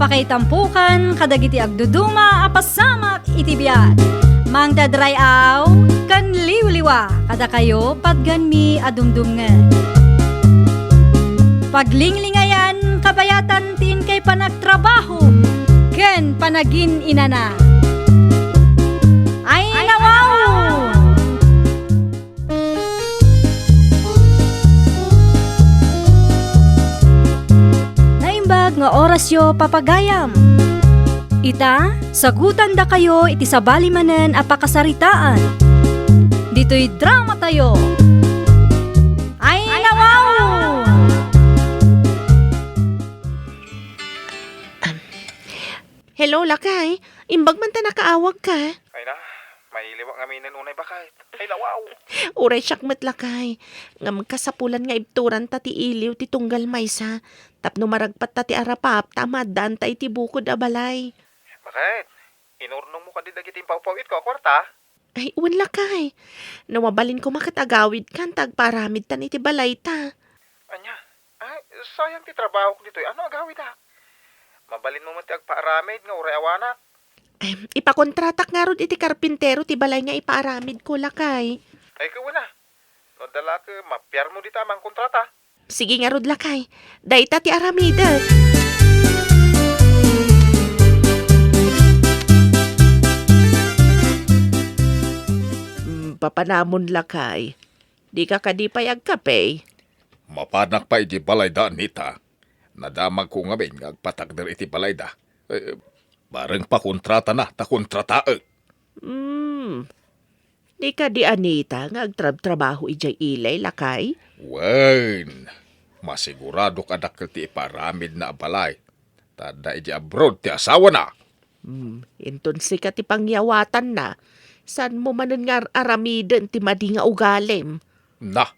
Apakaitampukan kadagiti agduduma apasamak iti biat. Mangdadrayaw kan liwliwa kada kayo patgan mi adumdumngen. Paglinglingayan kabayatan tin kay panagtrabaho ken panagin inana. Ay nawaw! Naimbag nga orasyo papagayam. Ita, sagutan da kayo iti sabali manen apakasaritaan. Dito'y drama tayo. Ay nawaw! Hello, Lakay. Imbag man ta nakaawag ka. Ay na, may liwak kami unay bakit. Ay lawaw. Uray syakmet, Lakay. Nga magkasapulan nga ibturan ta ti iliw ti tunggal maysa. Tapno maragpat ta ti arapap, tamadaan ta iti bukod a balay. Bakit? Inurnong mo ka di dagiting pawpawit ko, kwarta? Ay, uwan, Lakay. Nawabalin ko makatagawid kan tagparamid tan iti balay ta. Anya? Ay, sayang ti trabaho ko dito. Ano agawid ha? Mabalin mo ti agpaaramid nga uray awanak. Ay, ipakontratak nga rod iti karpintero ti balay nga ipaaramid ko, Lakay. Ay, kawan na. No dala ka, mapyar mo di tamang kontrata. Sige nga rod, Lakay. Dayta ti aramidet. Papanamon, Lakay. Di ka kadipay agkape. Mapanak pa iti balayda nita. Nadamag ko nga ben nga agpatagder iti balayda. Bareng pa kontrata na, ta kontratae. Di ka di anita nga agtrab-trabaho ijay ilay, Lakay. Wen, masigurado ka dakil ti iparamid na balay. Tada iti abroad ti asawa na. Inton sikat ti pangyawatan na. San mo manen nga aramiden ti madi nga ugalim? Na,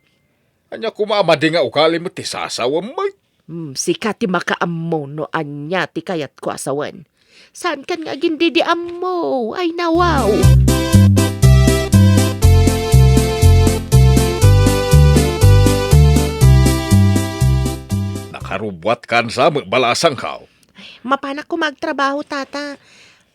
anya kumamadi nga ukali mo ti sasawa mo. Sikat ti makaammo no anya ti kayat ko asawan. Saan kan nga gindi di ammo? Ay nawaw! Nakarubwat kan sa balasang kao. Mapanak ko magtrabaho, tata.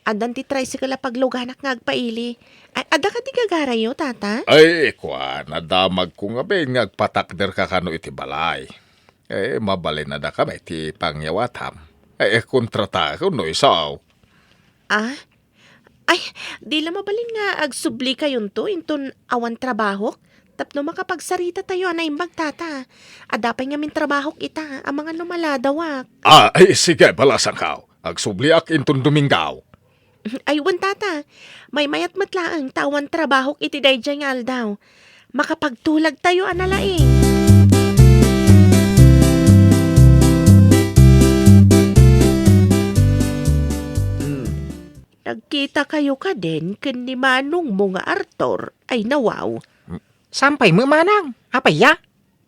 Adan ti tricycle a pagluganak nga agpaili. Ay, ada ka ti gagarayo, tata? Ay, kwa, nadamag ko nga ben nga agpatakder ka kano iti balay. Mabalin na da kami ti pangyawatam. Kontrata ko no isaw. Ah? Ay, di lang mabalin nga agsubli kayon to inton awan trabaho. Tapno makapagsarita tayo na imbag, tata. Adapay nga min trabaho ita, ang mga numaladawak. Ay, sige, balasang kao. Agsubliak intong Domingaw. Aywan, tata. May mayat matlaang tawan trabaho iti dayjay nga aldaw. Makapagtulag tayo analaing. Nagkita kayo ka din ken ni manong mo nga Arthur ay nawaw. Sampay mo manang, apay ya?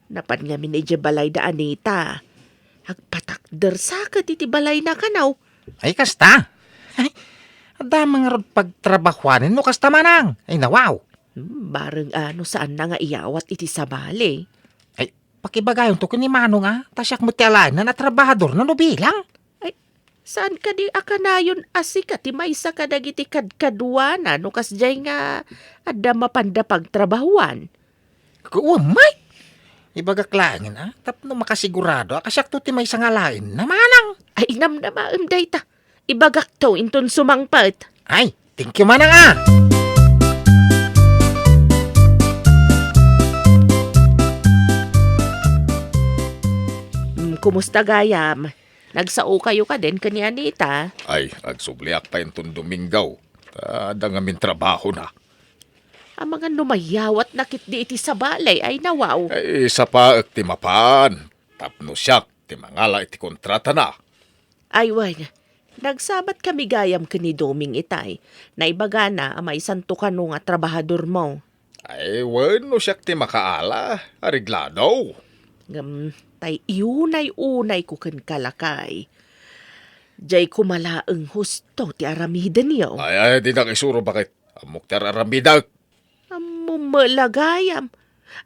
Napan nga min iti balay da Anita. Agpatakder sakat iti balay na kanaw. Ay kasta. Ay, adamang rod pagtrabahuanin mo kasta manang. Ay nawaw. Bareng ano saan na nga iyawat iti sabali. Ay, pakibagayon to ni manong tasyak mo ti alay na natrabahador na nubilang. Saan ka di akanayon asika ti maysa ka dagiti kadkadwana no kasjay nga adda mapanda pagtrabahuan. Kuwamay. Ibagaklangin tapno makasigurado akasyak to ti may sangalain na manang. Ay namnamaem dayta. Ibagak to inton sumangpet. Ay, thank you manang Kumusta gayam? Nagsao kayo ka din kani Anita. Ay, agsubliak pa intong Domingaw. Tada nga min trabaho na. Ang mga numayawat nakit di iti sa balay ay nawaw. Ay, isa pa ti mapaan. Tapno siyak, ti mangala iti kontrata na. Ay wan, nagsabat kami gayam kani Doming itay. Naibaga na amay santo ka no nga trabahador mo. Ay, wano siyak ti makaala. Ariglado. Tay iunay-unay ko ken kalakay. Jay kumalaeng husto ti aramiden niyo. Ay, di na kisuro bakit. Amok ti aramidag. Amumalagayam.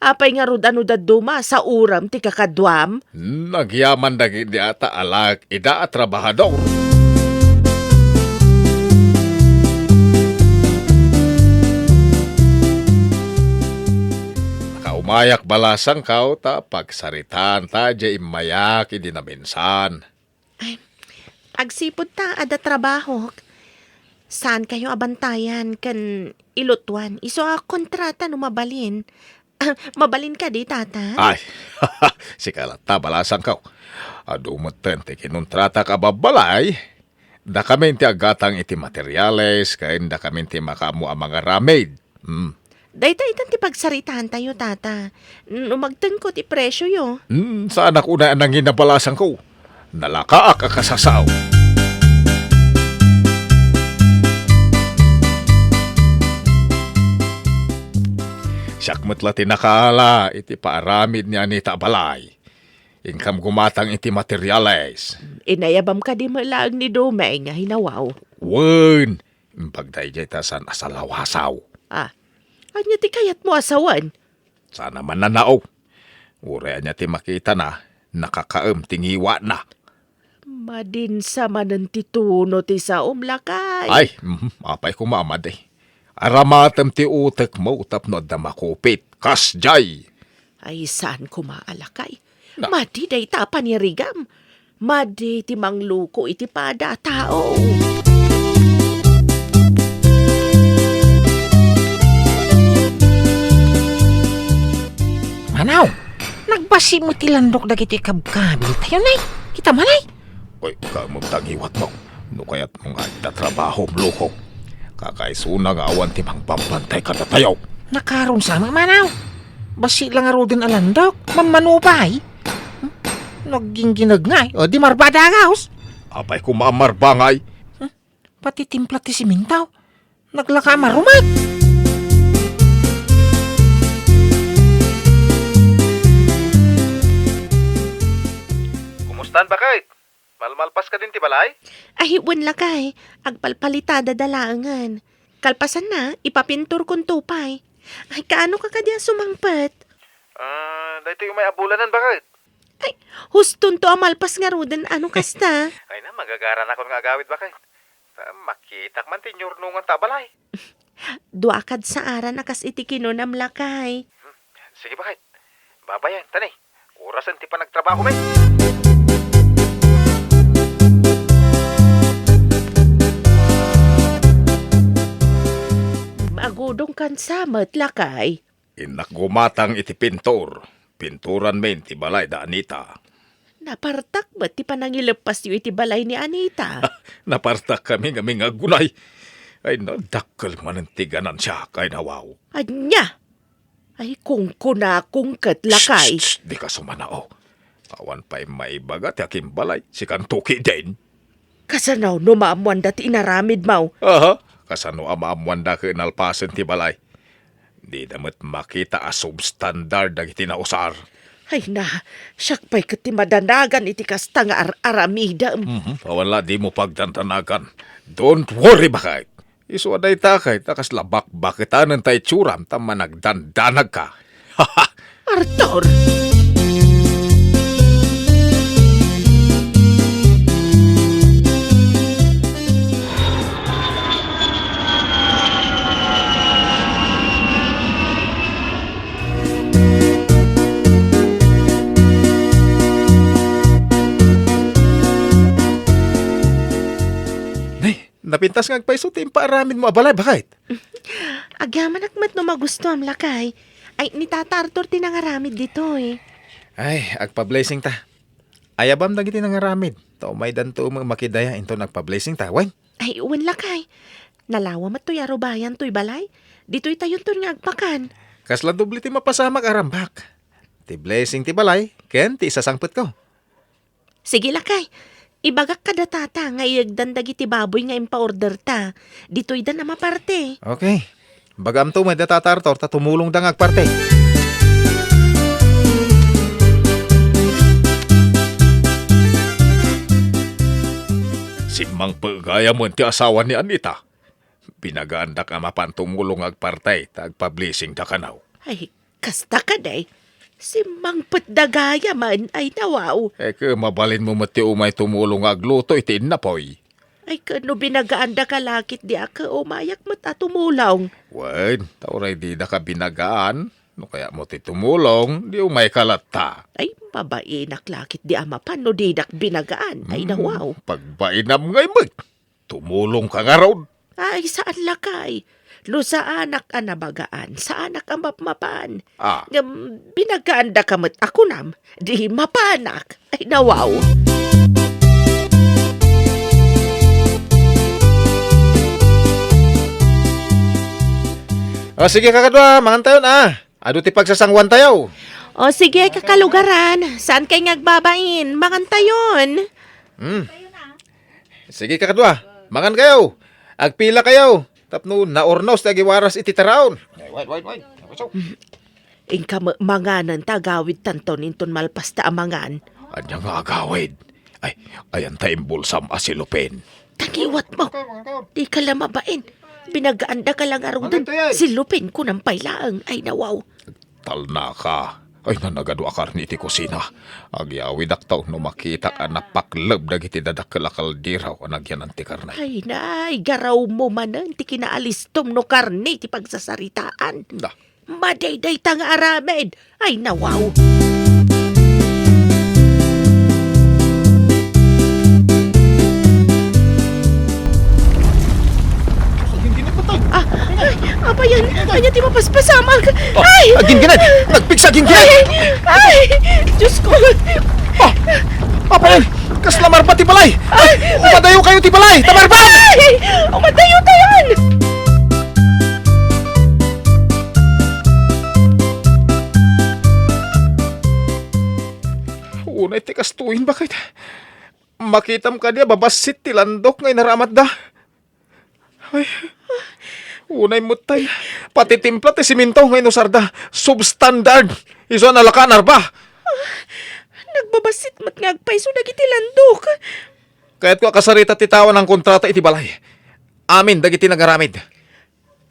Apay nga rod ano daduma sa uram ti kakadwam. Nagyaman dagi di ata alag ida at trabahador. Umayak balasang kao ta pagsaritan ta di imayak idi na minsan. Agsipod ta, ada trabaho. Saan kayo abantayan kan ilutuan? Iso a kontrata no mabalin. Mabalin ka di, tata? Ay, si kalata balasang kao. Adu matente kinuntrata ka babalay. Da kami ti agatang iti materyales, kain da kami ti makamu ang mga ramid. Dayta itan ti pagsaritaan tayo, tata. No magtengkot i presyo yo. Saan ako na anang ginabalasan ko? Nalakaak akasasaw. Siyakmat la tinakala, iti paaramid ni Anita Balay. Ingkam gumatang iti materials. Inayabam ka di malaag ni Domay nga hinawaw. Wen, pagdayjay ta san asalawasaw. Anya ti kayat mo asawan? Sana man nanao. Ure niya ti makita na, nakakaem tingiwa na. Madin sa manan ti tuno ti sa umlakay. Ay, apay kumamad eh. Aramatem ti utek mo tapno da makupit. Kasjay! Ay, saan kumaalakay? Na- Madi day ta panirigam. Madi ti mangluko iti pada tao. Manaw, nagbasi mo tilandok dagiti kabkabil tayo, nay. Kita manay. Uy, kamong tangiwat mo. No kaya't mga trabaho mluko. Kakaisuna nga awan timang pampantay ka na tayo. Nakaroon sa mga manaw. Basi lang aro din alandok. Mamanupay. Naging ginagngay. O di marbada agaos. Apay kumamarbangay. Pati timpla ti simintaw. Naglaka marumat. Kumustan ba kay? Malmalpas ka din ti balay? Ay, wan lakay. Agpalpalitada dalaangan. Kalpasan na, ipapintur kong tupay. Ay, kaano ka kadya sumangpat? Dahito yung may abulanan ba kay? Huston to amalpas nga rudan ano kasta. Ay na, magagaran ako nga agawid ba kay? Makitak man ti nyurnungan ta balay. Duakad sa aran akas itikinon am lakay. Sige ba kay? Babayan, tanay. Orasan ti pa nagtrabaho may. Agudong kan samat lakay. Inak gumatang iti pintor. Pinturan men ti balay da Anita. Napartak ba't ti panangilepas yu iti balay ni Anita? Napartak kami nga gunay. Ay nadakkel man ang tiganan siya kay nawaw. Anya? Ay kung kunakong kat lakay. Shh, di ka sumanao. Awan pa'y maibaga ti aking balay. Si Kantuki din. Kasanaw no maamuan dati inaramid mau. Aha, kasano amamwanda ka inalpasen ti balay. Di damat makita a substandard dagiti nausar. Ay na, siyak pa'y kati madanagan iti kasta nga aramida. Wala di mo pagdantanagan. Don't worry bakit. Isuaday takay, takas labak bakitanan tay tsuram tama nagdandanag ka. Haha! Arthur! Napintas nga agpaiso ti impaaramin mo abalay, bakit? Agyaman akmat no magusto am lakay. Ay, ni Tata Arthur tinangaramid dito eh. Ay, agpa-blessing ta. Ayabam dagiti nangaramid. Tao may danto mo makidaya into nagpa-blessing ta. Wen? Ay, uwan lakay. Nalawa mat to'y arubayan to'y balay. Dito'y tayon to'y nga agpakan. Kasla dubli ti mapasamak arambak. Ti blessing ti balay, ken ti isasangput ko. Sige lakay. Ibagak kada tata nga iagdan dagiti baboy nga impa-order ta. Dito'y da na maparte. Okay. Bagam to may datatartor ta tumulong dang agparte. Simang pagaya mo ti asawa ni Anita. Pinagaanda ka mapan tumulong agpartay ta agpa-blessing da kanaw. Ay, kasta ka day. Si Mang Patdagaya man ay nawaw. Ke mabalin mo mati umay tumulong agluto iti napoy. Ay kano binagaanda ka lakit di aka umayak mat at tumulaw. Wen, tauray di na ka binagaan. No kaya mo ti tumulong, di umay kalata. Ay, mabainak lakit di ama pa no didak binagaan. Ay, nawaw. Pagbainam ngay mo, tumulong ka nga raw. Ay, saan lakay? Lo sa anak ang nabagaan, sa anak ang mapmapan. Ah, Binagaan da kamot ako nam, di mapanak. Ay, nawaw. o sige kakadwa, mangantayon Ado ti pagsasangwan tayo. O sige, kakalugaran. Saan kay ngagbabain? Mangantayon. Sige kakadwa, mangan kayo. Agpila kayo. Tapno naornos tagiwaras iti taraon. Wait. Ingka manganan tagawid tanton inton malpas ta amangan. Anya nga agawid. Ay, ayan tayong bulsam asilupin. Tagiwat mo. Di ka lamabain. Binagaanda ka lang arudan. Silupin ko ng pailaang. Ay, nawaw. Talna ka. Ay, nanagado akar ni iti kusina. Agyawid aktaw no makita ka napaklab dagiti dadakalakal diraw anagyan ang ti karnay. Ay, nay. Garaw mo manan. Ti kinaalistom no karne. Ti pagsasaritaan. Da, Madayday tang aramid. Ay, nawaw. Apa yan? Anya ti mapaspasamag. Ay! aging ginad! Nagpiksa aging ginad! Ay! Diyos ko! Apa yan? Kaslamar pa ti balay! Umadayo kayo ti balay! Tamar ba? Ay! Umatayo tayan! Unay ti kastuin bakit? Makitam ka niya babasit ti landok ngay naramat da. Ay, unay mutay. Pati timpla ti siminto ngay nusarda. Substandard. Iso nalakanar ba? Nagbabasit mat ngagpay so dagiti landok. Kaya't ko kasarita ti tawan ng kontrata iti balay. Amin, dagiti nagaramid.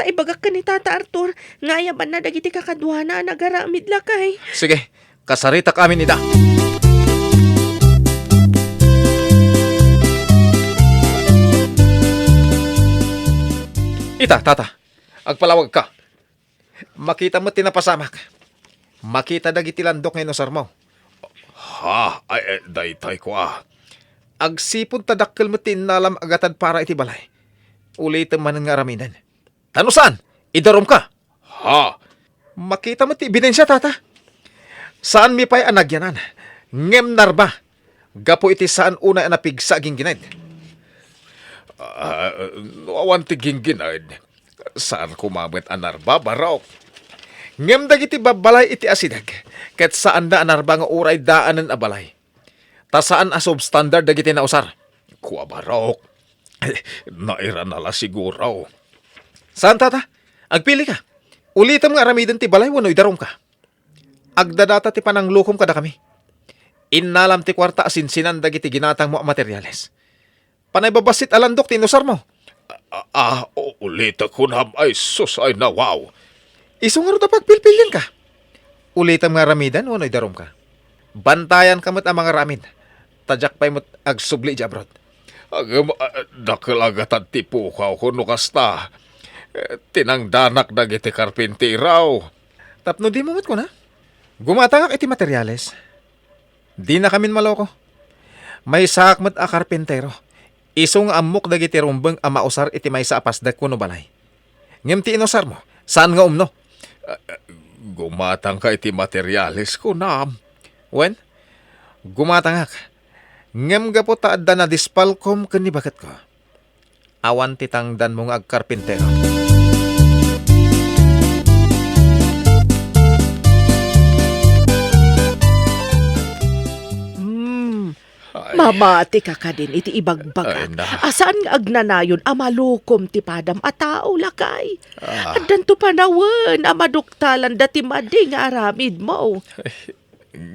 Taibagak ka ni Tata Arthur. Ngayaban na dagiti kakadwana nagaramid lakay. Sige, kasarita ka amin ida. Ita, tata, agpalawag ka. Makita mo tinapasamak. Makita dagiti landok ngayon sar mo. Ha, ay, daytay ko Agsipon tadakkel mo tinalam agatad para iti balay. Ulitin man nga raminan. Tanusan, idarom ka. Ha, makita mo ti ebidensya, tata. Saan mi pa'y anagyanan? Ngem narba. Gapo iti saan una napigsa aging ginad. Awan ti ginginad. Saan kumabit anarba barok? Ngem dagiti babalay iti asidag. Ket saan da anarba nga uray daanan a balay. Ta saan a substandard dagiti nausar? Kuwa barok. Naira nala siguro. Saan tata? Agpili ka. Ulitam nga aramidan ti balay wano idarom ka. Agdadata ti pananglukom kada kami. Innalam ti kwarta asinsinan dagiti ginatang mo a materyales. Panay babasit alandok tinusar mo. Ulita ko na ay sus ay na wow. Iso nga ro pagpilpilin ka. Ulitam nga ramidan wano idarom ka. Bantayan kamot ang mga ramid. Tadyak pa'y mo't agsubli di abroad. Dakalagatan ti pukaw ko no kasta. Tinangdanak dagiti karpintiraw. Tapno di mo ko na. Gumatangak iti materyales. Di na kamin maloko. May sakmat a karpintero. Isong amok dagiti rumbeng a mausar iti may sa apasdag kuno balay. Ngem ti inosar mo. Saan nga umno? Gumatang ka iti materyales ko na. Wen? Gumatangak. Ngem gapo taadda na dispalkom ken ni baket ko. Awan titangdan mong agkarpintero. Mamati ka ka din iti ibagbaga. Ay, na. Asaan nga agnanayon amalukom ti padam a tao lakay. Addan to panawen amaduktalan dati madi nga aramid mo.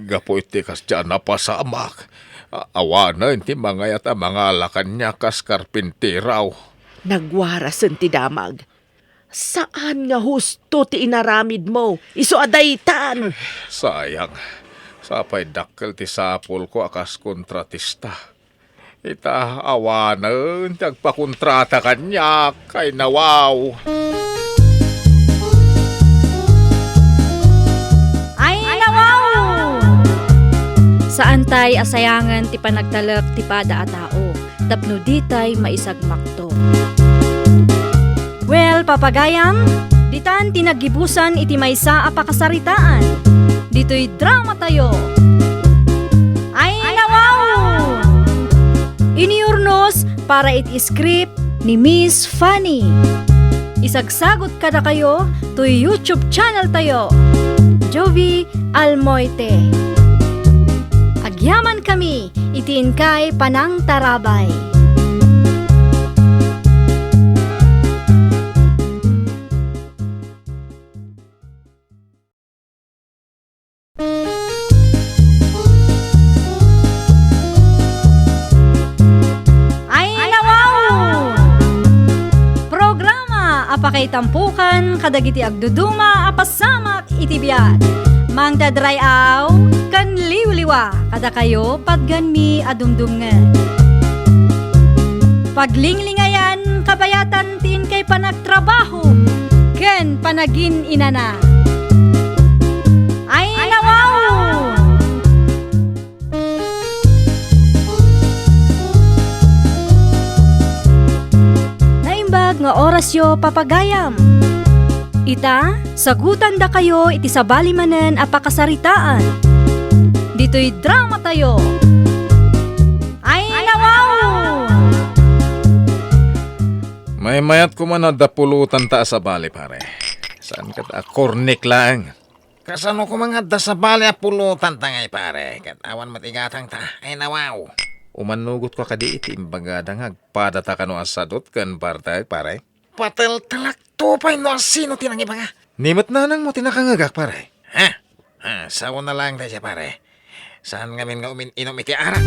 Gapo iti kas dyan napasamak. Awanan ti mga yata mga lakan niya kas karpintiraw. Nagwarasen ti damag. Saan nga husto ti inaramid mo? Iso adaytan. Sayang. Sapay dakkel ti sapol ko akas kontratista. Ita awanan tagpakontrata kanya kay nawaw. Saan tay asayangan ti panagtalak ti pada a tao, tapno ditay maisagmakto. Well, papagayam, ditan tinagibusan iti maysa a pakasaritaan. Dito'y drama tayo. Ay nawaw! Iniurnos para iti script ni Miss Fanny. Isagsagot kada kayo to YouTube channel tayo. Jovi Almoite. Agyaman kami, itiin kay Panang Tarabay. Ay nawaw! Programa apakay tampukan kadagiti agduduma apasamak iti biyak. Mangdadrayaw kan liwliwa kada kayo padgan mi adumdumngan. Paglinglingayan kabayatan tin kay panagtrabaho ken panagin inana. Ay nawaw! Naimbag nga orasyo papagayam. Ita, sagutan da kayo iti sabali manen apakasaritaan. Dito'y drama tayo. Ay nawaw! May mayat ko man na dapulutan ta sa bali, pare. Saan ka ta? Kornik lang. Kasano ko mga da sa bali a pulutan ta ngay pare. Kat awan matigatang ta. Ay nawaw. Umanugot ko kadi iti imbagadang agpadata ka no asadot kan partay, pare. Patel talak tupay no sino tinangiba nga. Nimot na nang mo tinakangagak, pare. Ha? Sawo na lang tayo pare. Saan ngamin nga inom iti arak?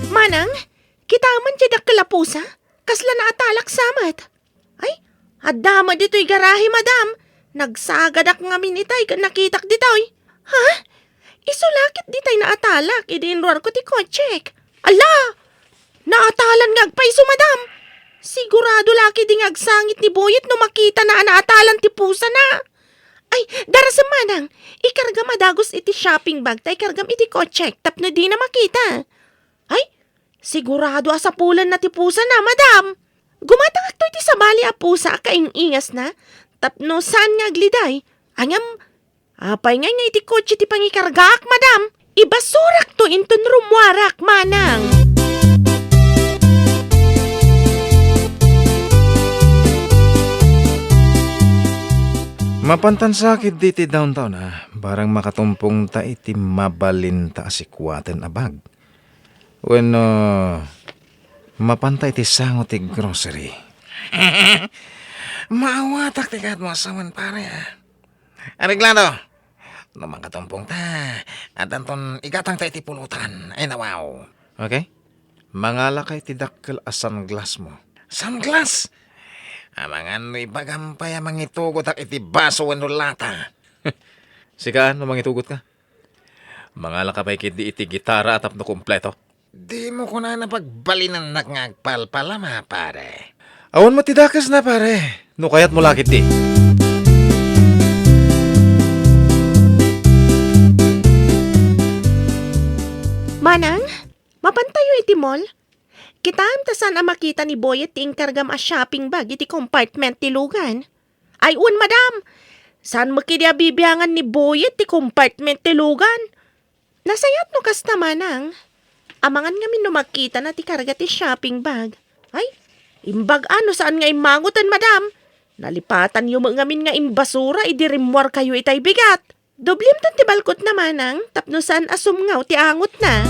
Manang, kita man tiyadak kalapusa. Kasla na atalak samat. Ay, adama dito'y garahe, madam. Nagsagadak ngamin itay kan nakitak ditoy. Ha? Isulakit ditay na atalak. Idinruar ko ti kotsek. Ala! Naatalan ngagpaiso, madam. Sigurado laki ding agsangit ni Boyet no makita na naatalan ti pusa na. Ay, darasam manang. Ikarga madagos iti shopping bag tay kargam iti kotsek tapno di na makita. Ay, sigurado asapulan na ti pusa na, madam. Gumatangak to iti sabali a pusa kaingingas na. Tapno saan nga gliday. Angam, apay nga iti kotse ti pangikargaak, madam. Ibasurak to inton rumwarak, manang. Mapantan sakit diti downtown barang makatumpong ta iti mabalinta asikwaten abag. When mapantay ti sango ti grocery. Maawatak tikat mo asaman pare. Areglado. No makatumpong ta. At anton igatang ta iti pulutan. Ay nawaw. Okay? Mangala kay ti dakkel a sunglass mo. Sunglass? Amangan no ibagampay amang itugot ak iti baso wano lata. Sikaan, no mangitugot ka? Mangala ka pa'y kidi iti gitara at apno kumpleto. Di mo ko na napagbalinan ngagpalpala ma pare. Awan matidakas na pare. No kayat mo lakit di. Manang, mapantayo iti mall. Kitaan ta saan a makita ni Boyet ti inkargam a shopping bag iti compartment ti lugan. Ay un, madam. Saan makidi bibiyangan ni Boyet ti compartment ti lugan? Nasayat no kasta, manang. Amangan nga min no makita na ti karga ti shopping bag. Ay, imbag ano saan nga imangutan, madam. Nalipatan yung mga min nga imbasura idirimwar kayo itay bigat. Doblim tan ti balkot na, manang. Tapno saan asumngaw ti angot na.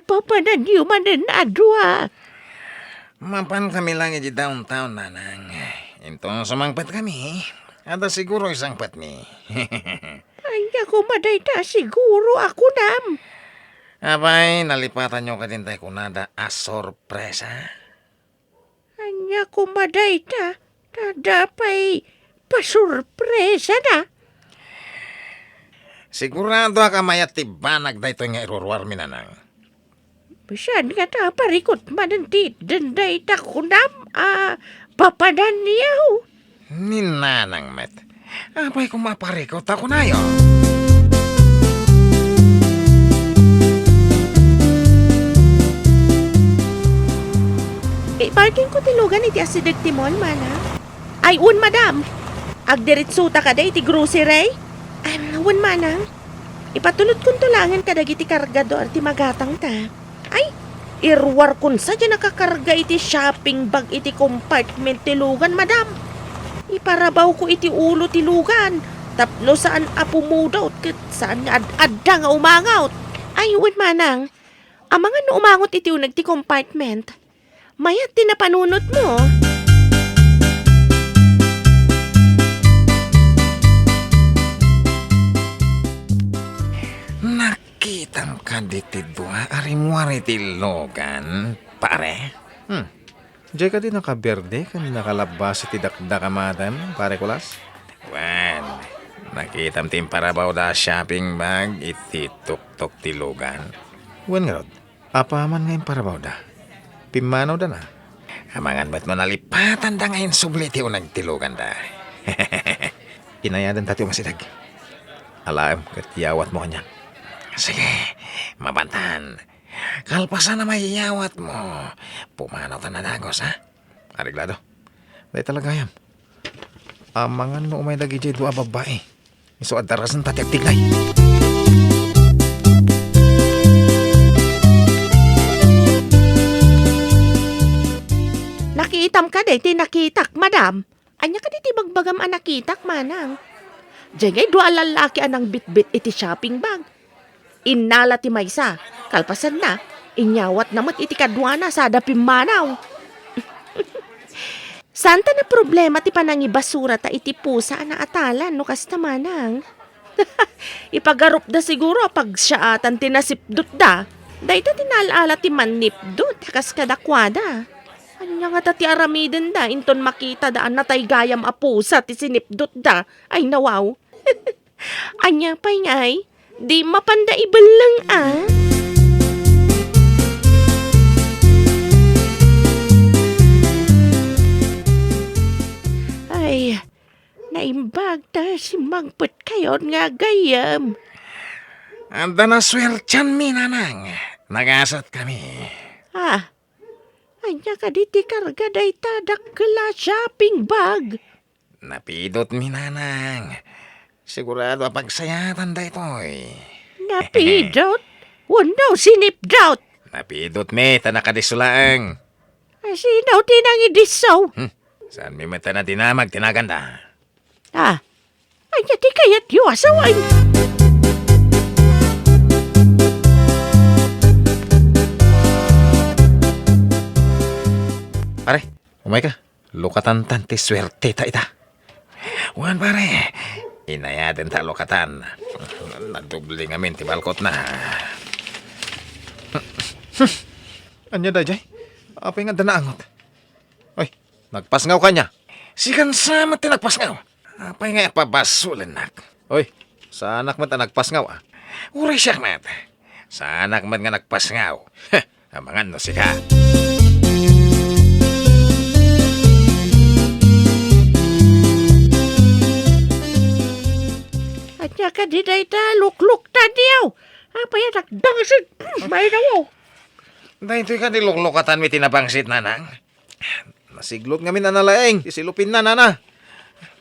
Papanan yung manan adwa. Mapan kami lang iti downtown nanang. Ito sumangpat kami. Ada siguro isang patmi. Ay, ako maday ta siguro ako nam. Abay, nalipatan nyo kadintay ko nada a sorpresa. Ay, ako maday ta. Tadapay pasurpresa na. Sigurado ka mayat ti banag da ito nga irurwar minanang. Bisan nga ta parikot manantit danday ta kunam papadan niyaw. Ninanang met. Apay kung maparikot ako na yun. Parking ko tilugan iti asidag timon, mana. Ay, un, madam. Agdiritsuta ka day, iti grocery. Un, manang. Ipatulot kong tulangan ka iti kargador, ti magatang ta. Ay, irwar kun sa dyan nakakarga iti shopping bag iti compartment tilugan, madam. Iparabaw ko iti ulo tilugan. Tapno saan apumudot, kat saan adda nga umangaut. Ay, un, manang. Ang mga no umangot iti unag ti compartment. Mayat tinapanunot mo. Nakitang ka diti dua, arimuari ti logan, pare. Diyan ka din nakaberde, kan nakalabas iti dakdakamadan, pare kulas. Wan, nakitam tim parabaw da shopping bag iti tuktok ti logan. Wen nga rod, apaman ngayon parabaw da. Pimanaw da na. Amangan ba't mo nalipatan da ngayon subli ti unag tilugan da. Inayadan tati masidag. Alaam, katiyawat mo kanya. Sige, mabantan. Kalpasan na mayiyawat mo. Pumanaw ta na dagos, ha? Ariglado. Dahil talaga yam. Amangan mo umay lagi dyan dua babae. Iso adarasan tati agtiglay. Nakiitam ka day, tinakitak, madam. Anya ka di bagbagam anakitak, manang. Diyan ngay dua lalaki anang bitbit iti shopping bag. Inala ti maysa, kalpasan na, inyawat namat iti kadwana sa adapim manaw. Santa na problema ti panangibasura ta iti pusa na atalan no kasta manang. Ipagarup da siguro pag siyaatan tinasipdut da. Dahita tinalala ti manipdut kas kadakwada. Anya nga tati aramiden da, inton makita daan natay gayam a pusa ti sinipdut da. Ay nawaw. Anya pa'y ngay, di mapanda ibalang Ay, naimbag ta si magput kayon nga gayam. Anda na sweltyan minanang. Nagasat kami. Anya ka di ti karga day ta dakla shopping bag. Napidot minanang. Sigurado pagsayatan da ito'y. Napidot? Wano sinipdot? Napidot me, tanakadisulaang. Sinaw tinangidisaw? Saan mi mata na tinamag, tinaganda. Anya ti kayat yu asaway. Pare, umay ka. Lukatan ti swerte ta ita. Wan pare, inayaden ta lokatan. Nadubli ngamin ti balkot na. Anya da jay? Apay nga danaangot. Ay, nagpasngaw ka niya. Sikan sama ti nagpasngaw. Apay nga pabasulan nak. Oy, sa anak mo ta nagpasngaw ah. Uray siya mat. Sa anak man nga nagpasngaw. Amangan no sika. Anya ka di day ta lukluk ta diyaw. Apa yan nagdangsit? May nawaw. Dahil ito'y ka niluklukatan mi tinabangsit nanang. Nasiglot nga min analaeng. Isilupin na nana.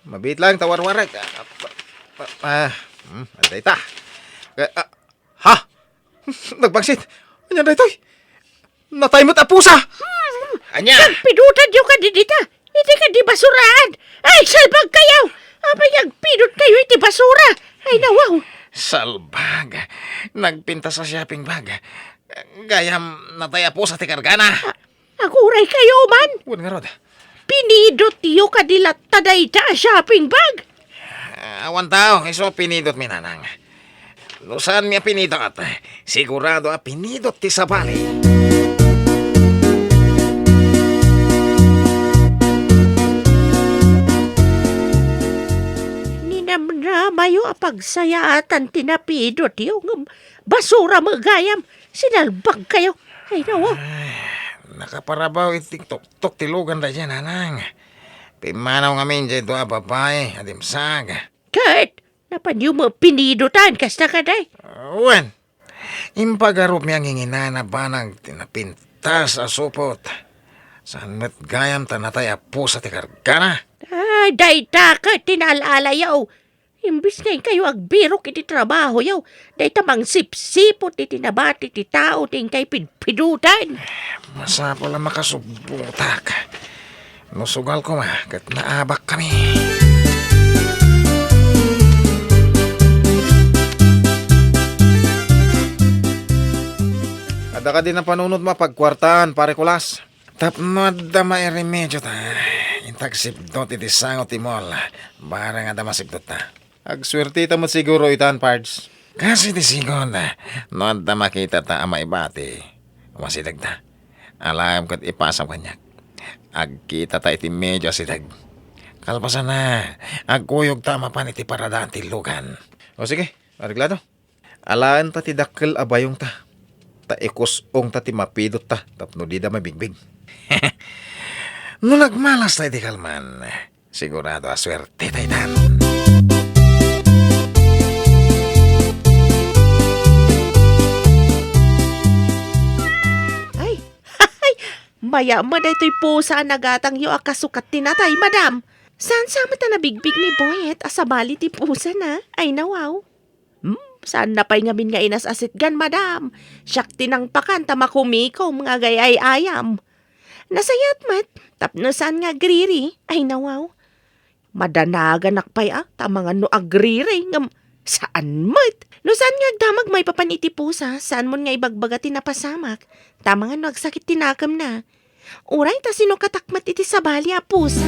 Mabit lang tawarwarag. Anday ta. Ha? Nagbangsit. Anya da ito'y. Natay mo't apusa. Anya! Pidutan yung ka di dita. Iti ka di basuraan. Ay, salbag kayaw. Apa yung pidot kayo iti basura. Ay, nawaw. Salbag. Nagpinta sa shopping bag. Gayam nataya po sa tikargana. Aguray kayo man. Huwag nga rod. Pinidot yung kadilat taday ta shopping bag. Awan tao, iso pinidot mi nanang. Lusan mi pinidot. Sigurado pinidot ti sa bali. Na mayo apagsayaatan tinapidot yung basura magayam. Sinalbag kayo. Ay nawa. Nakaparabaw itik tok tilugan da dyan, nanang. Pimanaw ngamin dyan ito babae, adimsag. Kurt, napanyo mo pinidutan kasta ka day. Wan, impagarup niyang hinginana ba ng tinapintas sa supot. Sanat gayam tanatay apo sa tikargana. Ay, day takot, tinalala yaw. Imbis ngay kayo agbirok iti trabaho yaw. Day tamang sipsipot iti nabati iti tao ting kay pidutan. Masapo lang makasubutak. Nusugal ko kat naabak kami. Ada ka din ang panunod mapagkwartaan, pare kulas. Tapno da may remedyo ta. Intag sipdot iti sangot imol. Barang ada masipdot ta. Agswertita mo siguro itan, Pards. Kasi ti sigon no da makita ta ama ibati. Masidag ta. Alam kat ipasam kanyak. Agkita ta iti medyo sidag. Kalpasan na. Agkuyog ta mapan iti paradaan ti lugan. O sige, ariglado. Alaan ta ti dakkel abayong ta. Ta ikusong ta ti mapidot ta. Tapno di da mabigbig. No nagmalas tayo di kalman. Sigurado aswerte tayo dan. Maya mo da ito'y pusa nagatang yu akasukat tinatay, madam. Saan sama ta nabigbig ni Boyet asabali ti pusa na? Ay nawaw. Saan na pa'y ngamin nga inas asitgan, madam? Siyak tinang pakan ta makumikom nga gayay ayam. Nasayat mat, tapno saan nga agriri? Ay nawaw. Madanagan akpay tamang ano agriri ngam. Saan mat? No saan nga agdamag may papaniti pusa? Saan mo nga ibagbaga tinapasamak? Tamang ano agsakit tinakam na. Uray ta sino katakmat iti sabali a pusa?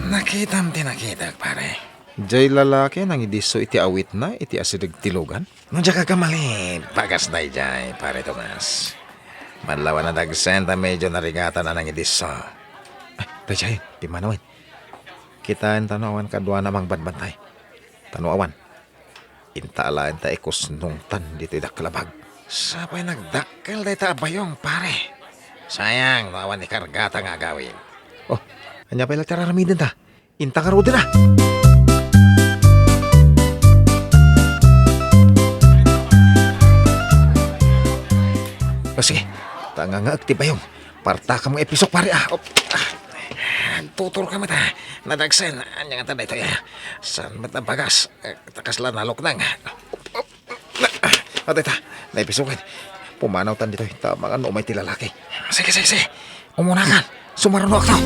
Nakitam tinakita, pare. Jay lalaki nang idiso iti awit na, iti asidag tilugan. No dya kakamali, bagas na ijay, pare Tomas. Manlawan na dagsenta medyo narigata na nang idiso. Jay, di manawin. Kitaan tanawan kadwa namang banbantay. Tanawan. Intaalaan ta ikos nung tan dito daklabag. Sapay nagdakkel day ta abayong, pare. Sayang, nawan ni kargata nga gawin. Oh, anya pa ilang tararamidin ta. Inta ka rodin na. O sige, tanga nga aktibayong. Parta ka mong episok, pare. Tutur ka mata. Nadagsen, anya nga tanday to ya. San mat na bagas. Takas lang nalok nang. Atay ta, naipisokin. Pumanaw tan dito. Tama nga no may tilalaki. Sige. Umunakan. Sumarunok to.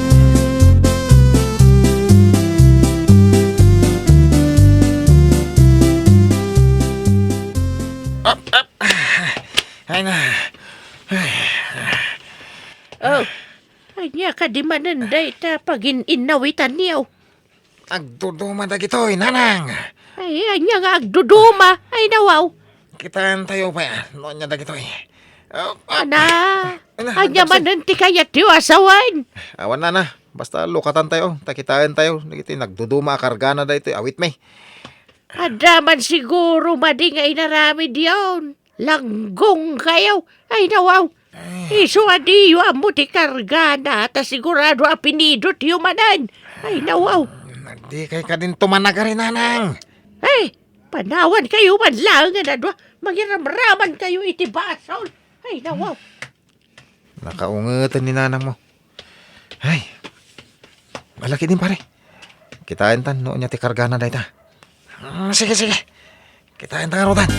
Up. Ay na. Oh, anya ka di mananday ta pagin inawitan niyaw. Agduduma da gitoy, nanang. Ay, anya nga agduduma. Ay nawaw. Kitaan tayo pa yan. Noon niya da gitoy. Ana, anya mananti kaya tiyo asawan. Awan na. Basta lukatan tayo. Takitaan tayo. Nagiti nagduduma kargana da ito. Awit may. Adaman siguro madi nga inaramid yun. Langgong kayo. Ay nawaw. Iso adiyo amo ti kargana. Ta sigurado apinidot yumanan. Ay nawaw. Di kay ka din tumanagarin, nanang. Ay, panawan kayo man lang nga nadwa. Mangiramraman kayo iti basol. Ay nawaw. Nakaungatan ni nanang mo. Ay. Malaki din pare. Kitain tan. Noon niya ti kargana da ita. Sige. Kitain tayo rotan.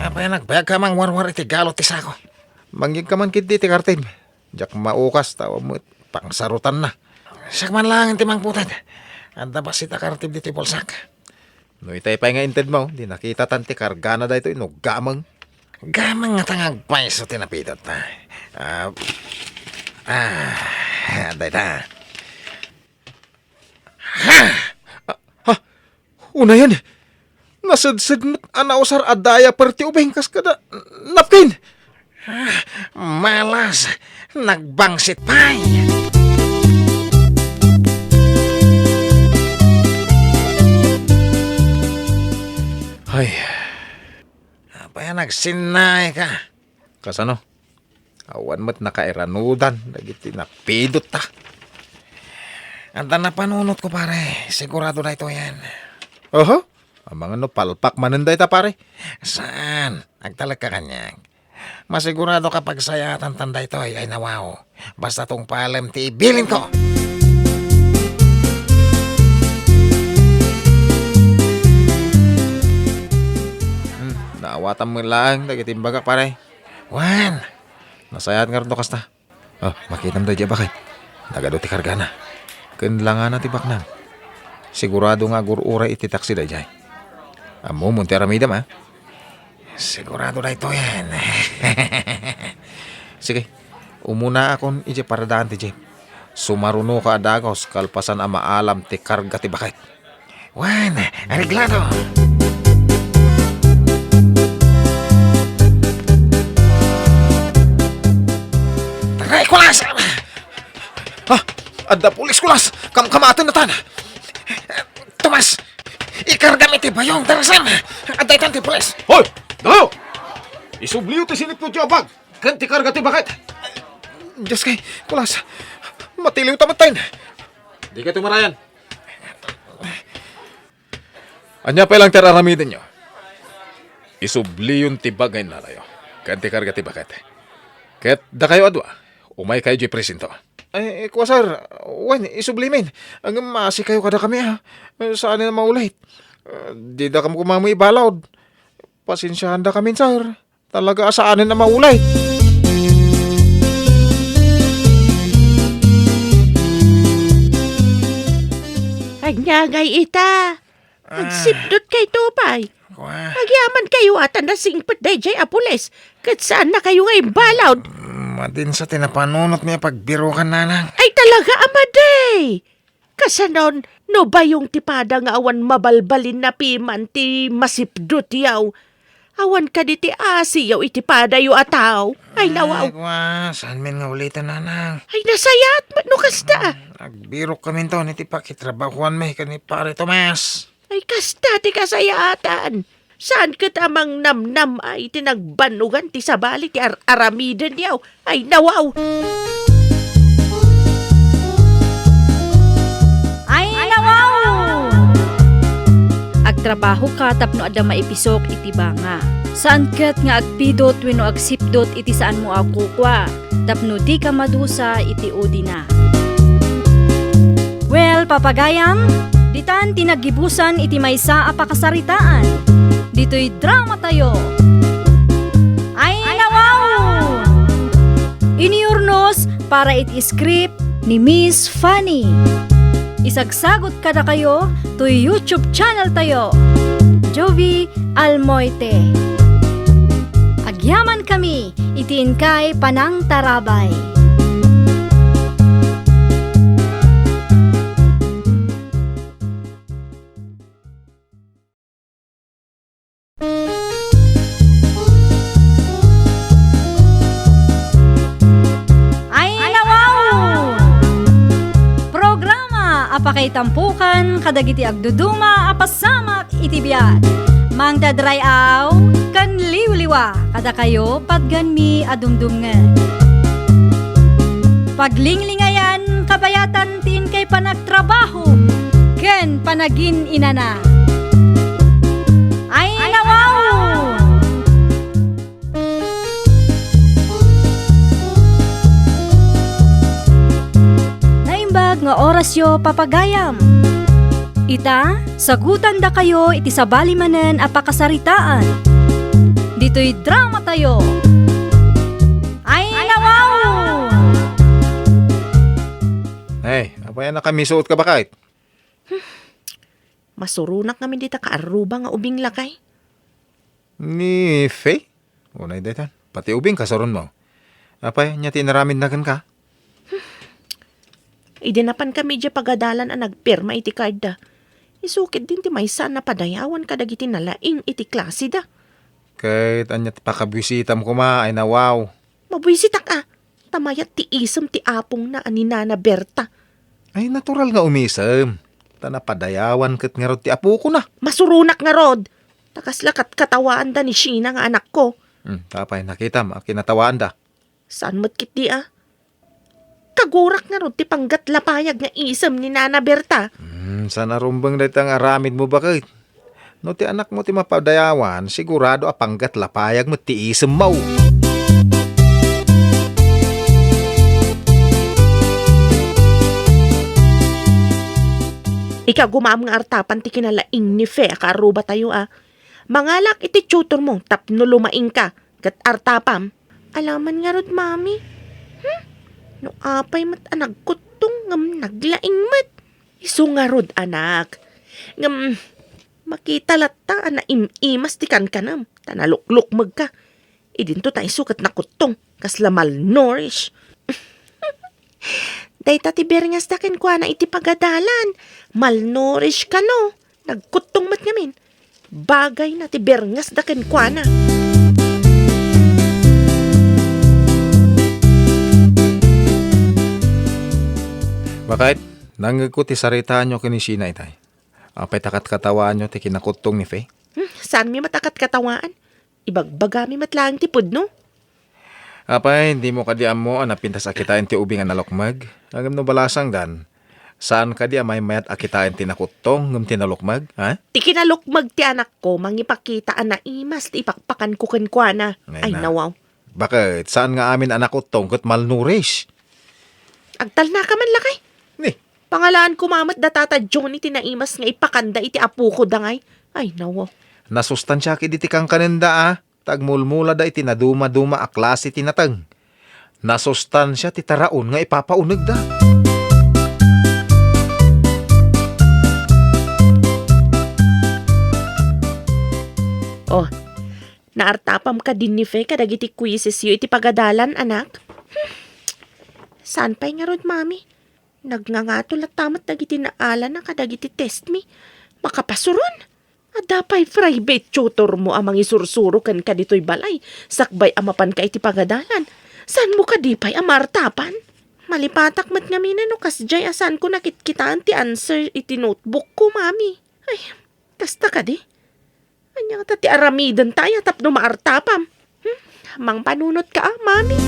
Apa yan nagbayag ka mang warwar iti galot ti sako. Mangyig ka man kiti ti kartib. Jak maukas tawa mo pangsarutan na. Sak man lang ti mang putan. Anda ba si takartib diti bolsak? No itay pa nga inted mo. Di nakita tan ti kargana da ito. Gamang. Gamang nga tangag paiso tinapidot na. Day ta. Una yan. Nasadsid mo't anausar adaya perti ubeng kas kada napkin. Malas, nagbangsit pay. Ay, Apa yan, nagsinay ka? kasano? Awan mo't nakairanudan. Dagiti napidot ta. Anta na panunot ko pare, sigurado na ito yan. Oho? Ang mga no palpak mananday ta pare. Saan? Nagtalag ka kanyang. Masigurado kapag sayatan tanda ito ay nawaw. Basta tong palem ti ibilin ko. Naawatan mo lang. Dagiti bagak pare. Wan, Nasayat nga rin to kasta. Oh, makitam dahi bakit? Nagado ti karga na. Kanlangan na ti baknang. Sigurado nga gururay iti taksi dahi jay. Amo, munti aramidam ha. sigurado na ito yan. Sige, umuna akon iti paradaan ti Jeep. Sumaruno ka adagos kalpasan ang maalam ti karga ti bakit. Wan, areglado. Taray kulas! Ha? Adda pulis kulas! Kamatan na tan! Tomas, ikarga mi ti bayong tarasan. Aday tan ti pres. Hoy! Dayo! Isubliw ti sinip ko jabag! Kan ti karga ti bakit? Diyos kay, kulas! Matiliw tamatayin! Di ka tumarayan! Anya pa lang tiraramidin nyo. Isubliw ti bagay na layo. Kan ti karga ti bakit? Ket da kayo adwa, umay kayo di presinto. Kuwa sir, wen, isublimin. Ang maasi kayo kada kami ha. Saan na maulait? Di da kami kumamoy balawd. Pasensyahan da kami sir. Talaga saan na maulait? Anyagay ita. Nagsipdot kay Tupay. Kwa, Agyaman kayo ata na singpet day jay apules. Kat saan na kayo ngay balawd? madin sa tinapanunot niya pagbiro ka nanang. Ay talaga amaday. Kasanon, no ba yung tipada nga awan mabalbalin na piman ti masipdot yaw? Awan ka di ti asi yaw itipada yu ataw. Ay nawaw. Kwa, saan min nga ulitan nanang? Ay nasayat mat no kasta. Nagbiro kami to, niti pakitrabahuan may ka ni pare Tomas. Ay kasta ti kasayatan. Saan ka tamang namnam ay tinagbanugan ti sabali ti aramiden yaw? Ay nawaw. Ay, nawaw! Agtrabaho ka tapno adda maipisok iti banga. Saan ket nga agpidot wenno agsipdot iti saan mo ako kwa. Tapno di ka madusa iti udi na. Well, papagayam, ditan tinagibusan iti maysa a pakasaritaan. Dito'y drama tayo. Ay, nawaw! Iniurnos para iti script ni Miss Fanny. Isagsagot kada kayo to YouTube channel tayo. Jovi Almoite. Agyaman kami, itiin kay Panang Tarabay. Ay, nawaw! Programa apakay tampukan kadagiti agduduma apasamak itibiyat. Mang dadrayaw kan liwliwa kada kayo patganmi adumdumngan. Paglinglingayan kabayatan tin kay panagtrabaho ken panagin inana. Ay, nawaw! Naimbag nga orasyo papagayam. Ita, sagutan da kayo iti sabali manen a pakasaritaan. Dito'y drama tayo. Ay, nawaw! Hey, apa yan nakamisot ka bakit? Masurunak namin dita kaaruba nga ubing lakay. Ni Faye? Unay daytan. Pati ubing kasaron mo. Apay, niya tinaramid na kan ka? Idinapan kami dya pagadalan ang nagpirma iti karda. Isukid din ti maysa na padayawan kadagiti nalaing iti klase da. Kahit anya ti pakabwisitam ko ma, ay nawaw. Mabwisitak tamayat ti isem ti apong na ani Nana Berta. Ay natural nga umisem. Tanapadayawan kat nga rod ti apo ko na. Masurunak nga rod. Takaslakat katawaan da ni Sheena nga anak ko. Tapay nakita ma, kinatawaan da. Saan mo't kit di Kagurak nga rod ti panggat lapayag nga isem ni Nana Berta. Sana rumbang dahit ang aramid mo bakit? No ti anak mo ti mapadayawan, sigurado apanggat lapayag mo ti isem mo. Ika gumam nga artapan ti kinalaing ni Fe, karuba tayo Mangalak iti tutor mo, tapno lumaing ka, kat artapam. Alaman nga rod, mami. No apay mat anag kutong ngam naglaing mat. Isu nga rod, anak. Ngam, makita latta ana imas ti kankanam, tanalukluk magka. Idinto tayo sukat na kutong, kasla malnourish. Day tati berngas dakin kwa na iti pagadalan. Malnourish ka no. Nagkutong mat ngamin. Bagay na ti berngas dakin kwa na. Bakit? Nangag ko ti sarita nyo kini Sheena itay. Apay takat katawaan nyo ti kinakutong ni Faye. Saan mi matakat katawaan? Ibagbaga mi matlang tipod no? Apay, hindi mo kadiam mo napintas akitain ti ubing analokmag. Agam no balasang dan. Saan ka di may mayat akitain ti nakutong ngam ti nalokmag? Ha? Ti kinalukmag ti anak ko, mangipakita na imas ti ipakpakan ko kenkwana. Ay na. nawaw. Bakit? Saan nga amin anak utong kat malnourish? Agtal na ka man lakay. Ni, Pangalaan ko mamat da tata Johnny ti naimas nga ipakanda iti apu ko dangay. Ay nawaw. nasustansya ki diti kang kanenda tagmulmula da iti naduma-duma a klase tinatag. Nasustansya ti taraon nga ipapauneg da. Oh, naartapam ka din ni Fe kadagiti quizzes yu iti pagadalan, anak. Saan pa'y nga rod, mami? Nagngangato tamat dagiti naala na kadagiti test mi. Makapasuron. Adapay private tutor mo amang isursuro kan ka dito'y balay. Sakbay amapan ka iti pagadalan. Saan mo ka di pa'y amartapan? Malipatak mat nga no kasjay asan ko nakitkitaan ti answer iti notebook ko, mami. Ay, kasta ka di. Anya ta ti aramidan tayo tapno maartapam. Mang panunot ka mami.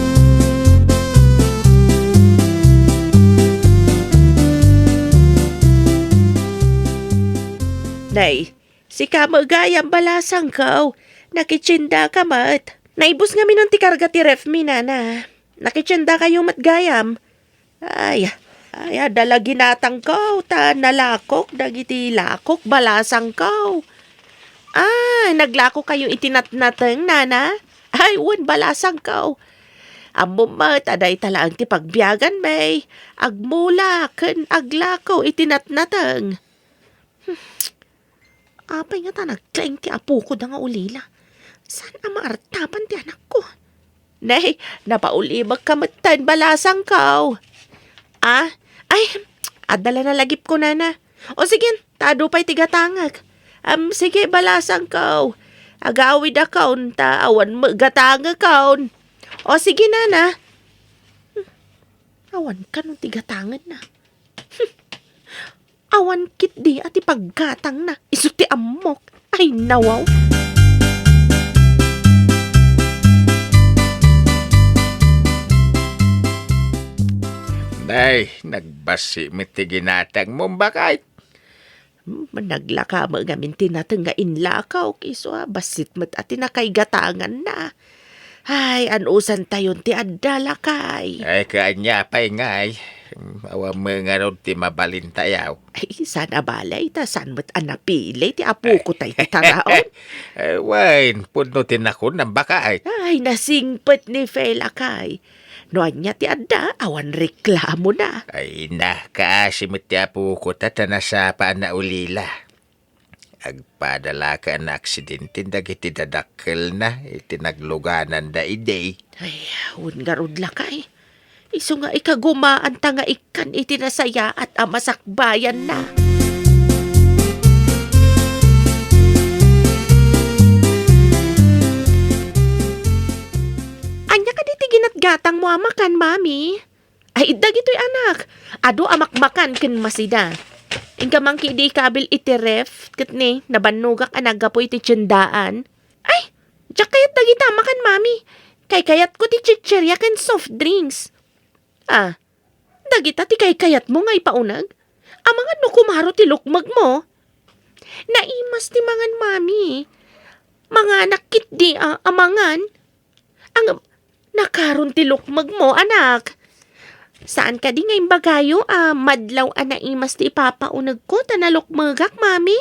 Nay, si kamagayang balasang kaw. Nakitsinda ka mat. Naibus nga minun ti karga ti ref mi nana. Nakitsinda kayo mat gayam. Ay, dala ginatang kaw. Ta nalakok, dagiti lakok, balasang kaw. Naglako kayo itinatnateng, nana? Ay, balasang kaw. Amo mat, aday talaang ti pagbiyagan, may. Agmula, ken aglako itinatnateng. Apay nga ta nagklaing ti apo ko da nga ulila. Saan ang maartapan ti anak ko? Nay, napaulibag kamatan balasang kaw. Adala na lagip ko, nana. O sige, tado pa'y tigatangag. Sige, balasang kaw. Agawid akaw, awan gatanga kaw. O sige, nana. Awan ka nung tigatangan na. Awan kit di at ipaggatang na. Isuti amok. Ay, nawaw. Day, nagbasi miti ginatang mo bakit? Naglaka mo ngamin tinatang nga inlakaw. Kiso basit mat at tinakay gatangan na. Ay, anusan tayon ti adalakay. Ay, kanya pa'y ngay. Awa mo nga ron ti mabalintayaw. Ay, sana balay ta. San mo't anapili ti apo ko tayo taraon. Wain, puno tinakon ng bakay. Ay, nasingpet ni Felakay. Noan niya ti adda, awan reklamo na. Ay na, kaasimot ti apo ko tatanasapa na ulila. Agpadala ka na aksidente dagiti dadakkel na itinagluganan da ide. Ay, garud lakay. Iso nga ikagumaan ta nga ikan itinasaya at amasakbayan na. mami. Ay, dagito'y anak. Ado amakmakan ken masida. Ingka mangki di kabil iti ref, kat ni, nabanugak anagapo iti tiyandaan. Ay, diyak kayat dagita makan mami. Kayat ko ti chichirya ken soft drinks. Ah, dagita ti kayat mo nga ipaunag. Amangan no kumaro ti lukmag mo. Naimas ti mangan mami. Mga nakit di amangan. Ang nakaron ti lukmag mo, anak. Saan ka di ngayon bagayo? Madlaw naimas ti ipapaunag ko, tanalukmagak, mami?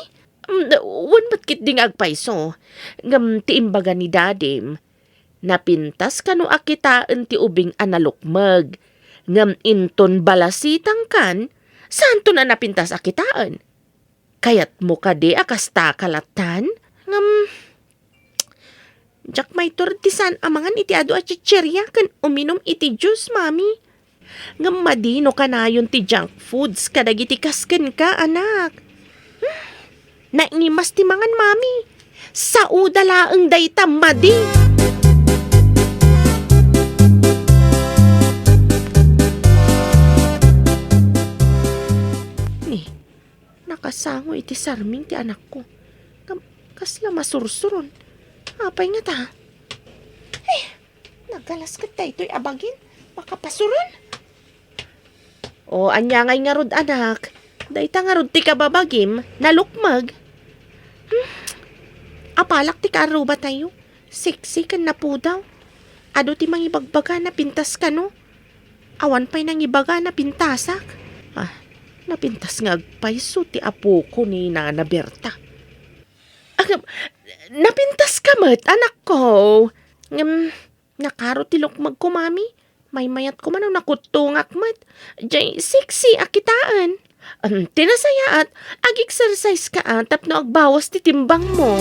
Wan ba't kit ding agpaiso? Ngam ti imbaga ni dadim. Napintas kanu akitaan ti ubing analukmag. Ngam inton balasitang kan, saan to na napintas akitaan? Kayat mo ka di akasta kalatan? Ngam, jak may tortisan amangan iti ado at chichirya kan uminom iti juice, mami. Ngam madino ka na yun ti junk foods kadagiti kasken ka, anak. Naingimas ti mangan, mami. Sa udalaang dayta madi. Ni, nakasango iti sarming ti anak ko. Kasla masursuron. Apay nga ta. Nagalas ka tayo ito'y abagin. Makapasuron. O, anya ngay nga rod, anak. Dayta nga rod ti kababagim, nalukmag. Apalak ti karuba tayo. Sexy kan na po daw. Ado ti mangibagbaga na pintas ka, no? Awan pa'y nangibaga na pintasak. Napintas nga agpaiso ti apo ko ni Nana Berta. Napintas ka mat, anak ko. Nakaro ti lukmag ko, mami. May mayat ko man ang nakutungak mat. Jay, sexy akitaan. Tinasaya at ag-exercise ka tapno agbawas ti timbang mo.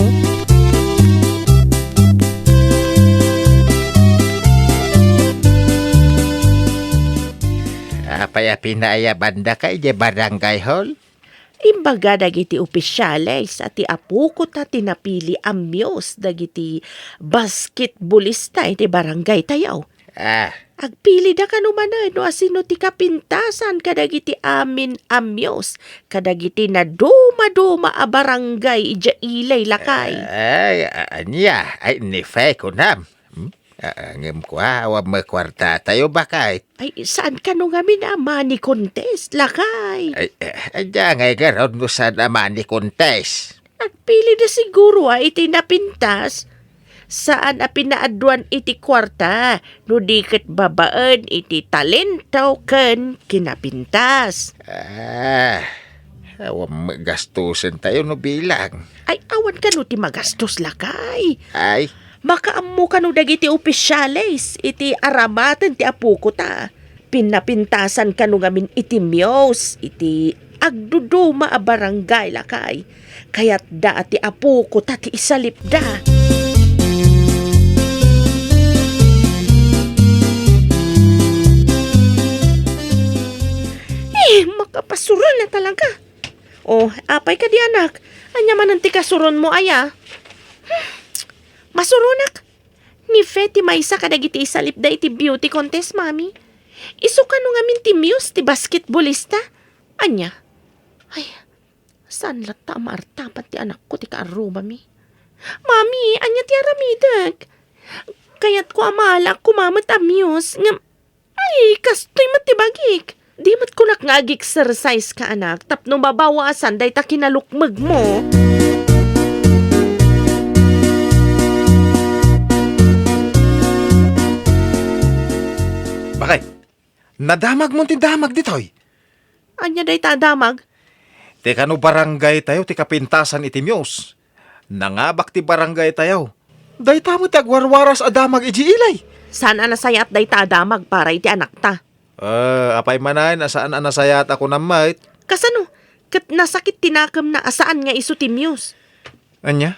Apaya pinaya banda kay je barangay hall? Imbaga dagiti opisyales at ti apo ko ta tinapili amyos dagiti basketballista iti barangay tayaw. Agpili da kanumanan no asino ti kapintasan kadagiti amin amyos kadagiti na duma-duma a barangay ija ilay lakay. Anya, ay nifay ko nam. Ngem ko awa makwarta tayo bakay. Ay saan ka no nga minamani contest lakay? Ay, ngay garon no sa naman ni kontes. Agpili da siguro iti napintas. Saan pinaaduan iti kwarta no diket babaan iti talentaw ken kinapintas. Awa magastusin tayo no bilang. Ay awan ka no ti magastos lakay. Ay, Makaammo ka no dagiti opisyales iti aramatan ti apo ko ta. Pinapintasan ka no ngamin iti miyos iti agduduma a barangay lakay. Kaya't da ati apo ko ta ti isalip da. Makapasuron na talaga. Apay ka di anak. Anya man ang tikasuron mo aya. Masurunak. Ni Fetty Maysa kadagiti isalip da iti beauty contest, mami. Isu ka no ngamin ti Muse ti basketballista. Anya? Ay, saan lata martapan ti anak ko ti kaaruba mi? Mami, anya ti aramidag. Kayat ko amala kumamat a Muse. Ay, kastoy matibagik. Di mat kunak nga ag-exercise ka, anak. Tapno babawasan, day ta kinalukmag mo. Bakay, nadamag mo ti damag ditoy. Anya day ta damag? Ti kano barangay tayo ti kapintasan iti Miyos. Nangabak ti barangay tayo. Day tamo ti agwarwaras a damag iji ilay. Saan anasayat day ta damag para iti anak ta? Apay manay, nasaan anasayat ako na mait. Kasano? Kat nasakit tinakam na asaan nga isu ti Muse. Anya?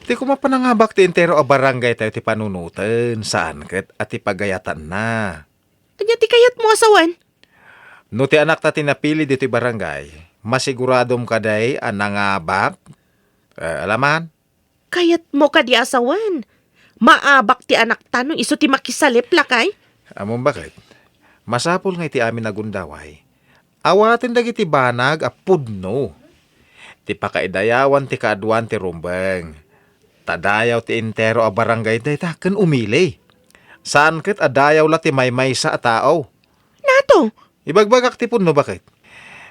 Ti ko mapanangabak ti entero a barangay tayo ti panunutan. Saan ket at ti pagayatan na. Anya ti kayat mo asawan? No ti anak ta tinapili dito barangay, masiguradom kaday ang nangabak. Alaman? Kayat mo ka di asawan. Maabak ti anak ta no isu ti makisalip lakay? Amon bakit? Masapol nga iti amin nagundaway. Awatin dagiti banag a pudno. Ti pakaidayawan ti kaadwan ti rumbeng. Tadayaw ti entero a barangay dayta ken umili. Saan ket adayaw la ti maymaysa a tao. Nato, Ibagbagak ti pudno bakit?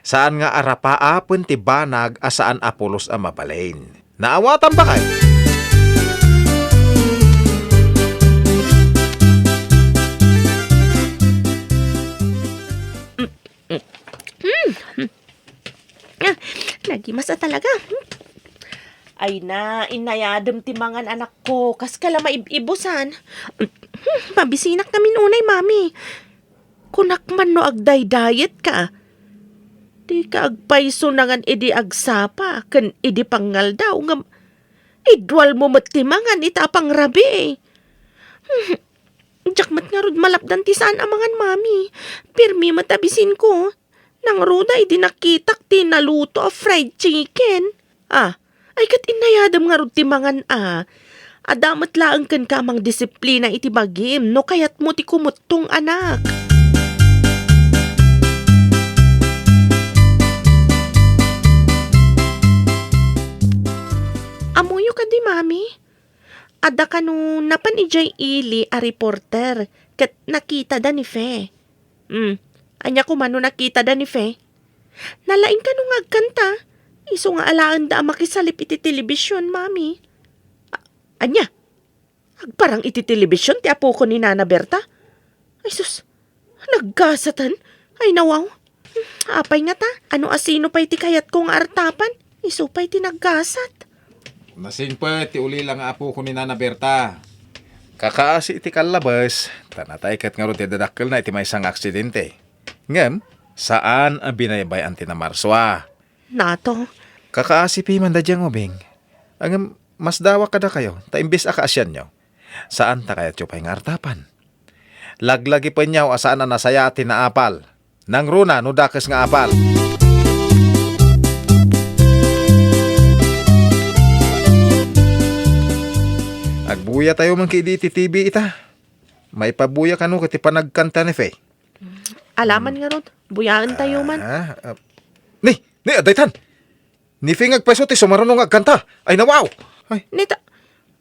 Saan nga arapaapon ti banag a saan apulos a mabalain. Naawatan ba kay? nagimasa talaga. Ay na, inayadam ti mangan anak ko, kas kala maibusan. Mabisinak namin unay, mami. Kunak man no agday diet ka. Di ka agpaiso nangan idi agsapa, kan idi pangal daw. Ngam, idwal mo matimangan itapang rabi. Jakmat nga rod malapdan ti saan amangan, mami. Pirmi matabisin ko. Nang roda idi nakitak ti naluto a fried chicken. Ay kat inayadam nga rod ti mangan Adamat laang kan kamang disiplina iti bagim, no kayat mo ti kumutong anak. Amuyo ka di, mami. Ada ka no napan ijay ili a reporter, kat nakita da ni Fe. Anya ko man no nakita da ni Fe. Nalaing ka nung agkanta. Iso nga alaan da makisalip iti telebisyon, mami. Anya? Agparang iti telebisyon ti apo ko ni Nana Berta? Ay sus, naggasatan. Ay nawaw. Apay nga ta, ano asino pa iti kayat kong artapan? Iso pa iti naggasat. Masingpet, ti uli lang nga apo ko ni Nana Berta. Kakaasi iti kalabas, tanatay kat nga ro ti dadakkel na iti may isang aksidente. Ngem, saan ang binaybayan ti na Marswa? Nato, Kakaasi pi man da diyang ubing. Ang mas dawa kada kayo, ta imbis akaasyan nyo. Saan ta kayat yung pahingartapan? Laglagi pa nyaw asaan na nasaya ti na apal. Nang runa no dakes nga apal. Agbuya tayo man kidi ti TV ita. May pabuya ka no kati panagkanta ni Fe. alaman nga ron. Buyaan tayo man. Ni, adaytan. Ni Fe ngagpeso ti sumarunong agkanta. Ay nawaw. Ay, Neta,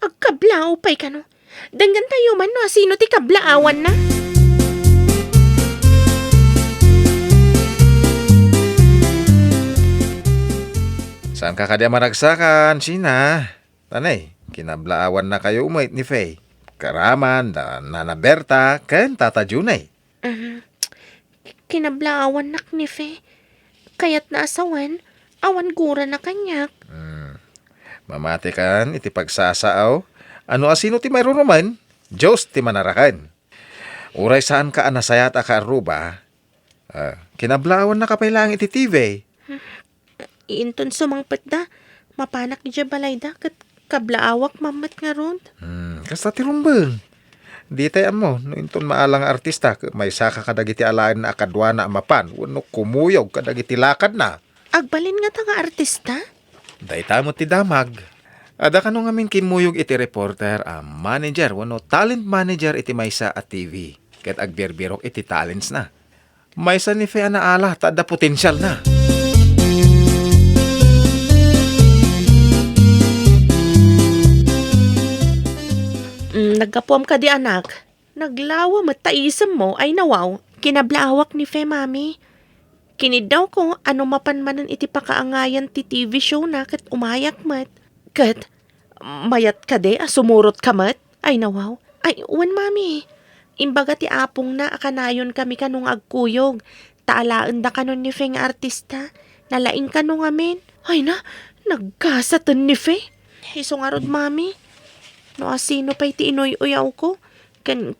agkablaaw pa'y ka no. Danggan tayo man no, sino ti kablaawan na? saan ka kadya maragsakan, Sina? Tanay, kinablaawan na kayo umait ni Fe. Karaman, Nana Berta, ken Tata Junay. Kinablaawan nak ni Fe. Kaya't naasawan, awan gura na kanyak. Mamati kan, iti pagsasaaw. Ano asino ti mayroon naman? Diyos ti manarakan. Uray saan ka anasayat a kaaruba? Kinablaawan na kapailang iti TV. Iinton sumangpet da. Mapanak ni balay da. Kat kablaawak mamat nga ron. Kasta ti rumbeng. Di tayo mo, no inton maalang artista, may saka kadagiti alain na akadwa na amapan, wano kumuyog kadagiti lakad na. Agbalin nga ta nga artista? Dayta mo ti damag. Ada ka nung amin kinmuyog iti reporter, manager, wano talent manager iti maysa at TV. Ket agbirbirok iti talents na. Maysa ni Fe na ala, tada potensyal na. Nagkapuam ka di anak. Naglawa mataisam mo ay nawaw. Kinablaawak ni Fe, mami. Kinidaw ko ano mapanmanan iti pakaangayan ti TV show na kat umayak mat. Kat, mayat ka de, sumurot ka mat. Ay nawaw. Ay, uwan mami. Imbaga ti apong na akanayon kami kanong agkuyog. Taalaan da kanon ni Fe nga artista. Nalaing kanong amin. Ay na, nagkasatan ni Fe. Iso nga rod, mami. No asino pa'y ti inoy-uyaw ko.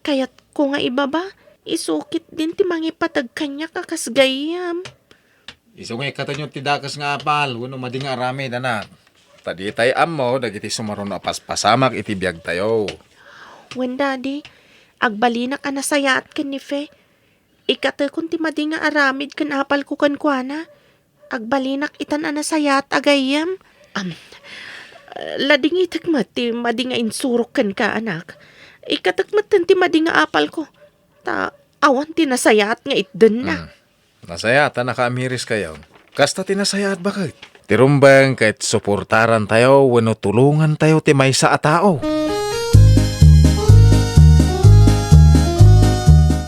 Kayat ko nga ibaba. Isukit din ti mangipatag kanya kakas gayam. Isungay katanyo ti dakas nga apal, wano mading arami danak. Tadi tay ammo, dagiti sumaron na paspasamak iti biyag tayo. When daddy, agbalinak anasayat ken ni Fe. Ikate kun ti mading nga aramid ken apal ko kan kuana. Agbalinak itan anasayat agayam. Lading itakmat ti mading nga insurok ken ka anak. Ikatakmat ti mading nga apal ko. Ta, awan tinasayat nga itden na. Nasayata nakaamiris kayo. Kasta tinasayat bakit? Tirumbang kahit suportaran tayo, wano tulungan tayo ti may sa atao.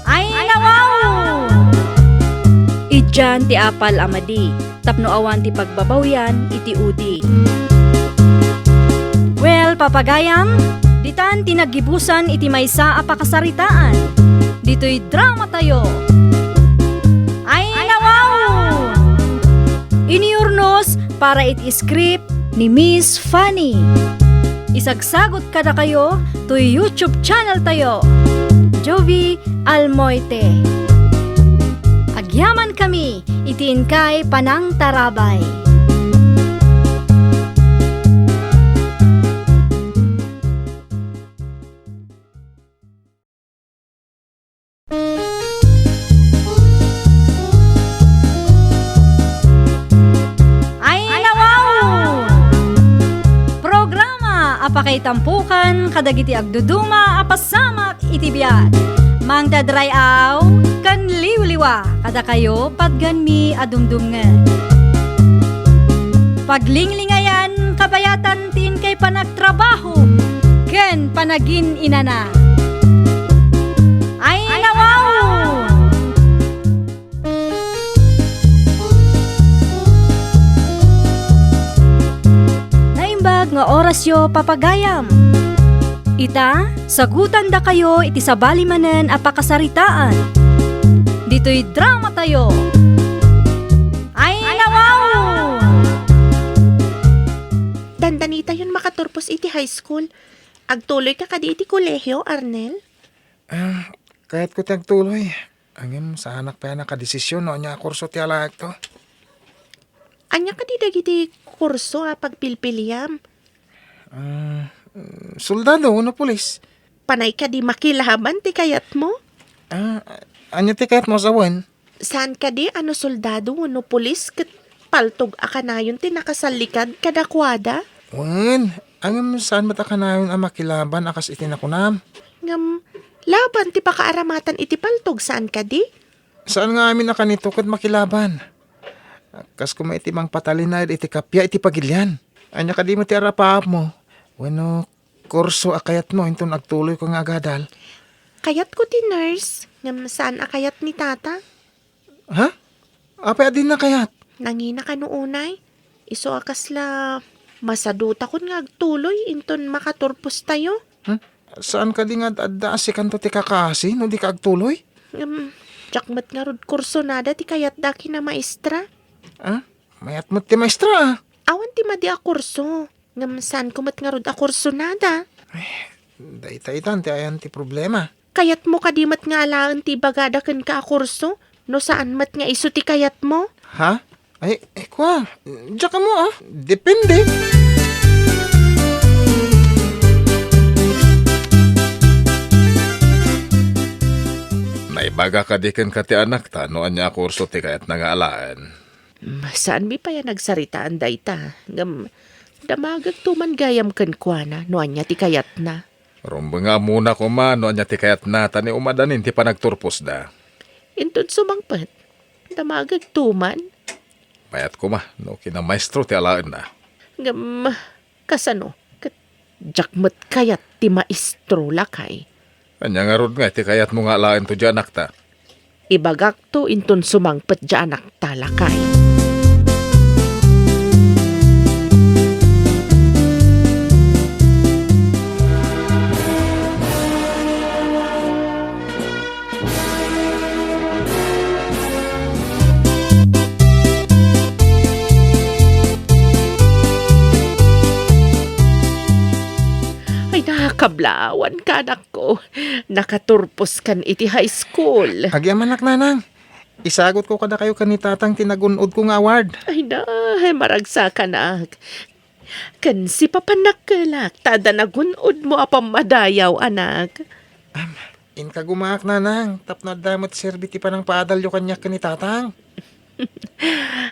Ay, nawaw! Idyan ti apal amadi, tapno awan ti pagbabawyan iti udi. Well, papagayam, ditan tinagibusan iti maysa a pakasaritaan. Dito'y drama tayo. Ay, nawaw! Iniurnos para iti script ni Miss Fanny. Isagsagot kada kayo to YouTube channel tayo. Jovi Almoite. Agyaman kami, itiin kay Panang Tarabay. Ay, nawaw! Programa apakay tampukan kadagiti agduduma apasamak itibiyat. Mang dadrayaw kan liwliwa kada kayo padganmi adumdumngan. Paglinglingayan kabayatan tin kay panagtrabaho ken panagin inana. Ay, nawaw! Naimbag nga oras yo papagayam. Ita, sagutan da kayo iti sabali manen a pakasaritaan. Dito'y drama tayo. Ay, nawaw! Dandanita yun makaturpos iti high school. Agtuloy ka kadi iti kolehyo, Arnel? Kahit ko tiyag tuloy. Angin sa anak pa nakadesisyon no niya kurso ti alaak to. Anya kadi dagiti kurso a pagpilpiliyam. Soldado no pulis. Panay ka di makilaban ti kayat mo? Anya ti kahit mo sawan. Saan ka di ano soldado no pulis ket paltog akanayon ti nakasalikad kadakwada? Wen, angin saan matakanayon ang makilaban akas itinakunam. Ngam, laban ti pakaaramatan iti paltog saan ka di? Saan nga amin nakanito kat makilaban? Kas kumaitimang patalinay iti kapya iti pagilyan. Anya ka di mo ti arapaap mo. Bueno, kurso akayat mo inton agtuloy ko nga agadal. Kayat ko ti nurse. Ngam saan akayat ni tata? Ha? Apay adin na kayat? Nangina ka noonay. Iso akasla masaduta kun nga agtuloy inton makaturpos tayo. Saan ka di nga adda si kanto ti kakasi no di ka agtuloy? Jakmat nga rod kurso nada ti kayat daki na maestra. Mayat mo ti maestra. Awan ti madi a kurso. Ngam saan kumat nga rod a kurso nada. Dayta-itan ti ayan ti problema. Kayat mo kadimat nga alaan ti bagada ken ka a kurso. No saan mat nga iso ti kayat mo? Ha? Ay, kwa. Diyan ka mo Depende. Naibaga ka di ken kati anak ta, no anya kurso ti kayat nangaalaan. Saan mi pa yan nagsaritaan dayta? Ngam, damagag tuman gayam ken kuana. No anya ti kayat na. Rumba nga muna ko no anya ti kayat na tani umadanin ti panagturpos da. Intod sumangpet. Damagag tuman. Payat ko no kina maestro ti alaan na. Ngam, kasano? Jakmat kayat ti maestro lakay. Anya nga rod nga ti kayat mo nga alaan to di anak ta. Ibagak to inton sumangpet dya anak talakay. Ay, nakakablawan ka, anak ko. Nakaturpos kan iti high school. Agyaman nanang. Isagot ko kada kayo kanitatang tinagunod ko nga award. Ay na, maragsa ka na. Kan si papanak kalak, tada nagunod mo apang madayaw, anak. Inka gumaak nanang. Tapno damot serbiti pa ng paadalyo kanya kanitatang.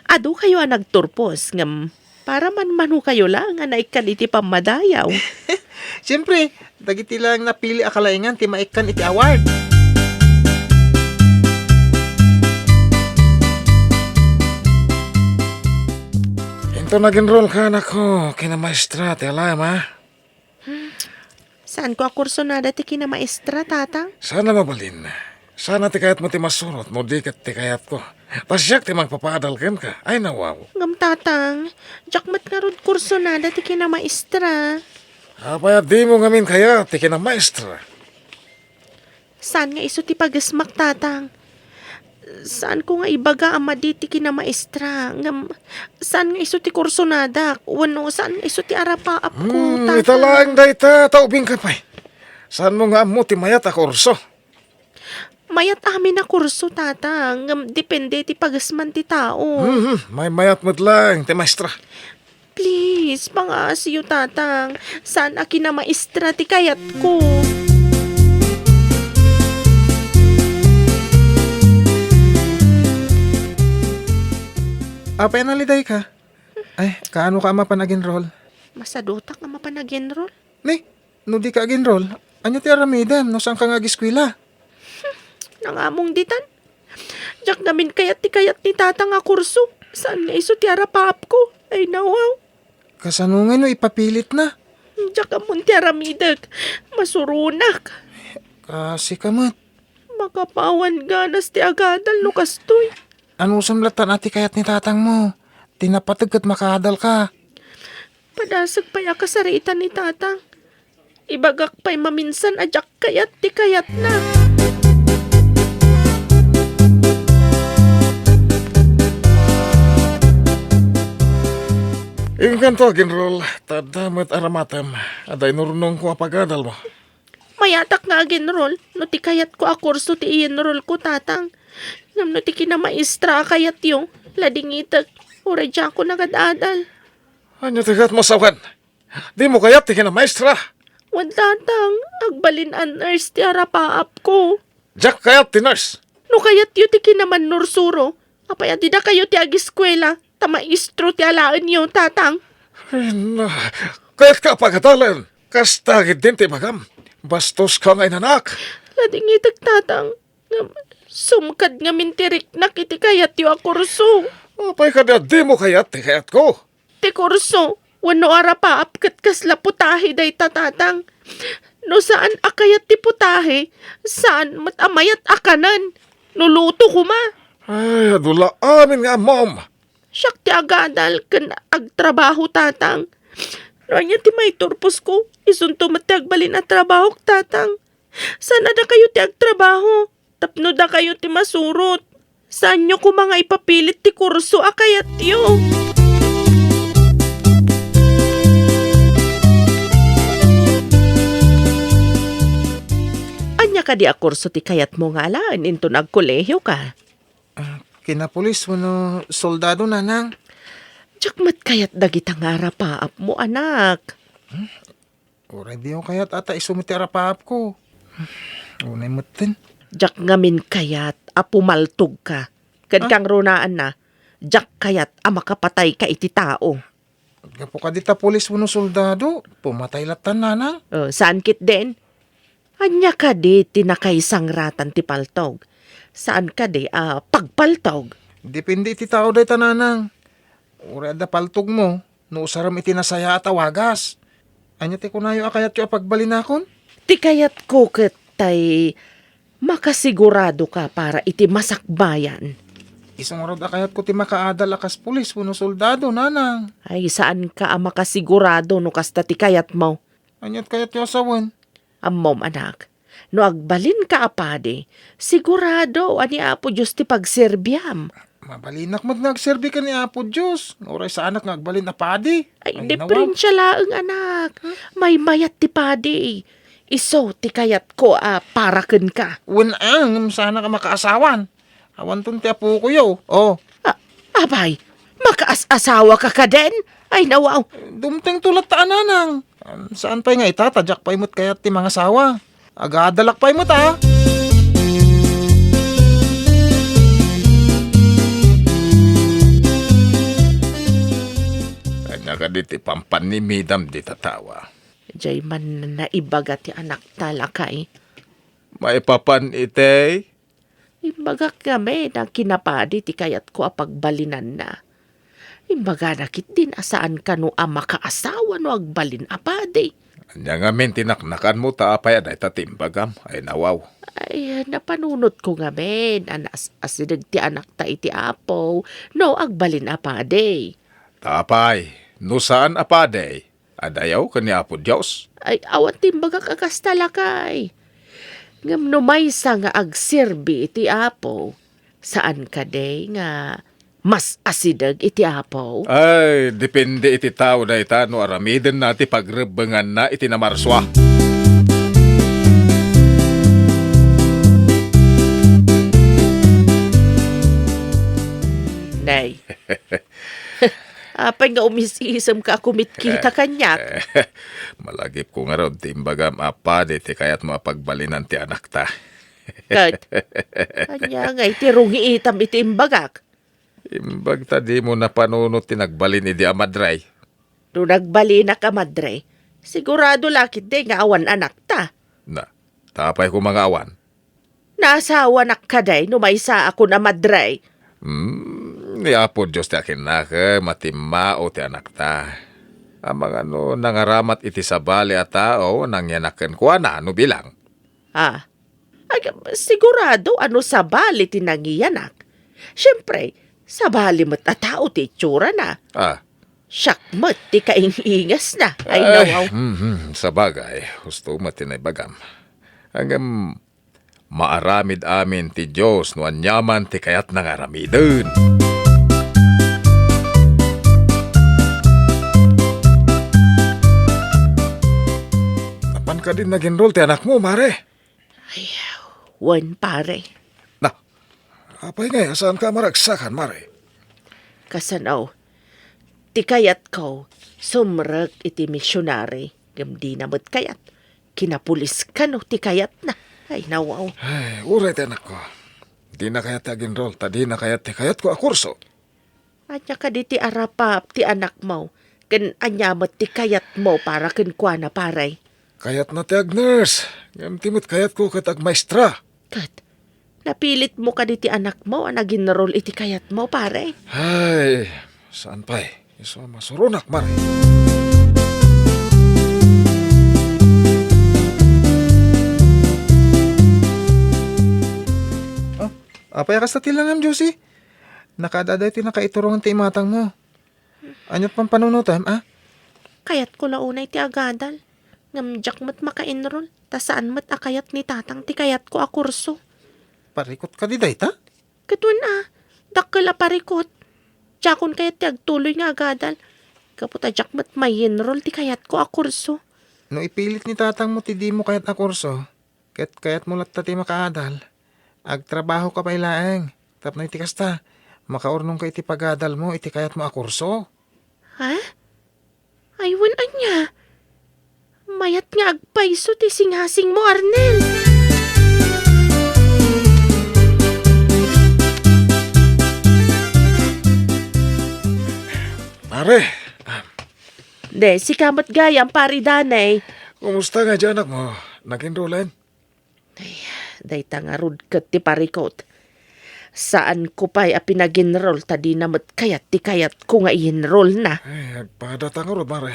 Ado kayo ang nagturpos, ngam, para man kayo lang, anay kaliti pang madayaw. Siyempre, dagiti lang napili akalaingan ti maikan iti award. Ito nag-enroll ka na ko, kina maestra, ti alam ha? Saan ko akurso na dati kina maestra, tatang? Sana mabalin. Sana ti kayat mo ti masurot, mo di kat ti kayat ko. Pasyak ti magpapadalkan ka. Ay nawaw. Ngam, tatang. Jakmat nga rod kurso na dati kina maestra. Apaya di mo ngamin kaya ti kina maestra. Saan nga iso ti pagasmak, tatang? Saan ko nga ibaga ama diti kina maestra? Ngam, saan nga iso ti kurso nada? Wano, saan nga iso ti arapaap ko, tatang? Italaang dayta, taubing ka pa'y. Saan mo nga mo ti mayat a kurso? Mayat amin na kurso, tatang. Ngam, depende ti pagasman ti tao. May mayat mo't lang, ti maestra. Please, pangasiyo, tatang. Saan aki na maestra ti kayat ko? Apay naliday ka. Ay, kaano ka mapanag-enroll? Masadotak nga mapanag-enroll. Ni, no di ka ag-enroll. Anya ti aramidem, no saan ka nga giskwila? Nangamong ditan. Diyak namin kayat ni tata nga kurso. Saan nga iso ti arapaap ko? Ay nawaw. Kasanungin no ipapilit na. Diyak amon ti aramidag. Masurunak. Kasi kamat. Makapawan ganas ti agadal no kastoy. Ano samlatan ati kayat ni tatang mo? Tinapatag at makadal ka. Padasag pa'y akasaritan ni tatang. Ibagak pa'y maminsan adyak kayat ti kayat na. Ingkan to ag-enroll, tadamat aramatam. Aday nurunong ko apagadal mo. Mayatak nga ag-enroll. No ti kayat ko a kurso ti i-enroll ko, tatang. Ngam no ti kinamaestra kayat yung lading itag. Ura dyan ko nagadadal. Anya tigat mo sawan. Di mo kayat ti kina maestra. Wan, tatang. Agbalin an nurse ti arapaap ko. Jak kayat ti nurse. No kayat yu ti kinaman nursuro. Apaya di da kayo ti agiskwela. Tamaistro ti alaan yu, tatang. Ay na, kayat ka pagadalan. Kastagid din ti magam. Bastos ka ngay nanak. Lading itag, tatang. Ngam, sumkad nga mintirik na kiti kayat yu a kurso. Apay ka di mo kayat ti kayat ko. Ti kurso, wano arapaap kat kasla putahe day tatatang. No saan akayat ti putahe, saan matamayat akanan. Nuluto ko ma. Ay, adula amin nga, mom. Siyak ti agadal kan agtrabaho, tatang. No anya ti may turpos ko, isunto mati agbalin at trabaho, tatang. Saan na kayo ti agtrabaho? Tapno da kayo ti masurot. Saan nyo ko mga ipapilit ti kurso akayat yo? Anya ka di a kurso ti kayat mo nga alaan, into nagkolehiyo ka. Kinapulis mo no soldado nanang. Tiyakmat kayat dagita nga arapaap mo, anak. Oray di yung kayat ata isumiti arapaap ko. Unay mutin. Jak ngamin kayat a pumaltog ka. Kad kang runaan na, jak kayat a makapatay ka iti tao. Gapo ka dita pulis mo no soldado. Pumatay latan nanang. Saan kit din? Anya ka di tinakaisang ratan ti paltog. Saan ka di pagpaltog? Depende iti tao day tananang. Oray da paltog mo. No usaram iti nasaya at awagas. Anya ti kunayo akayat yung apagbalinakon? Ti kayat ko tay makasigurado ka para iti masakbayan. Isang rod akayat ko ti makaadal akas pulis mo no soldado nanang. Ay saan ka makasigurado no kasta ti kayat mo? Anyat kayat yung asawan. Ammom, anak, no agbalin ka apade, sigurado ani Apo Diyos ti pagserbyam. Mabalinak mo't nagserbi ka ni Apo Diyos. Oray sa anak ngagbalin na padi. Ay diferensya laeng, anak. May mayat ti padi. Iso ti kayat ko para ken ka. Unang sana ka makaasawan. Awan tun ti apo ko yo. Oh, Abay, makaas-asawa ka ka din? Ay nawaw, dumteng tulat ta ananang. Saan pa'y nga itatadyak pa'y mo't kayat ti mga sawa. Agadalak pa'y mo't Kanya ka di ti pampanimidam di tatawa. jay man naibaga ti anak talakay. Maipapan itay. Ibaga kami na kinapadi ti kayat ko apagbalinan na. Imbaga nakit din asaan ka no ama kaasawa no agbalin apade. Anya nga men tinaknakan mo ta apay aday ta timbagam ay nawaw. Ay, napanunot ko nga men. Anas asidag ti anak ta iti apo. No agbalin apade. Tapay, no saan apaday? Adayaw kani Apo Diyos. Ay, awat timbaga kakastalakay. Ngam no maysa nga agserbi iti apo. Saan ka day nga mas asidag iti apo? Ay, depende iti tao na ita no aramiden nati pagrebengan na iti namarswa. Nay. Apay nga umisisam ka kumit kita kanyak. Malagip ko nga ron, timbagam apade ti kayat mo pagbalinan ti anak ta. Kat, kanya nga iti rungi itam iti imbagak. Imbag ta di mo napanunot ti nagbalin idi amadray. No nagbali na ka madre, sigurado lakit de nga awan anak ta. Na, tapay ko mga awan. Naasawa nak ka day no maysa ako na madre. Ni Apo Diyos ti akin na ka, matimao ti anak ta. Amang ano, nangaramat iti sabali a tao, nangyanaken ko na, ano bilang? Ah, ay, sigurado ano sa bali tinangiyanak. Siyempre, sa bali mo't a tao ti itsura na. Ah, Syakmat ti kaingingas na. Ay nawaw. Sa bagay, gusto mo tinay-bagam. Hanggang maaramid amin ti Diyos no anyaman ti kayat nangaramidin. Napan ka din nag-enroll ti anak mo, mare. Wan pare. Na, apay nga, saan ka maragsakan, mare? Kasanaw, ti kayat ko, sumrag iti misyonari, gamdi na mo't kayat. Kinapulis ka no, ti kayat na. Ay, nawaw. Ay, uray ti anak ko. Di na kayat nag-enroll, ta di na kayat ti kayat ko a kurso. Anya ka di ti arapap ti anak mo. Kan anyamot ti kayat mo para kinkwa na paray. Kayat na ti ag-nurse. Gamtimot kayat ko kat ag-maestra. Kat, napilit mo ka di ti anak mo, anaginroll iti kayat mo paray. Ay, saan pa eh? Iso masurunak, mare. Oh, apay ka sa tilanam, Josie? Nakadaday ti nakaiturong ti imatang mo. Anyot pang panunutan, ah? Kayat ko launay ti agadal. Ngamjak mo't maka-enroll. Ta saan mo't akayat ni tatang ti kayat ko a kurso. Parikot ka di day, ta? Katun dakkel a parikot. Jakon kayat ti agtuloy nga agadal. Kaputa jak mo't may enroll ti kayat ko a kurso. No ipilit ni tatang mo ti di mo kayat na kurso. Kayat mo latta ti makaadal. Agtrabaho ka pa ilaeng. Tapno iti kasta. Makaurnong ka iti pagadal mo, iti kayat mo a kurso. Ha? Aywan anya. Mayat nga agpaiso ti singhasing mo, Arnel. Mare, De, si kamat gayam pari danay. kumusta nga dyan anak mo? Nag-enrollan? Day tangarud kat ti parikot. Saan ko pa'y pinag-enroll ta di namat kayat ti kayat ko nga i-enroll na. Ay, agpadatang ro, mare.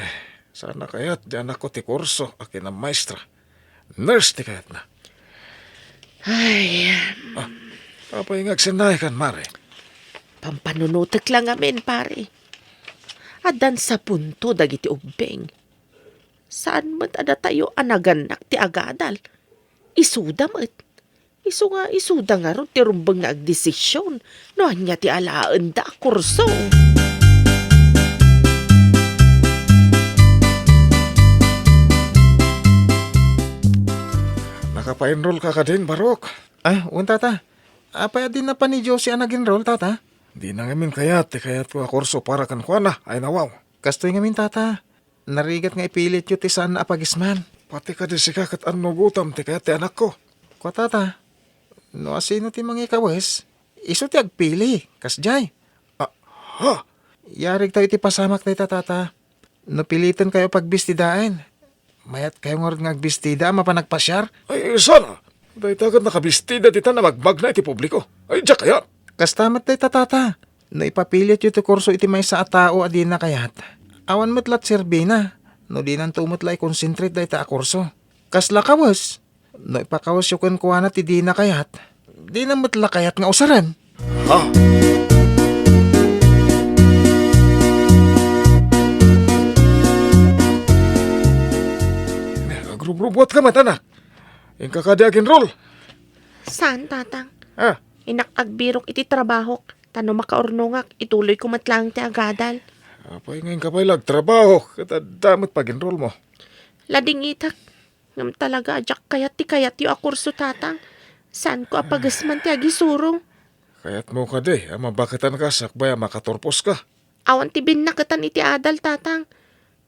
Sana kayat dyan ako ti kurso, akin ang maestra. Nurse ti kayat na. Ay, Apay ngagsinay kan, mare. pampanunutek lang amin pare. Adan sa punto dagiti ubeng. Saan mat ada tayo anaganak ti agadal? Isuda mat. Isuda nga ron ti rumbang nga agdesisyon. No anya ti alaan da kurso. Nakapa-enroll ka din, Barok. Ay, tata. Apay din na pa ni Josie ang nag-enroll, tata. Di na ngamin kayat, ti kayat ko a kurso para kan kwa na, ay nawaw. Kastoy ngamin, tata. Narigat nga ipilit yu ti saan na apagisman. Pati ka di sikakat ano gutam, ti kayat ti anak ko. Kwa, tata. No asino ti mga ikawes, iso ti agpili, kasjay. Ha? Yarig tayo ti pasamak tayo, tata. No pilitan kayo pagbistidain. Mayat kayo nga agbistida, mapanagpasyar. Ay, sana. Dahil tagad nakabistida dita na magmag na iti publiko. Ay, diya kaya. Kastamat tayo, tata. No ipapilit yu ti kurso iti may sa tao adi na kayat. Awan matlat sirbi na. No di nang tumutla i-concentrate da ita a kurso. Kasla kawas. No ipakawas yu kan kuwana ti di na kayat. Di na matla kayat nga usaran. Ha? Agrub-rubot ka mat, anak. Yung kakadiagin roll. Saan, tatang? Ha? Inakagbirok iti trabaho. Tano makaurnongak, ituloy ko matlang ti agadal. Apay ngayon ka pa'y trabaho. Katadamot pag-enroll mo. Lading itak. Ngam talaga, ajak kayat yu akurso, tatang. Saan ko apagasman ti agisurong? Kaya't mo ka di. Ama bakatan ka sakbay makatorpos ka. Awan ti binakatan iti adal, tatang.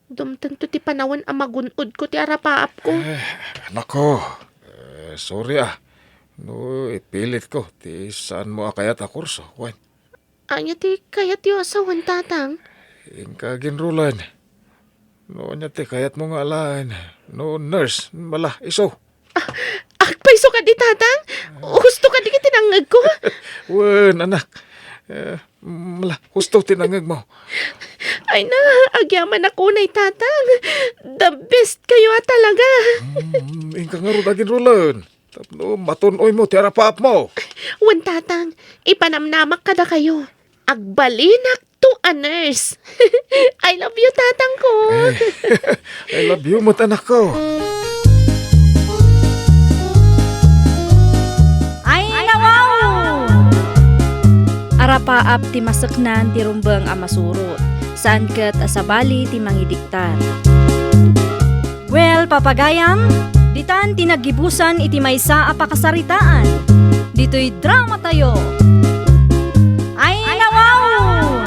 Dumtang to ti panawan ang magunod ko ti arapaap ko. Anak ko. Sorry ah. No, ipilit ko. Ti saan mo akayat a kurso. Wan. Anya ti kayat yu asawan, tatang. Yung kaginrulan. No, nya ti kayat mo nga alaan. No, nurse. Mala, iso. Paiso ka di, tatang. Gusto ka di kitinangag ko. Wan, anak. Mala, husto tinangag mo. Ay na, agyaman ako na tatang. The best kayo talaga. Yung kangaro daging rulan. Tapno, matunoy mo, tiyara paap mo. Wan, tatang, ipanamnamak kada kayo. Agbalinak to a nurse. I love you, tatang ko. I love you, mat anak ko. Ay nawaw! Arapaap ti masaknan ti rumbang a masurot. Saan kat asabali ti mangidiktar. Well, papagayam, ditan tinagibusan iti maysa a pakasaritaan. Dito'y drama tayo. Ay nawaw!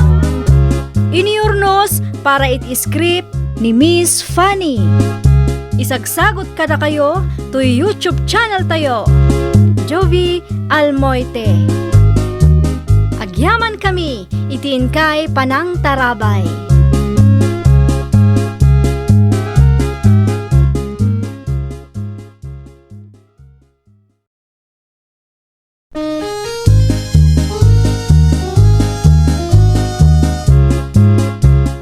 Iniurnos para iti script ni Miss Fanny. Isagsagot kada kayo to YouTube channel tayo. Jovi Almoite. Agyaman kami, itiin kay Panang Tarabay.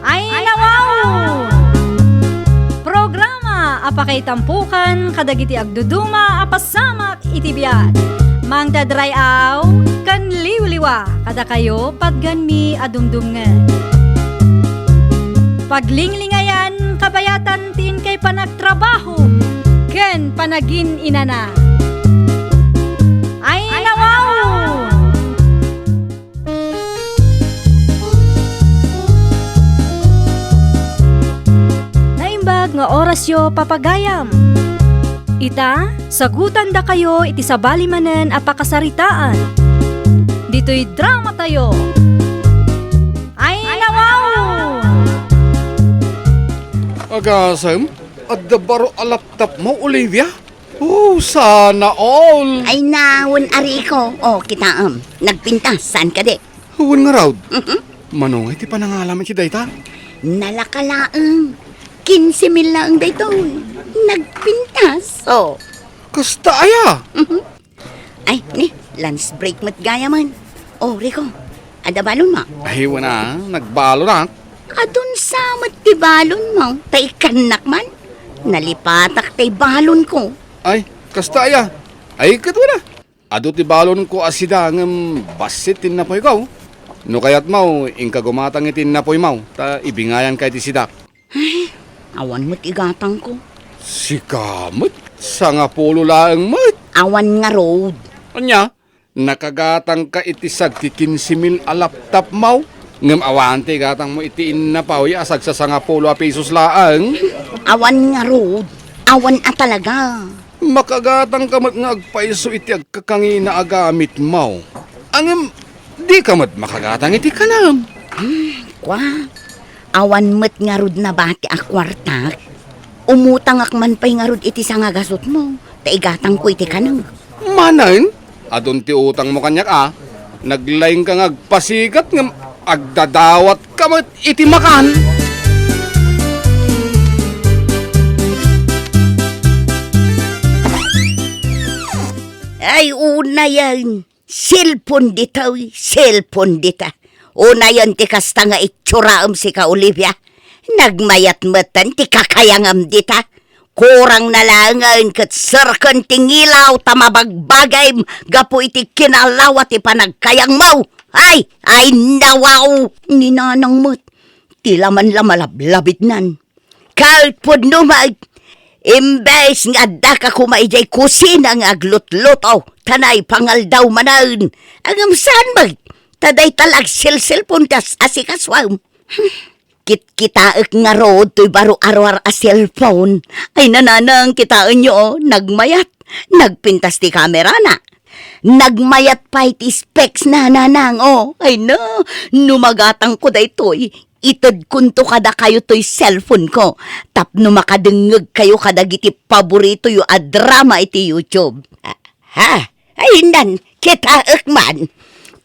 Ay nawaw! Programa apakay tampukan kadagiti agduduma apasamak itibiyat. Mangdadrayaw kan liwliwa kada kayo padganmi adumdumngan. Paglinglingayan kabayatan tin kay panagtrabaho ken panagin inana. Ay nawaw! Naimbag nga orasyo papagayam. Ita, sagutan da kayo iti sabali manen apakasaritaan. Dito'y drama tayo. Ay nawaw! Agasam, at baro a laptop mo, Olivia? Oh, sana all. Ay nawon ari ko. O, kitaam. Nagpintas. Saan ka di? Huwag nga raw. Manong, iti panangalaman si Dayta. Nalakalaang. 15,000 lang dayto. Nagpintas. O. Kasta aya. Ay, ni. Lunch break mat gaya man. O, Rico. Ada balon mo? Ay, wana, nagbalo na. Adun sa mat ti balon mo. Tay kanak man. Nalipatak tay balon ko. Ay, kasta aya. Ay, katwa na. Ado ti balon ko asida ng basit tinapoy ko. No kayat mau, ingka gumatang itin napoy mau. Ta ibingayan kay ti sidak. Awan mo't igatang ko. Si kamot, sa nga polo laang mat. Awan nga road. Anya, nakagatang ka iti sagti 15,000 a laptop mau. Ngam awante gatang mo iti inapaw asag sa sanga polo a pesos laang. Awan nga road. Awan a talaga. Makagatang ka mat nga agpaiso iti agkakangina agamit mau. Angam, di ka mat makagatang iti kanam. Kwa, awan met nga rod na bati a kwartak. Umutang akman pa'y nga rod iti sa nga gasot mo. Taigatang ko iti kanang. Manan, adon ti utang mo kanyak naglaing ka nga agpasigat nga agdadawat ka mat iti makan. Ay, una yan. Cellphone dita, cellphone dita. Unayon ti kasta nga itsuraam si ka Olivia. Nagmayat matan ti kakayangam dita. Kurang nalangan kat sarkan tingilaw tamabagbagay gapo iti kinalawa ti panagkayang mo. Ay nawaw. Ninanang mo't tila man lamalablabit nan. Kalpod numag. Imbes nga da ka kumaijay kusina nga aglut-lutaw. Tanay pangal daw manan. Ang saan mag. Taday talag silsilpon tas asikaswam. Kitaek nga road to'y baro arwar a cellphone. Ay nananang kitaan nyo, nagmayat. Nagpintas ti kamera na. Nagmayat pa iti specs na nanang, Ay no, numagatang ko day to'y. Itad kunto kada kayo to'y cellphone ko. Tapno makadengeg kayo kadagiti paborito yu a drama iti YouTube. Ay nan, kitaek man.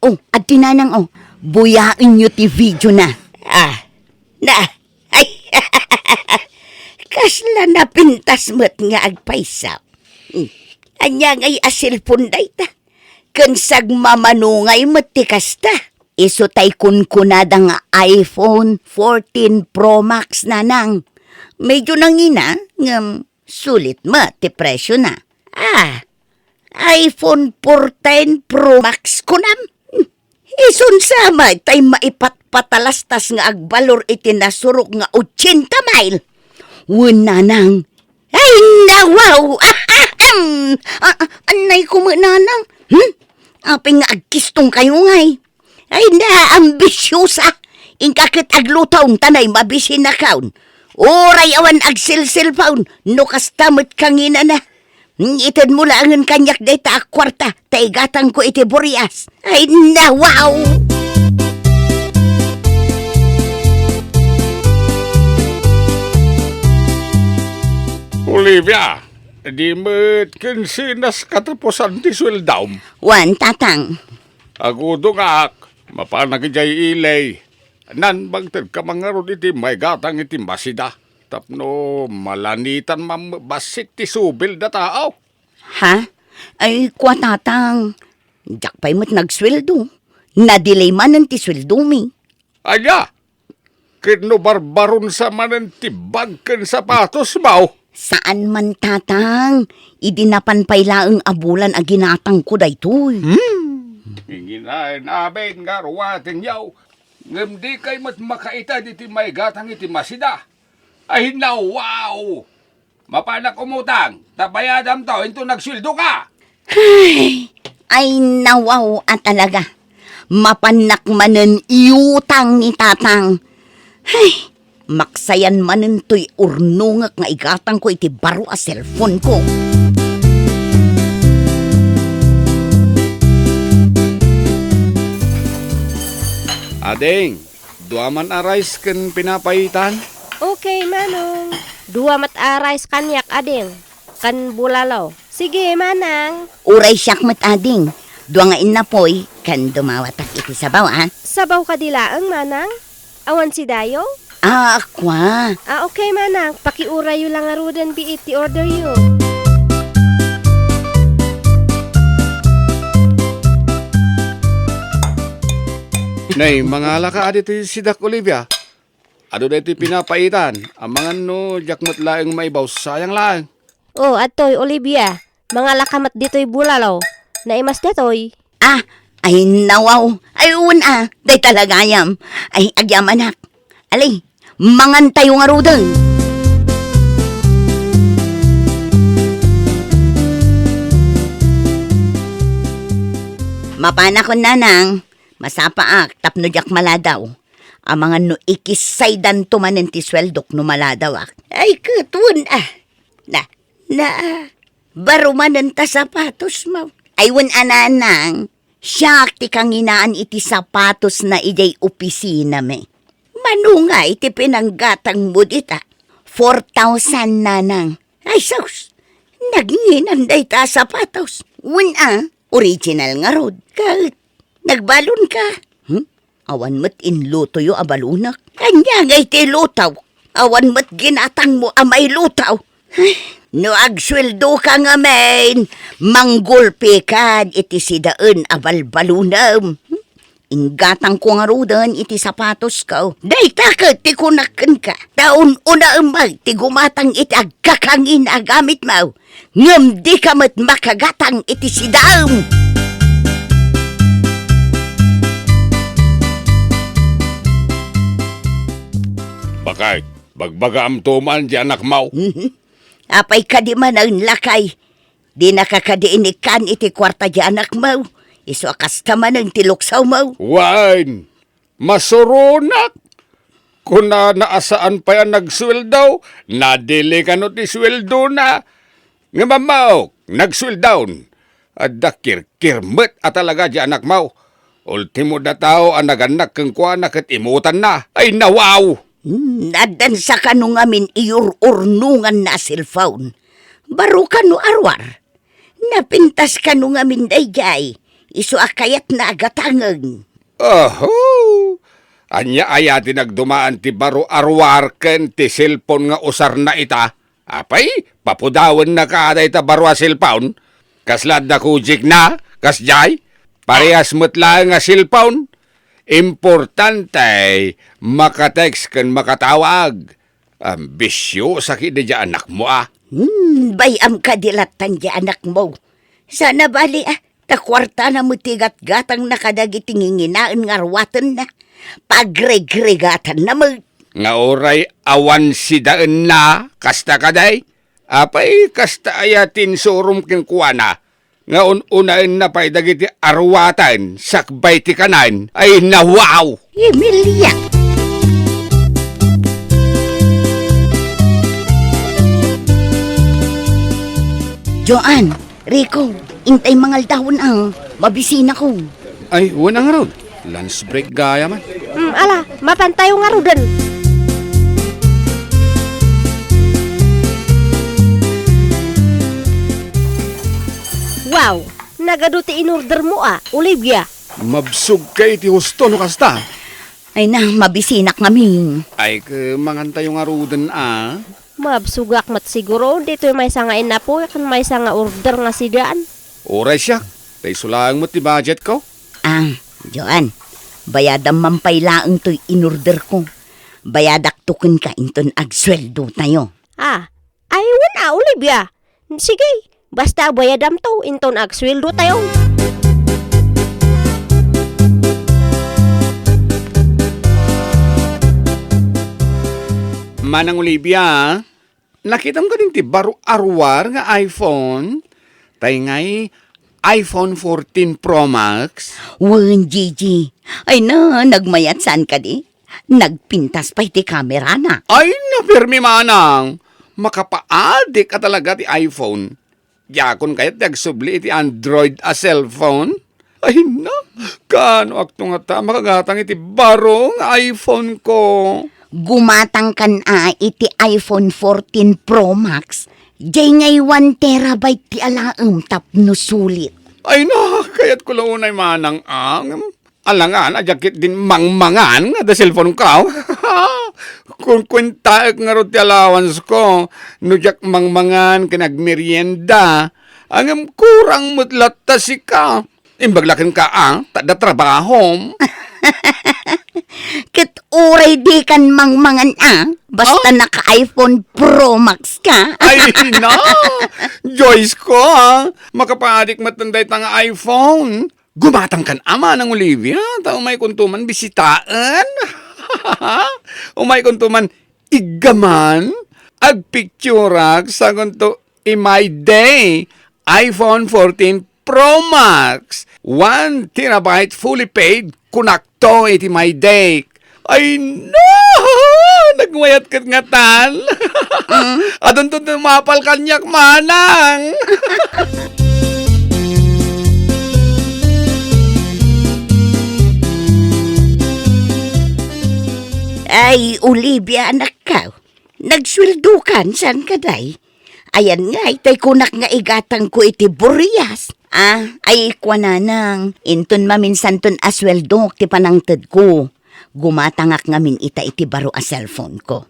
At tinanang, buyain nyo ti video na. Ay, kasla na pintas mo't nga agpaisaw. Anya ngay asilpon day ta. Kansag mamanungay mo't ti kasta. Iso tay kunkunada nga iPhone 14 Pro Max na nang. Medyo nangina, ngam sulit mo ti presyo na. iPhone 14 Pro Max ko nam. Ison sama tay maipatpatalastas nga agbalor iti nasurok nga 80 mile. Wuna nang. Ay nawaw. Anay ko mo nanang. Aping nga agkistong kayo ngay. Ay na ambisyosa. Inkakit aglutaw tanay mabisin na kaun. Oray awan agsilsilpaun. No kastamot kangina na. Itad mo lang ang kanyak data akwarta, taigatang ko iti Boreas. Ay na, wow! Olivia, di mo't kinsinas katapusan ti sweldaw. Wan, tatang. Agudo nga mapanagijay ilay. Nan bagtad ka mga ron iti may gatang iti masida. Tapno malanitan basit ti subil na tao. Ha? Ay, kwa tatang. Diyak pa'y mo't nagsweldo. Nadelay manan ti sweldo mi. Anya, kino barbaron sa manan ti bagken sapatos mo. Saan man tatang? Idinapan pa'y laeng abulan a ginatang ko daytoy. Inginain aben nga ruwatin yaw. Ngem di kay mat makaita iti may gatang iti masida. Ay na, wow! Mapanak umutang, tabayadam to, into nagsildo ka! Ay nawaw at talaga. Mapanak manen iutang ni tatang. Ay, maksayan manen to'y urnungak nga igatang ko iti baro a cellphone ko. Adeng, duaman arais ken pinapaitan? Okay, Manong. Dua mat arais kanyak ading. Kan bulalaw. Sige, Manang. Uray siyak mat ading. Dua nga inapoy, kan dumawatak iti sabaw, Sabaw ka dilaang, Manang? Awan si Dayo? Akwa. Okay, Manang. Pakiuray yu lang arudan biit ti order yu. Nay, mga laka adito si Dak Olivia. Ado na iti pinapaitan. Ang mga no, jakmat laeng maibaw, sayang lang. Atoy, Olivia. Mga lakamat dito'y bulalaw. Naimas datoy. Ay nawaw. Ay una, day talaga yam. Ay agyam anak. Alay, mangan tayo nga rudan. Mapana ko nanang. Masapaak, tapno jak maladaw. Ang mga no ikisaydan tumanen ti sweldok no maladaw ak. Ay katun barumanan ta sapatos mo. Ay wan ananang, siyak ti kanginaan iti sapatos na ijay opisina me. Manungay ti pinanggatang mo dita. 4,000 nanang. Ay sus, naginginan day ta sapatos. Wan original nga rod. Kahit nagbalon ka. Awan mo't inluto yu abalunak. Kanya ngay ti lutaw. Awan mo't ginatang mo amay lutaw. No agsweldo ka nga men, manggulpi ka iti sidaan abalbalunam. Inggatang ko nga rudan iti sapatos ko. Day takot ti kunakan ka. Taon una umay ti gumatang iti agkakangin agamit mo. Ngam di ka mat makagatang iti sidaom. Bakit? Bagbaga am tuman di anak mau. Apay ka di man ang lakay. Di nakakadiinig kan iti kwarta di anak mo. Iso akas taman ang tiluksaw mo. Wan, masurunak. Kung naasaan pa yan nagsweldaw, nadili ka no ti sweldo na. Nga mamaw, nagsweldaw. At kirkirmet at talaga di anak mau. Ultimo na tao ang naganak kang kuana kat imutan na. Ay nawaw! Nadan sa kanong amin iur-urnungan na cellphone. Baro ka no arwar. Napintas ka nung amin dayjay. Iso akayat na agatangang. Aho! Anya ayati nagdumaan ti baro arwar ken ti cellphone nga usar na ita. Apay, papudawan na kaaday ta baro a cellphone. Kaslad na kujik na, kasjay. Parehas mutla nga cellphone. Importante, makatext ken makatawag. Ambisyo sakit di anak mo Bayam ka dilatan di anak mo. Sana bali takwarta na mutigat-gatang nakadagitinginginaan nga arwatan na. Pagregregatan na mo. Nga oray awan si daan na, kasta kaday. Apay, kasta ayatin surum king kuwana. Nga unain na pa'y dagiti arwatan, sakbay ti kanan, ay nawaw! Emilia. Joan, Rico, intay mangal dahon ang mabisina ko. Ay, wanang raw. Lunch break gaya man. Ala, mapantayo nga rudan. Wow, nagaduti in-order mo Olivia. Mabsug kay ti husto no kasta. Ay na, mabisinak ngamin. Ay, mangantay yung arudan Mabsugak mat siguro, dito may sangain na po, kan may sanga order nga sidaan. Oray siya. Tay sulang mo ti budget ko. Joan, bayadang mampaylaang to'y in-order ko. Bayadak tukon ka inton agsweldo tayo. Aywan Olivia. Sige, basta bayadam to, inton agsweldo tayo. Manang Olivia, nakita mo ka din ti baro arwar nga iPhone. Tay ngay iPhone 14 Pro Max. Wan, Gigi. Ay na, nagmayat saan ka di? Nagpintas pa iti kamera na. Ay, napirmi manang. Makapaadik ka talaga ti iPhone. Yakon kaya't nagsubli iti Android a cellphone. Ay na, kano akto nga ta makagatang iti barong iPhone ko. Gumatang kan iti iPhone 14 Pro Max. Jay ngay 1 terabyte ti alaam tapno sulit. Ay na, kaya't ko lang unay manang alangan, ajakit din mangmangan nga da cellphone ko. Kung kwentaek nga ro ti allowance ko, nujak mangmangan kinagmerienda, angam kurang mutlat ta si ka. Imbaglakin ka tada trabaho. Kit uray di kan mangmangan basta naka-iPhone Pro Max ka. Ay na, Joyce ko makapadik matanday tanga iPhone. Gumatang kan ama ng Olivia, ta umay kuntuman bisitaan. Umay kuntuman igaman, agpicturak sa kunto my day, iPhone 14 Pro Max, 1 terabyte fully paid, kunakto iti my day. Ay no! Nagmayat kat nga tal. Adon to mapal kanyak manang. Ay, Olivia, anak ka. Nagsweldukan, saan ka day? Ayan nga, itay kunak nga igatang ko iti Burias. Ay kwa nanang. Inton maminsan ton asweldo, ti panangtad ko. Gumatangak ngamin iti baro a cellphone ko.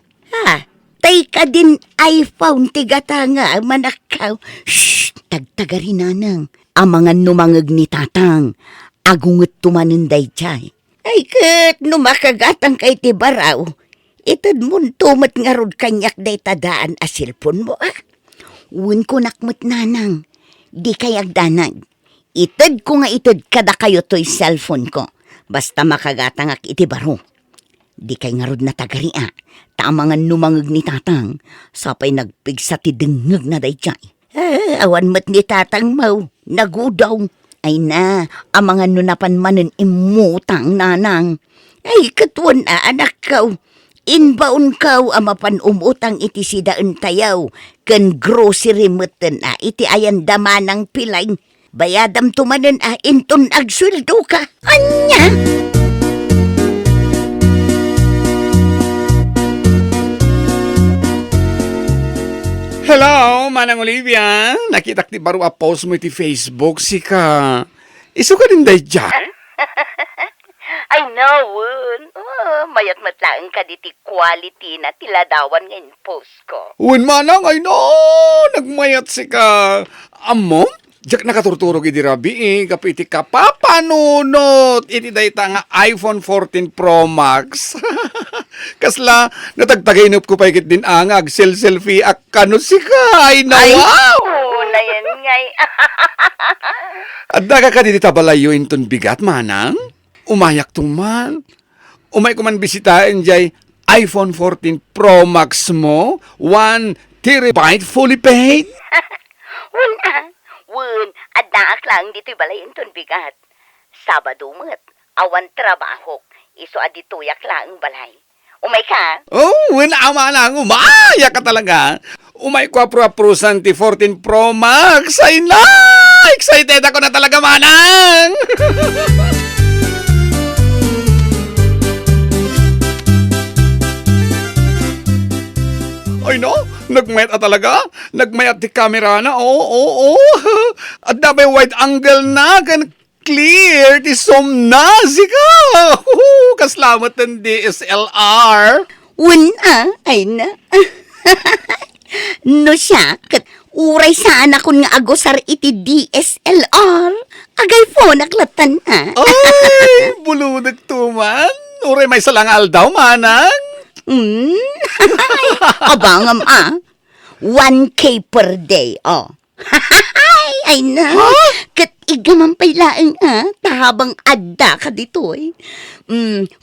Tay ka din iPhone ti gatanga, manakaw. Shhh, tagtagarin nanang. Amangan numangag ni tatang. agungot tumaninday chay. Ay kat, no makagatang kay ti baraw, itad mo tumat nga rod kanyak day tadaan a silpon mo Uwin ko nakmat nanang, di kayag danag. Itad ko nga itad kada kayo to'y cellphone ko, basta makagatang ak iti baro. Di kay nga rod na tagaria, tamangan numangag ni tatang, sapay nagpigsa ti dengeg na day chay. Awan mat ni tatang mau, nagudaw. Ay na, amangan nunapan manen imutang nanang. Ay katuan anak kau. Inbaon kau amapan umutang iti sidaan tayaw. Ken grocery meten iti ayan damanang pilay. Bayadam tumanen inton agsweldo ka. Anya? Hello, Manang Olivia. Nakita ti baro a post mo iti Facebook, sika. Isu ka din day dyan? Ay nawon. Mayat matlaan ka diti quality na tiladawan ngayon post ko. Uwin manang, ay no, nagmayat sika. Amo? Jak nakaturturog iti rabi kapiti ka papanunot. Iti dayta nga iPhone 14 Pro Max. Kasla, natagtagainop ko pa ikit din angag, selfie akano sika. Ay na wow! na yan ngay. At daga ka diti tabalayo inton bigat manang. Umayak tuman. Umay ko man bisitahin jay iPhone 14 Pro Max mo. 1 terabyte fully paid. Wun, adaak lang dito balayin ton bigat. Sabado met, awan trabaho. Iso adituyak lang balay. Umay ka? Oh, ama na. Umayak ka talaga. Umay ko aprusan ti 14 Pro Max. Ay na! Excited ako na talaga, manang! Ay no, nagmayat talaga. Nagmayat ti camera na. Oo. At dabay wide angle na. Kan clear ti zoom na. Sika. Kaslamat ng DSLR. Wun ay na. No siya, kat uray saan akon nga agosar iti DSLR. Agay phone aklatan Ay, buludag tuman. Uray may salangal daw, manang. Abangam 1K per day, ay na. Kat igaman pailaeng tahabang adda ka dito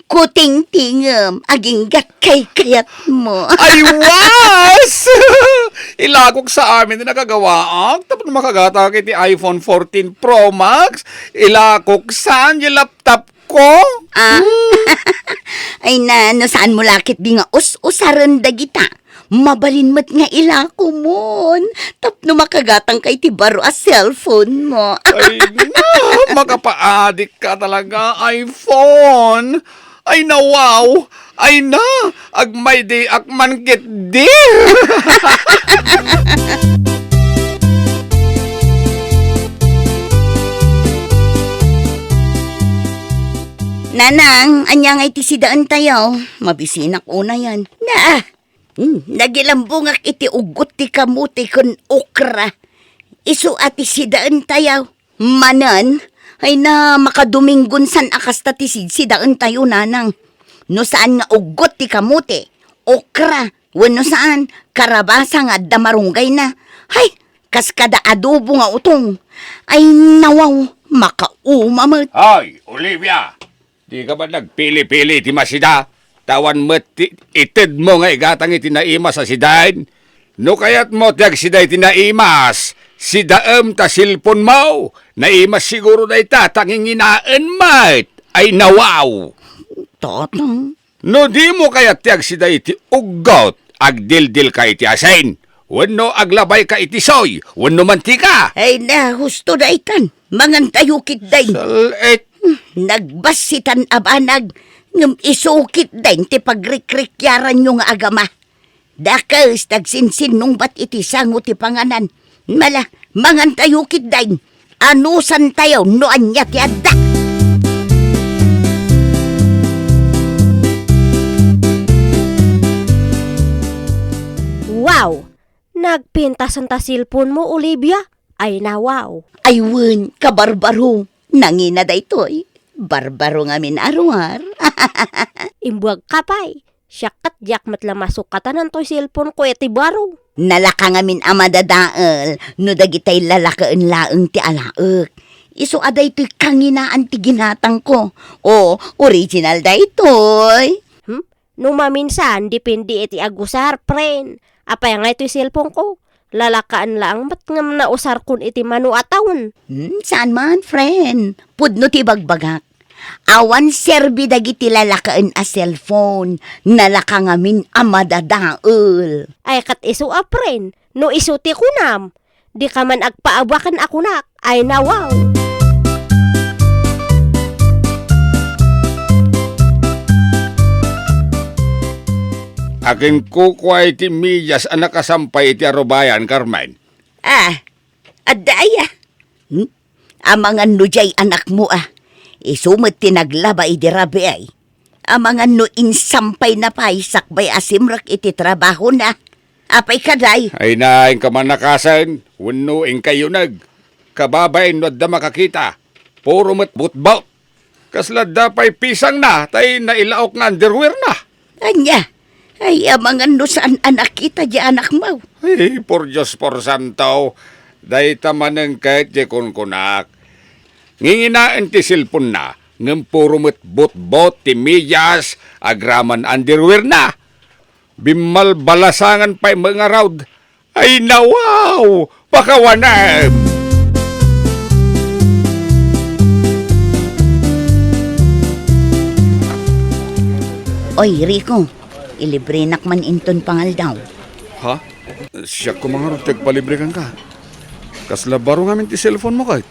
kuting-tingam, aging gatay-kayat mo. Ay, was! Ilagok sa amin na nakagawaak. Tapos makagata kiti iPhone 14 Pro Max. Ilagok saan yung laptop ko? Ay na, no saan mo lakit di nga usaran dagita. Mabalin mat nga ilako mon. Tapno makagatang kay ti baro a cellphone mo. Ay na, makapaadik ka talaga, iPhone. Ay na, wow. Ay na, agmay di akman get di. Nanang, anya nga iti sidaan tayo. Mabisinak una yan. Nagilambungak iti ugot ti kamuti kun okra. Isu ati sidaan tayo. Manan, ay na makaduminggon san akasta ti sidaan tayo, nanang. No saan nga ugot ti kamuti, okra, wano saan, karabasa nga damarunggay na. Hay, kaskada adobo nga utong. Ay nawaw, makaumamot. Ay, Olivia, di ka ba nagpili-pili ti masida? Tawan mo itid mo nga igatang itinaimas sa sidain. No kayat mo tiyag siday tinaimas, sidaem ta silpon mo. Naimas siguro na ita tanginginaan mat. Ay nawaw. Totong. No di mo kayat tiyag siday iti ugot, agdildil ka iti asin. Wano aglabay ka iti soy, wano mantika. Ay na, husto na itan. Mangantayukit day. Salit. Nagbasitan abanag. Ngam isukit din ti pagrikrikyaran yung agama. Dakas tagsinsin nung bat iti sango ti panganan. Mala, mangantayukit din. Anusan tayo no anya ti adda. Wow! Nagpintasan ta silpon mo, Olivia? Ay na wow. Aywan, kabarbaro. Nangina da ito'y. Barbaro nga min arwar. Imbuag kapay. Siyakat jak matlamasok katanan to'y cellphone ko iti baro. Nalaka nga min amadadaal. No dagitay lalakaan laeng ti alaek. Iso aday to'y kanginaan ti ginatang ko. O, original da ito'y. No maminsan, dipindi iti agusar, pren. Apay nga ito'y cellphone ko. Lalakaan lang matngam na usar kun iti manu atawon. Saan man, friend? Pudno ti bagbagak. Awan serbi dagiti lalakaan a cellphone. Nalaka nga min amadadaal. Ay kat iso apren. No iso ti kunam. Di ka man agpaabakan ako nak. Ay nawaw. Aking kukway ti Miyas ang nakasampay iti arubayan, Carmen. Adaya. Amangan no jay anak mo Isumot tinaglaba idirabi ay. Amangan no insampay na pay sakbay asimrak iti trabaho na. Apay kaday. Ay naing ka man nakasan, wunuing kayo kababayin no da makakita. Puro mat butbaut. Kasla da pa'y pisang na, tay nailaok nga underwear na. Anya. Ay, amangan no saan anak kita di anak mo. Ay, por Diyos por Santo, day tamanang kahit di kunkunak. Nginginaan ti silpon na, ng puro mat butbot ti Miyas, agraman underwear na. Bimal balasangan pa'y mga raud. Ay nawaw, pakawanam. Oy, Rico, ilibrinak man inton pangal daw. Ha? Siya ko mga raud, tagpalibrikan ka. Kasla baro nga ti cellphone mo kahit.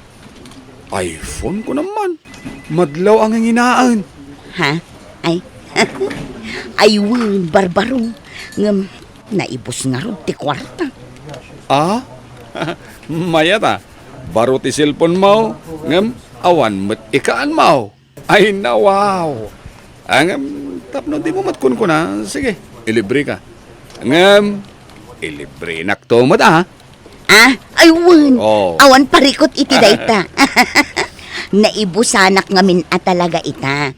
iPhone ko naman. Madlaw ang hinaan. Ha? Ay, ay wun, barbaro. Ngam, naibos nga ro ti kwarta. Ah? Maya ta. Baro ti cellphone mo. Ngam, awan mat ikaan mo. Ay nawaw. Ngam, tapno di mo matkun ko na. Sige, ilibre ka. Ngam, ilibre nakto mo ta. Ay wun. Oh. Awan parikot iti dayta. Naibusanak ngamin talaga ita.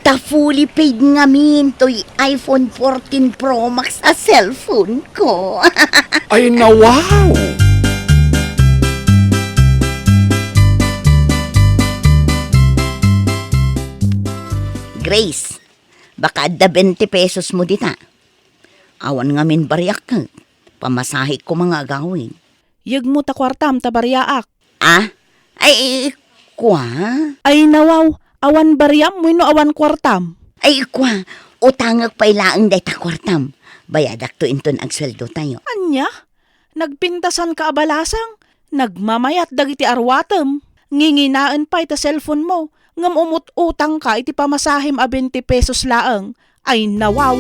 Ta fully paid ngamin to'y iPhone 14 Pro Max a cellphone ko. Ay nawaw. Grace, baka adda 20 pesos mo dita. Awan ngamin bariyak ka. Pamasahe ko mga agawin. Yag mo ta kwartam ta baryaak. Ay, kwa? Ay nawaw, awan baryam mo no awan kwartam. Ay, kwa? Utangag pa ilaang day ta kwartam. Bayadak to inton ag sweldo tayo. Anya? Nagpintasan ka abalasang? Nagmamayat dagiti arwatem. Nginginaan pa ita cellphone mo. Ngam umut-utang ka iti pamasahim a 20 pesos laang. Ay nawaw.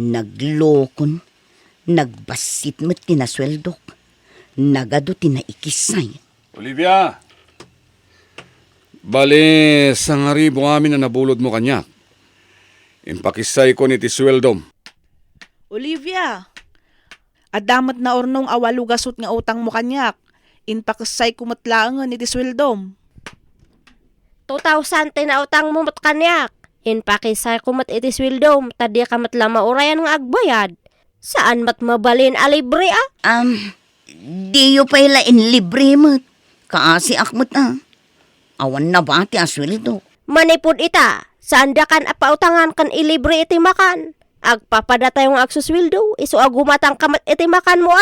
Naglokon, nagbasit mo't tinasweldok, nagado tinaikisay. Olivia! Bale, sangaribo amin na nabulod mo kanya. Impakisay ko ni ti sweldom. Olivia, adamat na ornong awalugasot nga utang mo kanyak. Inpakasay kumatlaangan iti sweldom. 2,000 tinautang mo mat kanyak. Inpakisay ko mat iti swildom, tadi ka mat lama urayan nga agbayad. Saan mat mabalin a libre Di yu pala in libre mo't. Kaasi akmot Awan na ba ti asweldo? Manipod ita, saan da kan apautangan kan ilibre iti makan. Agpapada tayong agsuswildo, iso agumatang kamat iti makan mo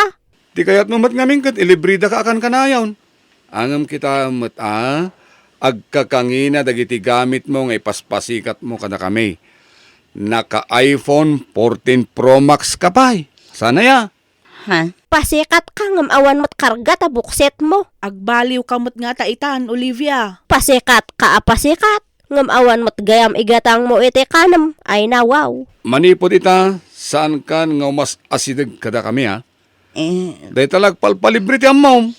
Di kayat mo mat ngamin kat ilibrida ka akan kanayaw. Angam kita mat agkakangina dagiti gamit mo ngay paspasikat mo kada kami. Naka iPhone 14 Pro Max ka pa'y. Sana ya? Ha? Pasikat ka ngam awan mat karga ta bukset mo. Agbaliw kamot nga taitan, Olivia. Pasikat ka apasikat. Ngam awan mat gayam igatang mo iti kanam. Ay nawaw. Manipod ita, saan kan nga mas asidag kada kami Day talag palpalibre ti amaw.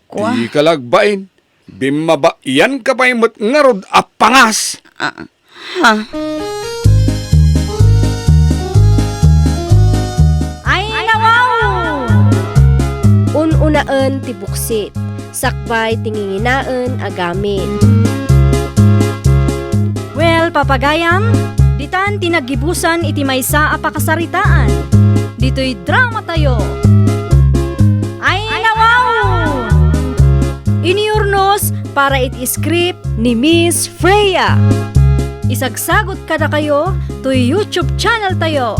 Kwa? Di kalagbain. Bimaba iyan ka pa'y mat ngarod apangas. tinginginaan ti buksit. Sakbay tinginginaan agamit. Well, papagayam, ditan tinagibusan iti maysa a pakasaritaan. Dito'y drama tayo. Ay, nawaw! Iniurnos para iti script ni Miss Freya. Isagsagot kada kayo to YouTube channel tayo.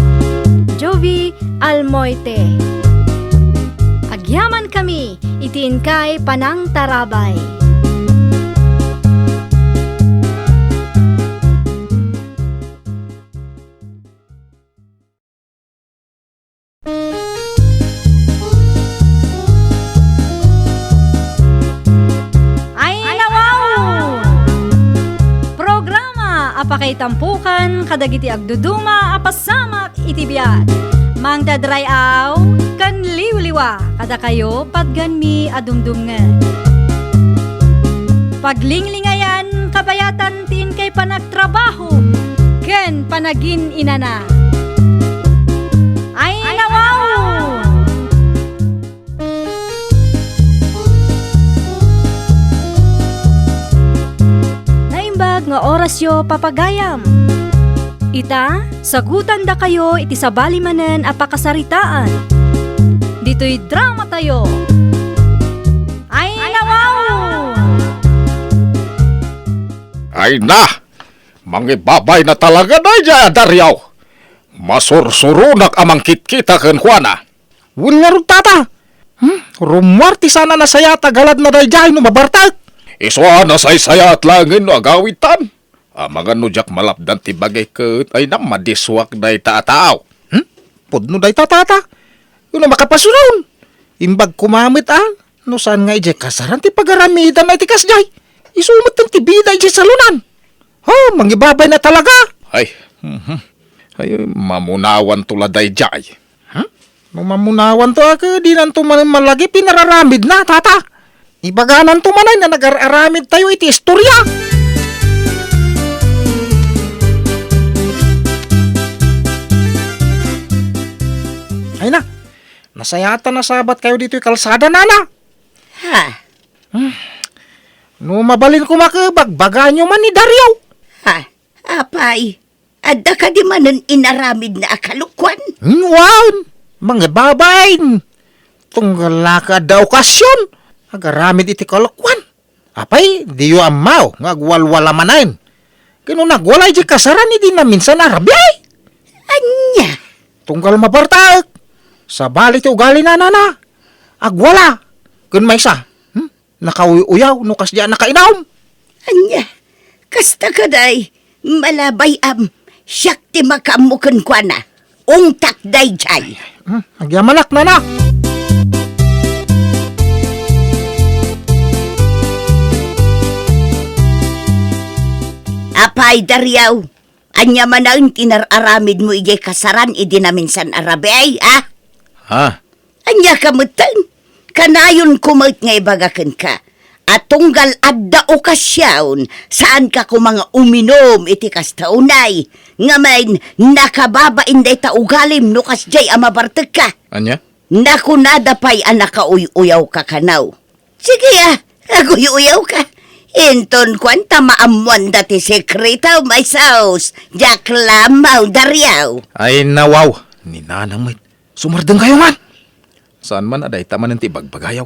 Jovi Almoite. Agyaman kami, itiin kay Panang Tarabay. Ay, nawaw! Programa apakay tampukan kadagiti agduduma apasamak itibiyat. Mang dadrayaw kan liwliwa kada kayo patganmi adumdumngan. Paglinglingayan kabayatan tin kay panagtrabaho ken panagin inana. Ay, nawaw! Naimbag nga orasyo papagayam. Ita, sagutan da kayo iti sabali manen a pakasaritaan. Dito'y drama tayo. Ay, nawaw! Ay na! Mangibabay na talaga na dyan, Daryaw. Masursurunak amang kitkita ken Juana. Wala rin tata. Rumarti sana na saya tagalad na dayjay no mabartag. Iswa na saysayat langin no agawitan. Mga nujak malapdan ti bagay ket ay na madiswak day taataaw. Pudno day tatata. Yun na makapasuron. Imbag kumamit no saan nga ije kasaran ti pagaramidan na iti kasjay. Isumot ng tibida ije salunan. Mangibabay na talaga. Ay, ay mamunawan tula day jay. No mamunawan to di nanto malagi pinararamid na tata. Ibaganan to manay na nag-aramid tayo iti istorya. Ay na, nasayatan na sabat kayo dito'y kalsada, nana. Ha? No mabalin ko makabagbaga nyo man ni Daryaw. Ha? Apay, adda ka di manan inaramid na akalukwan? Wow! Mga babayin! Tunggal ka da okasyon. Agaramid iti kalukwan. Apay, di yu amaw, ngagwalwala manayin. Kano nagwalay di kasaran di na minsan arabiyay. Anya? Tunggal mabartaak. Sa bali ti ugali na nana. Agwala. Kun may sa. Nakauyaw no kasya nakainom. Anya? Kasta ka day, malabay siyak ti makamukan kwa na. Ungtak day jay. Agyamalak nana. Apay, Daryaw, anya man ang tinararamid mo ijay kasaran idi na minsan arabay, Ha? Anya kamutan, kanayon kumot nga ibagakan ka. At tunggal adda okasyon, saan ka ko mga uminom iti kastaunay, nga may nakababain day ta ugalim no kasjay amabartag ka. Anya? Naku nadapay nakauyaw ka kanaw. Sige aguyaw ka. Inton kwanta maamuan dati sekretaw may saus, jak lamaw Daryaw. Ay nawaw. Ni nanang may sumardeng kayo man. Saan man aday taman ng tibagbagayaw?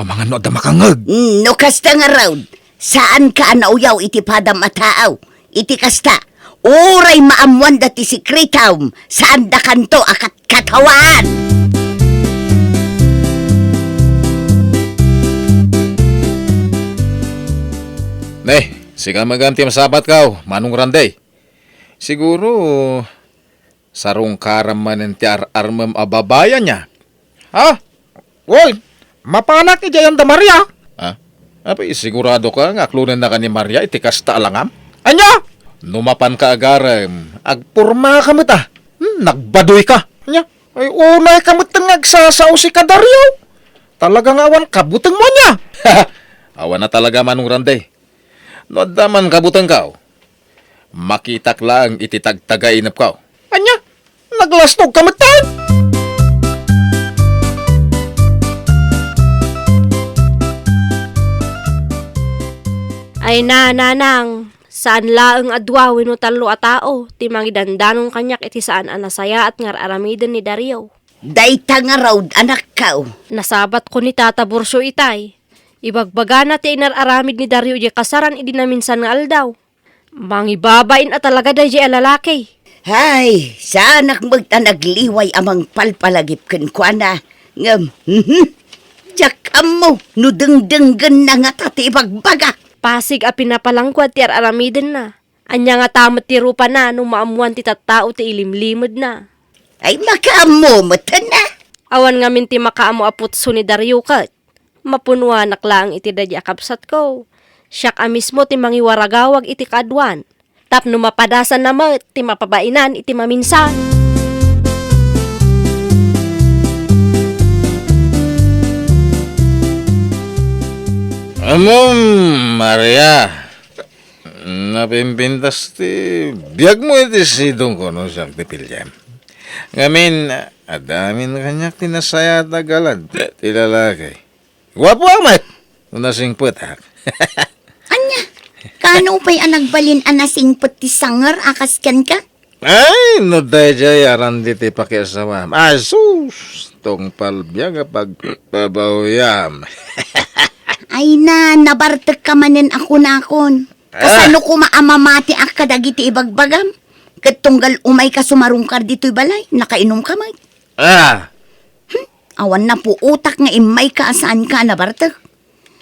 Ang mga no da makangag. No kasta nga raw, saan ka nauyaw iti padam ataaw? Iti kasta, oray maamuan dati sekretaw, saan da kanto akat katawan? Sika maganti masabat kaw, manong randay. Siguro, sarong karam man ng tiar-armam ababayan niya. Ha? Woy, mapanak ni Jayan da Maria. Ha? Apay, sigurado ka nga klunan na ka ni Maria itikas ta alangam? Anya? Numapan ka agaram. Agpurma ka mo ta. Nagbadoy ka. Anya? Ay unay ka mo ngagsasaw si Kadaryaw. Talagang awan kabutang mo niya. Awan na talaga manong randay. No daman kabutang kaw. Makitak lang ititagtagainap kaw. Anya? Naglastog ka mo ta. Ay nanang, saan laeng adwawin no talo a tao, ti mangidandanong kanyak iti saan anasaya at ngar aramiden ni Dario. Dayta nga raw, anak ka. Nasabat ko ni Tata Bursyo itay. Ibagbaga na ti inararamid ni Dario di kasaran idi na minsan nga aldaw. Mangibabain at talaga da di alalaki. Hay, saanak magtanagliway amang palpalagip ken kuana. Ngam, Jakam mo, nudeng-denggen na nga tati ibagbaga. Pasig a pinapalangkwad ti aramiden na. Anya nga tamat ti rupa na no maamuan ti tattao ti ilimlimod na. Ay makaamo matan na. Awan nga minti makaamo aputso ni Dario kat. Mapunuan naklang iti dadya kapsat ko. Siyak a mismo ti mangiwaragawag iti kadwan. Tapno mapadasan na mo ti mapabainan iti maminsan. Maria. Napimpintas ti biyag mo iti sidong ko no siya ti pilyam. Ngamin, adamin kanyak tinasaya at nagalad ti lalaki. Gwapo amat! Unasing putak. Anya, kano pa'y anagbalin anasing pati sangar akas ken ka? Ay, no dayjay aran di ti pakiasawa. Asus! Tong palbiyag pagpabawiyam. Ay na, nabartek ka manen ako nakon. Kasano ko maamamati ak kadagiti ibagbagam? Kat tunggal umay ka sumarungkar dito'y balay, nakainom ka may. Awan na po utak nga imay ka saan ka nabartek.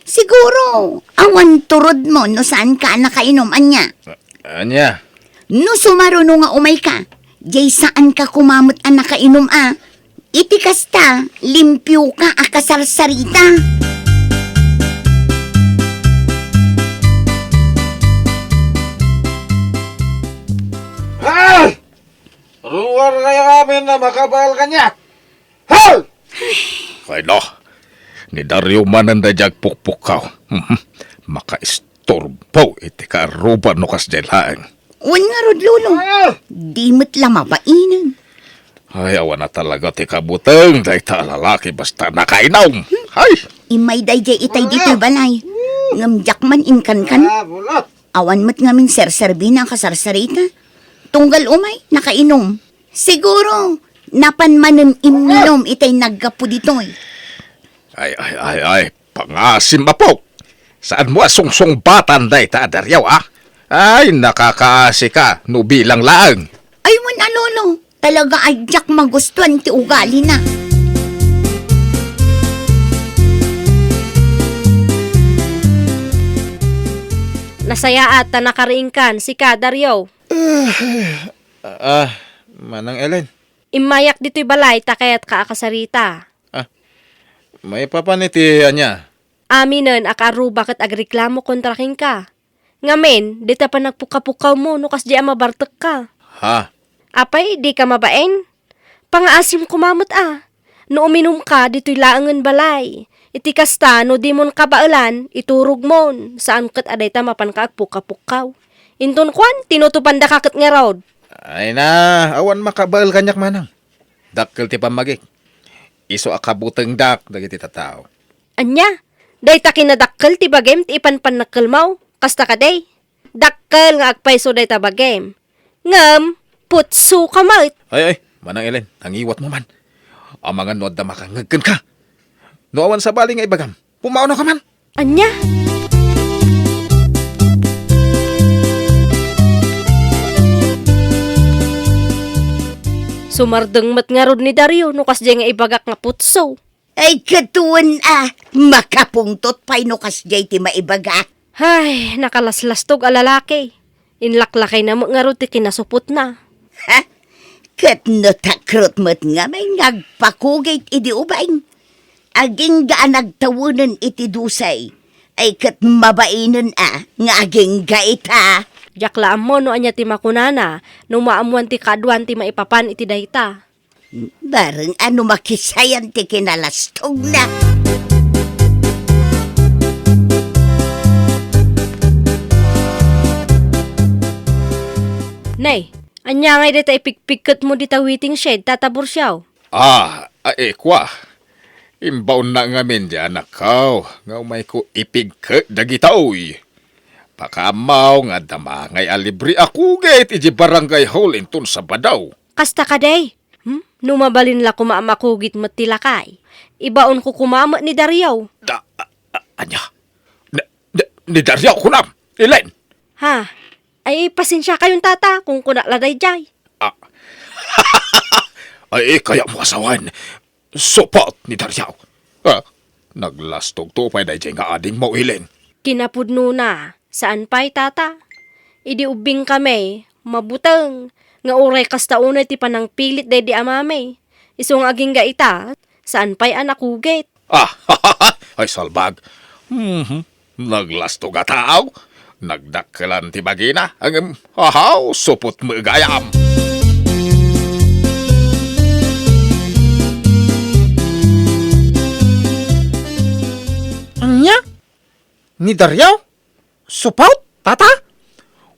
Siguro, awan turod mo no saan ka nakainom, anya. Anya? No sumaruno nga umay ka, jay saan ka kumamot ang nakainom Iti kasta, limpyo ka akasarsarita. Hal! Ruwar kayo kami na makabal kanya. Hal! Ay no, ni Dario manan da jag pukpukaw. Makaistorbo iti karuban no kas jelaeng. Uwan nga rod, lolo. Di mo't lamabainin. Ay, awan na talaga ti kabuteng. Dahil ta lalaki basta nakainom. Ay! Imay dayjay itay dito'y balay. Ngamjak man inkan kan. Awan mo't ngamin serserbi na kasarsarita. Tunggal umay, nakainom. Siguro, napanmanen iminom itay naggapo dito'y. Ay, pangasim apok. Saan mo asungsong batan day ta, Dario, Ay, nakakaasi ka, no bilang laang. Ay, wala, lolo. Talaga ay jak magustuhan ti ugali na. Nasaya at nakariingkan si ka Dario. Manang Ellen. Imayak dito'y balay takayat ka akasarita. May papaniti anya. Aminan akaruba kat agreklamo kontra king ka. Ngamen, di ta pa nagpukapukaw mo no kas di mabartek ka. Ha? Apay, di ka mabaeng? Pangaasim kumamot No uminom ka, dito'y laangan balay. Iti kasta, no di mon kabaalan, iturog mon. Saan kat aday ta mapan ka agpukapukaw. Inton kwan, tinutupan da kakat nga raod. Ay na, awan makabal kanyak manang. Dakkel ti pamagik. Iso akabuteng dak, dagiti tatao. Anya, day ta kinadakkel ti bagem ti ipanpan nakkelmaw. Kasta ka day. Dakkel nga agpaiso day ta bagem. Ngam, putso ka mat. Ay, manang Ellen, tangiwat mo man. Ang mga nod na makangagkan ka. No awan sa bali nga ibagam, pumao na ka man. Anya? Sumardeng mat nga rod ni Dario no kas nga ibagak nga putso. Ay, katuan makapungtot pa'y no kasjay ti maibaga. Ay, nakalaslastog a lalaki. Inlaklakay na mo nga rod ti kinasupot na. Ha? Kat no takrot mo't nga may nagpakugay iti ubaing. Aging ga nagtawunan iti dusay. Ay kat mabainan nga aging gaita. Jaklaan mo no anya ti makunana, no maamuan ti kadwan ti maipapan iti dayta. Bareng ano makisayan ti kinalastog na. Nay, anya ngay dita ipikpikot mo dita waiting shed, tatabor siyaw. Kwa. Imbaw na nga min di anak ko. Nga umay ko ipigkat dagitaoy. Pakamaw nga dama ngay alibri ako gait iji barangay hall inton sa Badaw. Kasta ka day. Numabalin la kumamakugit matilakay. Ibaon ko kumama ni Daryaw. Anya? Ni Daryaw kunam. Ilen? Ha? Ay pasensya kayong tata kung kunaladay jay. Ay, kaya mo asawan. Support ni Daryaw. Naglastog to pa na nga ading mo ilin. Kinapudno na. Saan pa'y tata? Idi ubing kami. Mabutang. Nga uray kasta unay ti panang pilit day di amame. Isong aging gaita. Saan pa'y anakugit? Ay salbag. Naglastog a tao. Nagdakkelan ti bagina. Ang supot mo gayam. Anya? Ni Daryaw? Supaut, tata?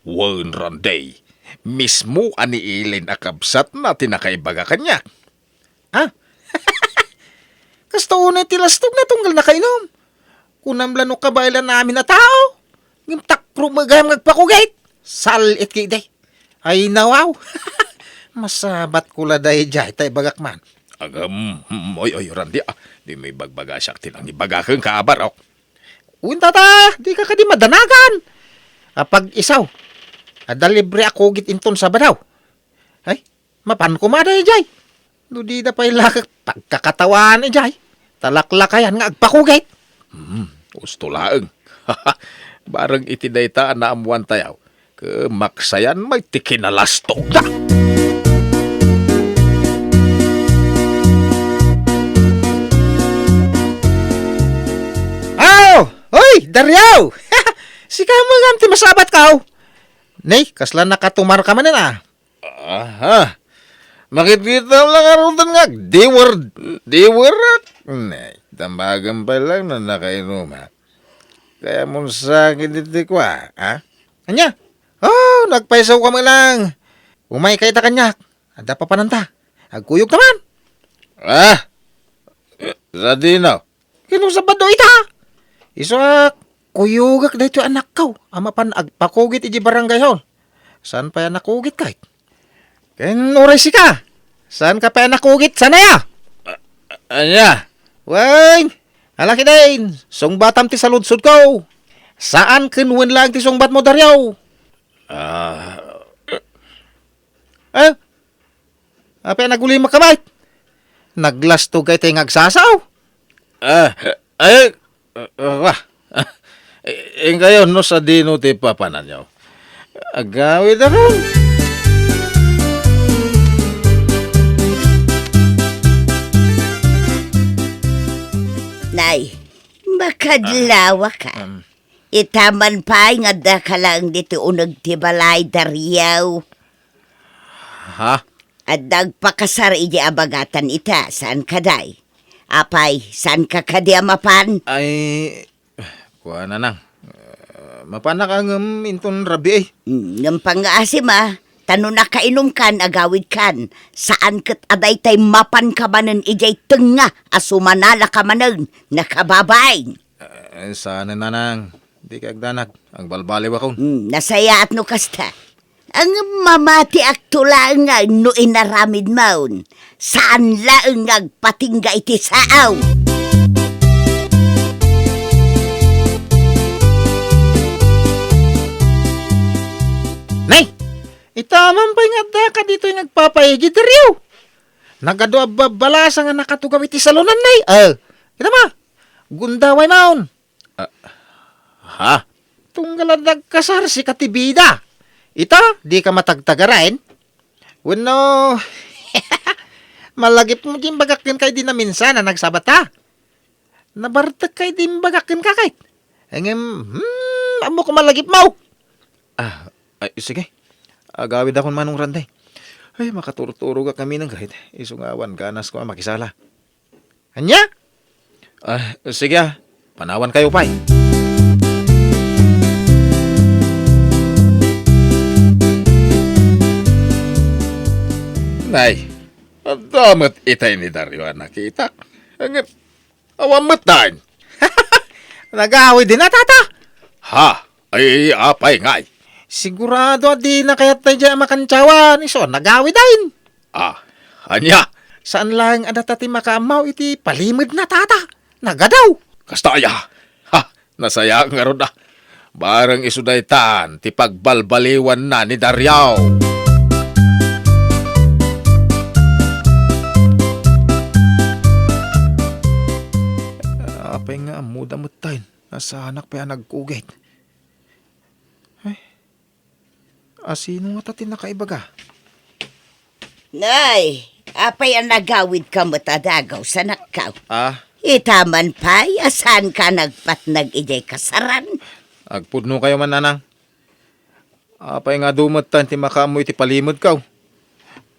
Wan randay. Mismo ani ilin akabsat na tinakaibaga kanya. Kasta unay tilastog na tunggal na kainom. Kunam lano kabaylan namin na tao. Ngimtakro magayam ngagpakugait. Salit kay day. Ay nawaw. Masabat kula day jay tay bagak man. Oy, Randy, di may bagbaga siya tilang ibagakang kaabarok. Uwin tata, di ka di madanagan. Pag isaw, adalibre ako git inton sa Badaw. Ay, mapan ko maday jay. Di na pa'y lakak pagkakatawan jay. Talaklakayan nga agpakugait. Gusto laeng. Barang itidayta na amuan tayaw. Kemaksayan may tikinalastog na. Hoy, Daryaw! Si kamo nga ti masabat kaw. Nay, kasla nakatumar ka man na. Makikita lang arutan nga. Diwer. Nay, tambagan pa lang na nakainom ha. Kaya mo sakit dito kwa, ha? Anya? Nagpaisaw ka man lang. Umay kay ta kanyak. Ada pa pananta. Agkuyog naman. Sa dinaw. Kinusabado ita. Isak, kuyugak dahito anak kaw. Ama pan agpakugit iji barangay hall. Saan pa yan nakugit kahit? Ken oray si ka. Saan ka pa yan nakugit? Sana ya? Anya? Wen, alaki din. Song batam ti saludsod ko. Saan kinwen lang ti song bat mo Daryaw? Apa yan naguli makamait? Naglastog kay tayo ngagsasaw. Ngayon no sa dino ti papanan nyo. Agawid na ron. Nay, makadlawa ka. Itaman pa nga da ka lang dito unag ti balay Daryaw. Ha? At dagpakasar iji abagatan ita, saan ka day? Apay, saan ka kadiamapan? Ay, kuha na nang. Mapanak ang inton rabi eh. Ng pang-aasim tano na kainom kan, agawid kan. Saan kat aday tay mapan ka manen ijay tenga, asumanala ka manen, nakababay. Sana na nang. Di kagdanag. Ang balbaliw ako. Nasaya at no kasta. Ang mamati aktulaan nga no inaramid maun. Saan laeng agpatingga iti saaw? Nay, itaman pa nga da ka dito yung nagpapayagi Daryaw. Nagado balasa nga nakatugaw iti salunan nay. Kita ma, gundaway maun. Ha? Tunggaladag kasar si katibida. Ita, di ka matagtagarain. Wano, malagip mo din bagakin kay din na minsan na nagsabat ha. Nabartag kay din bagakin ka kahit. Amo ko malagip mo. Ay, sige. Agawid akong manong randay. Ay, makaturo-turo ka kami ng kahit. Isungawan, ganas ko makisala. Anya? Sige Panawan kayo, pay. Nay, damat itay ni Dario nakita. Ang awamat tayo. Nag-aaway din na, tata. Ha? Ay, apay ngay. Sigurado di na kaya't tayo dyan makancawan. Iso, nagawi dahin. Ah, anya, Saan lang ada tati makamaw iti palimid na tata. Nagadaw. kastaya. Ha, nasaya nga ron na. Barang isudaytan, ti pagbalbaliwan na ni Daryaw. Apay nga muda mo tayo. Nasa anak pa yan nagkugit. Ay, asino nga tati nakaibaga? Nay, apay ang nagawid ka matadagaw sa nakaw. Ah, Itaman pa'y asan ka nagpatnag ijay kasaran. agpudno kayo man nanang. Apay nga dumot tayo ti makamoy ti palimod kaw.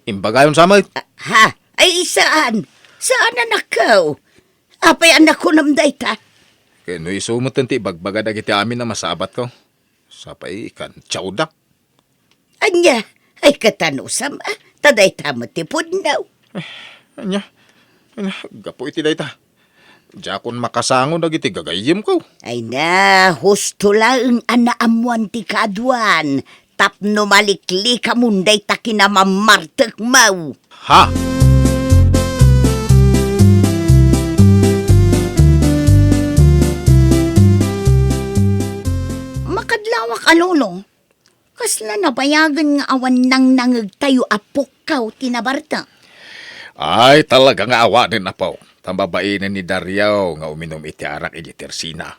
Imbagayon sa amay. Ha? Ay saan? Saan na nakaw? Apay anak ko namday ta. Kaya no isumot ti bagbaga dagiti amin na masabat ko. Sapay ikan tiyawdak. Anya, ay katanusam taday tamot ti pudnaw. Anya, gapo iti dayta. Jakon makasangon dagiti gagayim ko. Ay na, husto lang anaamuan ti kaduan. Tapno malikli ka munday ta kinamamartek mau. Ha? Makadlawak alolo. Kasla nabayagan nga awan nang nangag tayo apok kaw tinabarta. Ay, talaga nga awanin na po. Tambabainan ni Daryaw nga uminom iti arak iti tersina.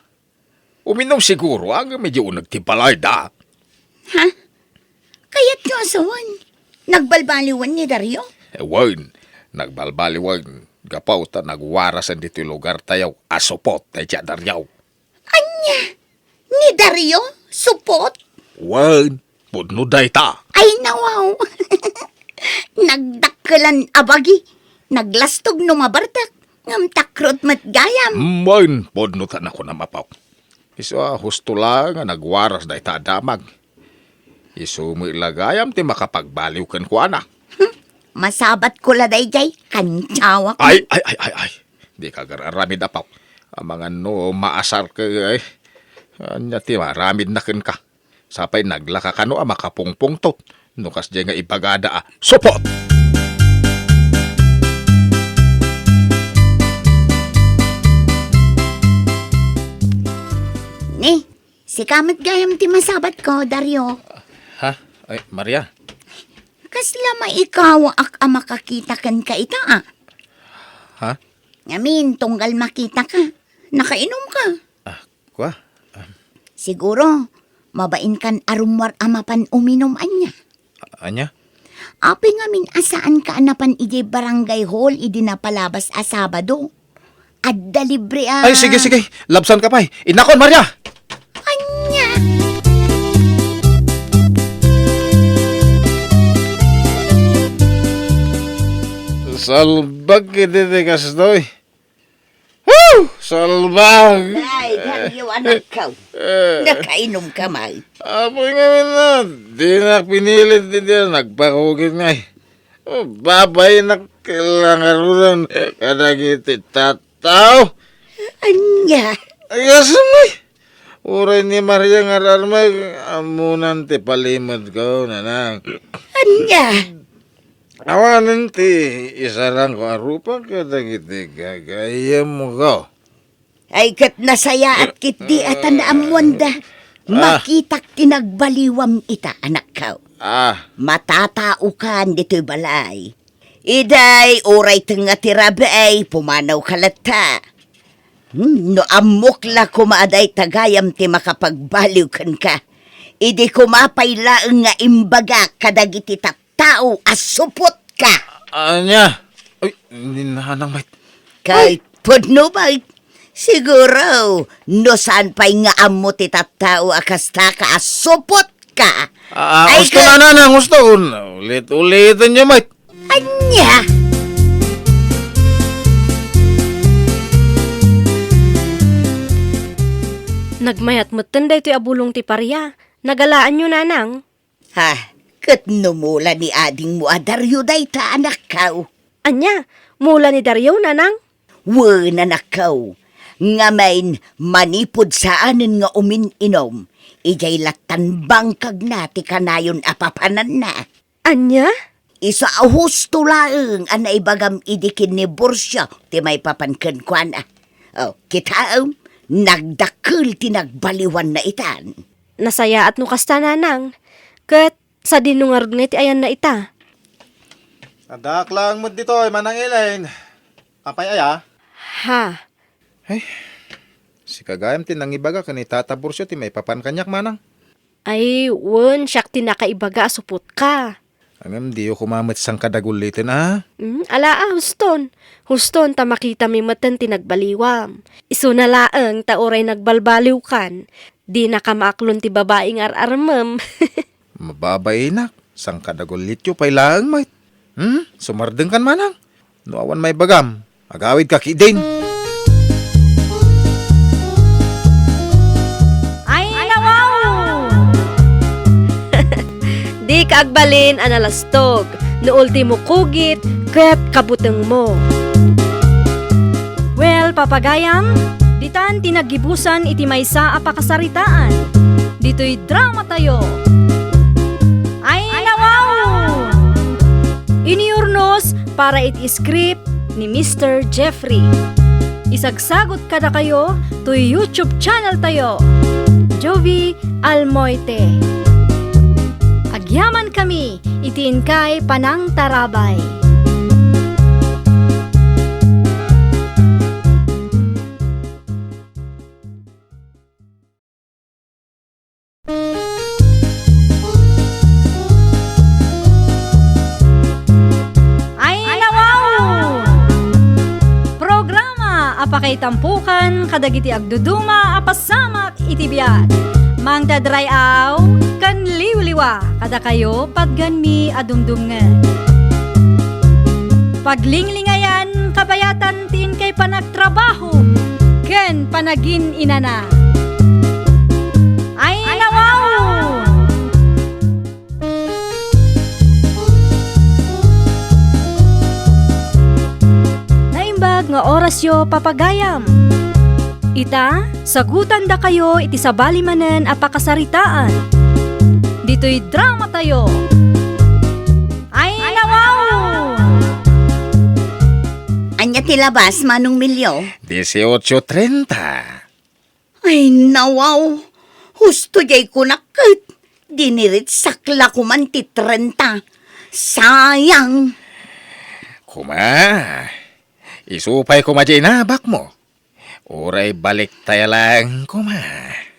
Uminom siguro ang medyo unag ti balay da. Ha? Kaya't nyo asawan. Nagbalbaliwan ni Dario? Ewan, nagbalbaliwan. Gapaw ta nagwarasan dito lugar tayaw. Asopot tayo siya Daryaw. Anya? Ni Dario? Supot? Wan, pudnuday ta. Ay nawaw. Nagdakkelan abagi. Naglastog no mabartak. Ngam takrot mat gayam. Man, pudnutan ako na mapaw. Iso husto lang nga nagwaras day ta damag. Iso mo ilagayam ti makapagbaliw kan ko anak. Masabat ko laday jay. Kantsawak. Ay. Di ka gararamid apaw. Ang mga no, maasar ka ay. Anya ti maramid na ken ka. Sapay naglaka ka no makapungpung tot. Nukas dyan nga ibagada Support! Ni, si kamat gayam ti masabat ko, Dario. Ha? Ay, Maria. Kasla maikaw ak makakita kan ka ita Ha? Ngamin, tunggal makita ka. Nakainom ka. Kwa? Siguro, mabain kan arumwar amapan uminom anya. Anya? Api ngamin asaan ka anapan ije barangay hall idi napalabas a Sabado. Adda libre Ay, sige. Labsan ka pa. Inakon, Maria! Anya. Salbag kititi kastoy. Woo! Salbag! Ay, Dario anak ka. Nakainom ka may. Apoy nga na. Di na pinilit din yan. Nagpakugit nga eh. Babay na kailangan rin. Kadagiti tataw. Anya. Ay, asan mo eh. Uray ni Maria nga rarmag. Amunan ti palimod ko, nanang. Anya. Awanan ti isarang ko arupa kadagiti gagayam mo ko. Ay kat nasaya at kit di at anaamuanda. Makitak tinagbaliwam ita anak ka. Matatao kan dito'y balay. Iday, oray nga tirabay, pumanaw kalata. No amukla kumaaday tagayam ti makapagbaliw kan ka. Idi kumapaylaang nga imbaga kadagiti tao asupot ka. Anya? Uy, hindi na nang mait. Kahit pudno ba? Siguro, no saan pa'y nga amo ti tao akasta ka asupot ka. Gusto na nanang, gusto. Ulit-ulitin niyo, mait. Anya? Nagmayat mo tanday to'y abulong ti parya. Nagalaan nyo nanang. Ha, kat numula ni ading mo Dario day ta anak kaw. Anya, mula ni Dario nanang. Wan anak kaw. Nga main manipod saanin nga umin-inom. Ijay latan bangkag na ti kanayon apapanan na. Anya? Isa husto laeng anay bagam idikin ni Borsya ti may papanken kwa na. Kita nagdakil ti nagbaliwan na itan. Nasaya at nukasta nanang. Kat sa dinungarog na ti ayan na ita. Adak lang mo dito, manang Elaine. Apay aya? Ha? Si kagayam ti nangibaga kani Tata Borsyo ti may papan kanyak manang. Ay, won, siyak tinakaibaga supot ka. Angam di ko kumamit sang kadagulitin ah. Ala huston. Huston ta makita mi matan tinagbaliwam. Iso na laeng ta oray nagbalbaliw kan. Di na ka maaklon ti babaeng ar-armem. Mababay nak, sang kadagulityo pay lang mait. Sumardeng kan manang. Nuawan may bagam, agawid ka kidin. Ay, nawaw! Di ka agbalin analastog. No ultimo kugit, kat kabuteng mo. Well, papagayam, ditan tinagibusan iti maysa a pakasaritaan. Dito'y drama tayo. Ay, nawaw! Iniurnos para iti script ni Mr. Jeffrey. Isagsagot kada kayo to YouTube channel tayo. Jovi Almoite. Agyaman kami, itiin kay Panang Tarabay. Ay, nawaw! Programa apakay tampukan kadagiti agduduma apasamak itibiyat. Mang dadrayaw kan liwliwa kada kayo padganmi adumdumngan. Paglinglingayan kabayatan tin kay panagtrabaho ken panagin inana. Ay, nawaw! Naimbag nga orasyo papagayam. Ita, sagutan da kayo iti sabali manen a pakasaritaan. Dito'y drama tayo. Ay, nawaw! Anya ti labas, Manong Milyo? 18:30. Ay, nawaw. Husto jay kunakit. Dinirit sakla ko man ti 30. Sayang. Kuma, isupay ko madya inabak mo. Uray balik tayo lang, kuma.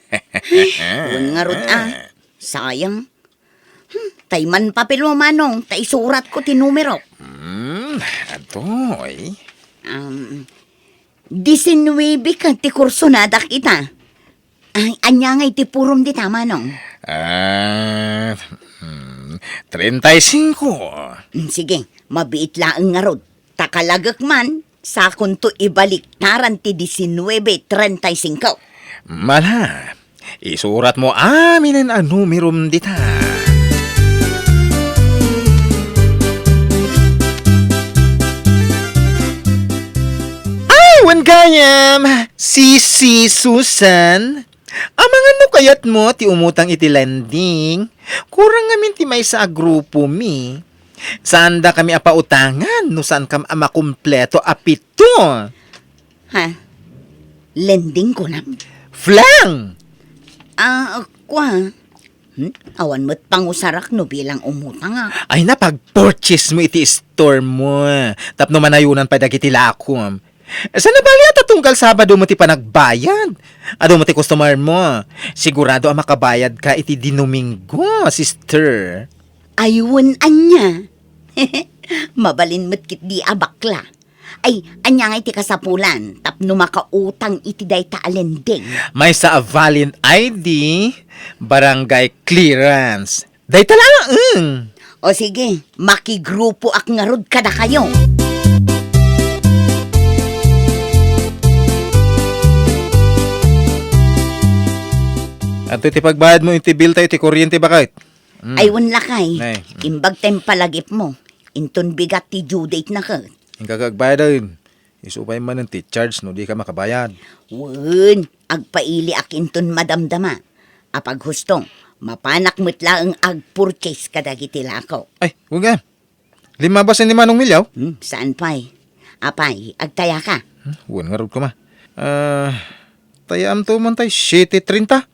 Huwag nga ron sayang. Tayman papel mo, Manong. Tay surat ko ti numero. Adoy. 19 ka ti kursonadak ita. Ay, anya nga iti purom di tama, Manong. 35. Sige, mabiit laang nga rod. Takalagak man, sa kunto ibalik taran ti 19:35. Mala, isurat mo amin ang numerum dita. Ay, wan kayam, si Susan. Amangan no kayat mo ti umutang iti lending. Kurang ngamin ti may sa grupo mi. Saan da kami apautangan no saan kam makumpleto apito? Ha? Lending ko na. Flang! Kwa? Awan mo't pangusarak no bilang umutang Ay napag-purchase mo iti store mo. Tapno manayunan pa dagiti lakom. Saan na bali at tungkal Sabado mo ti panagbayad? Ado mo ti customer mo. Sigurado ang makabayad ka iti Domingo, sister. Ayun anya. Mabalin mo't kit di abakla. Ay, anya nga iti kasapulan. Tapno makautang iti day taalending. May sa valid ID, barangay clearance. Day talaang. O sige, makigrupo ak nga rod kada kayo. At iti pagbayad mo iti bill tayo iti kuryente bakit? Aywan lakay. Nay. Imbag tempalagip mo. Inton bigat ti due date na ka. Ang kakagbayad din. Isupay man ng charge no di ka makabayad. Wen, agpaili ak inton madamdama. Apag hustong, mapanak mo't laang ag-purchase kadagiti lakaw. Ay, huwag nga. 5 ba ni Manong Milyaw? Saan pa'y? Apay, agtaya ka. Huwag nga rin ko ma. Tayam to man tay 7:30.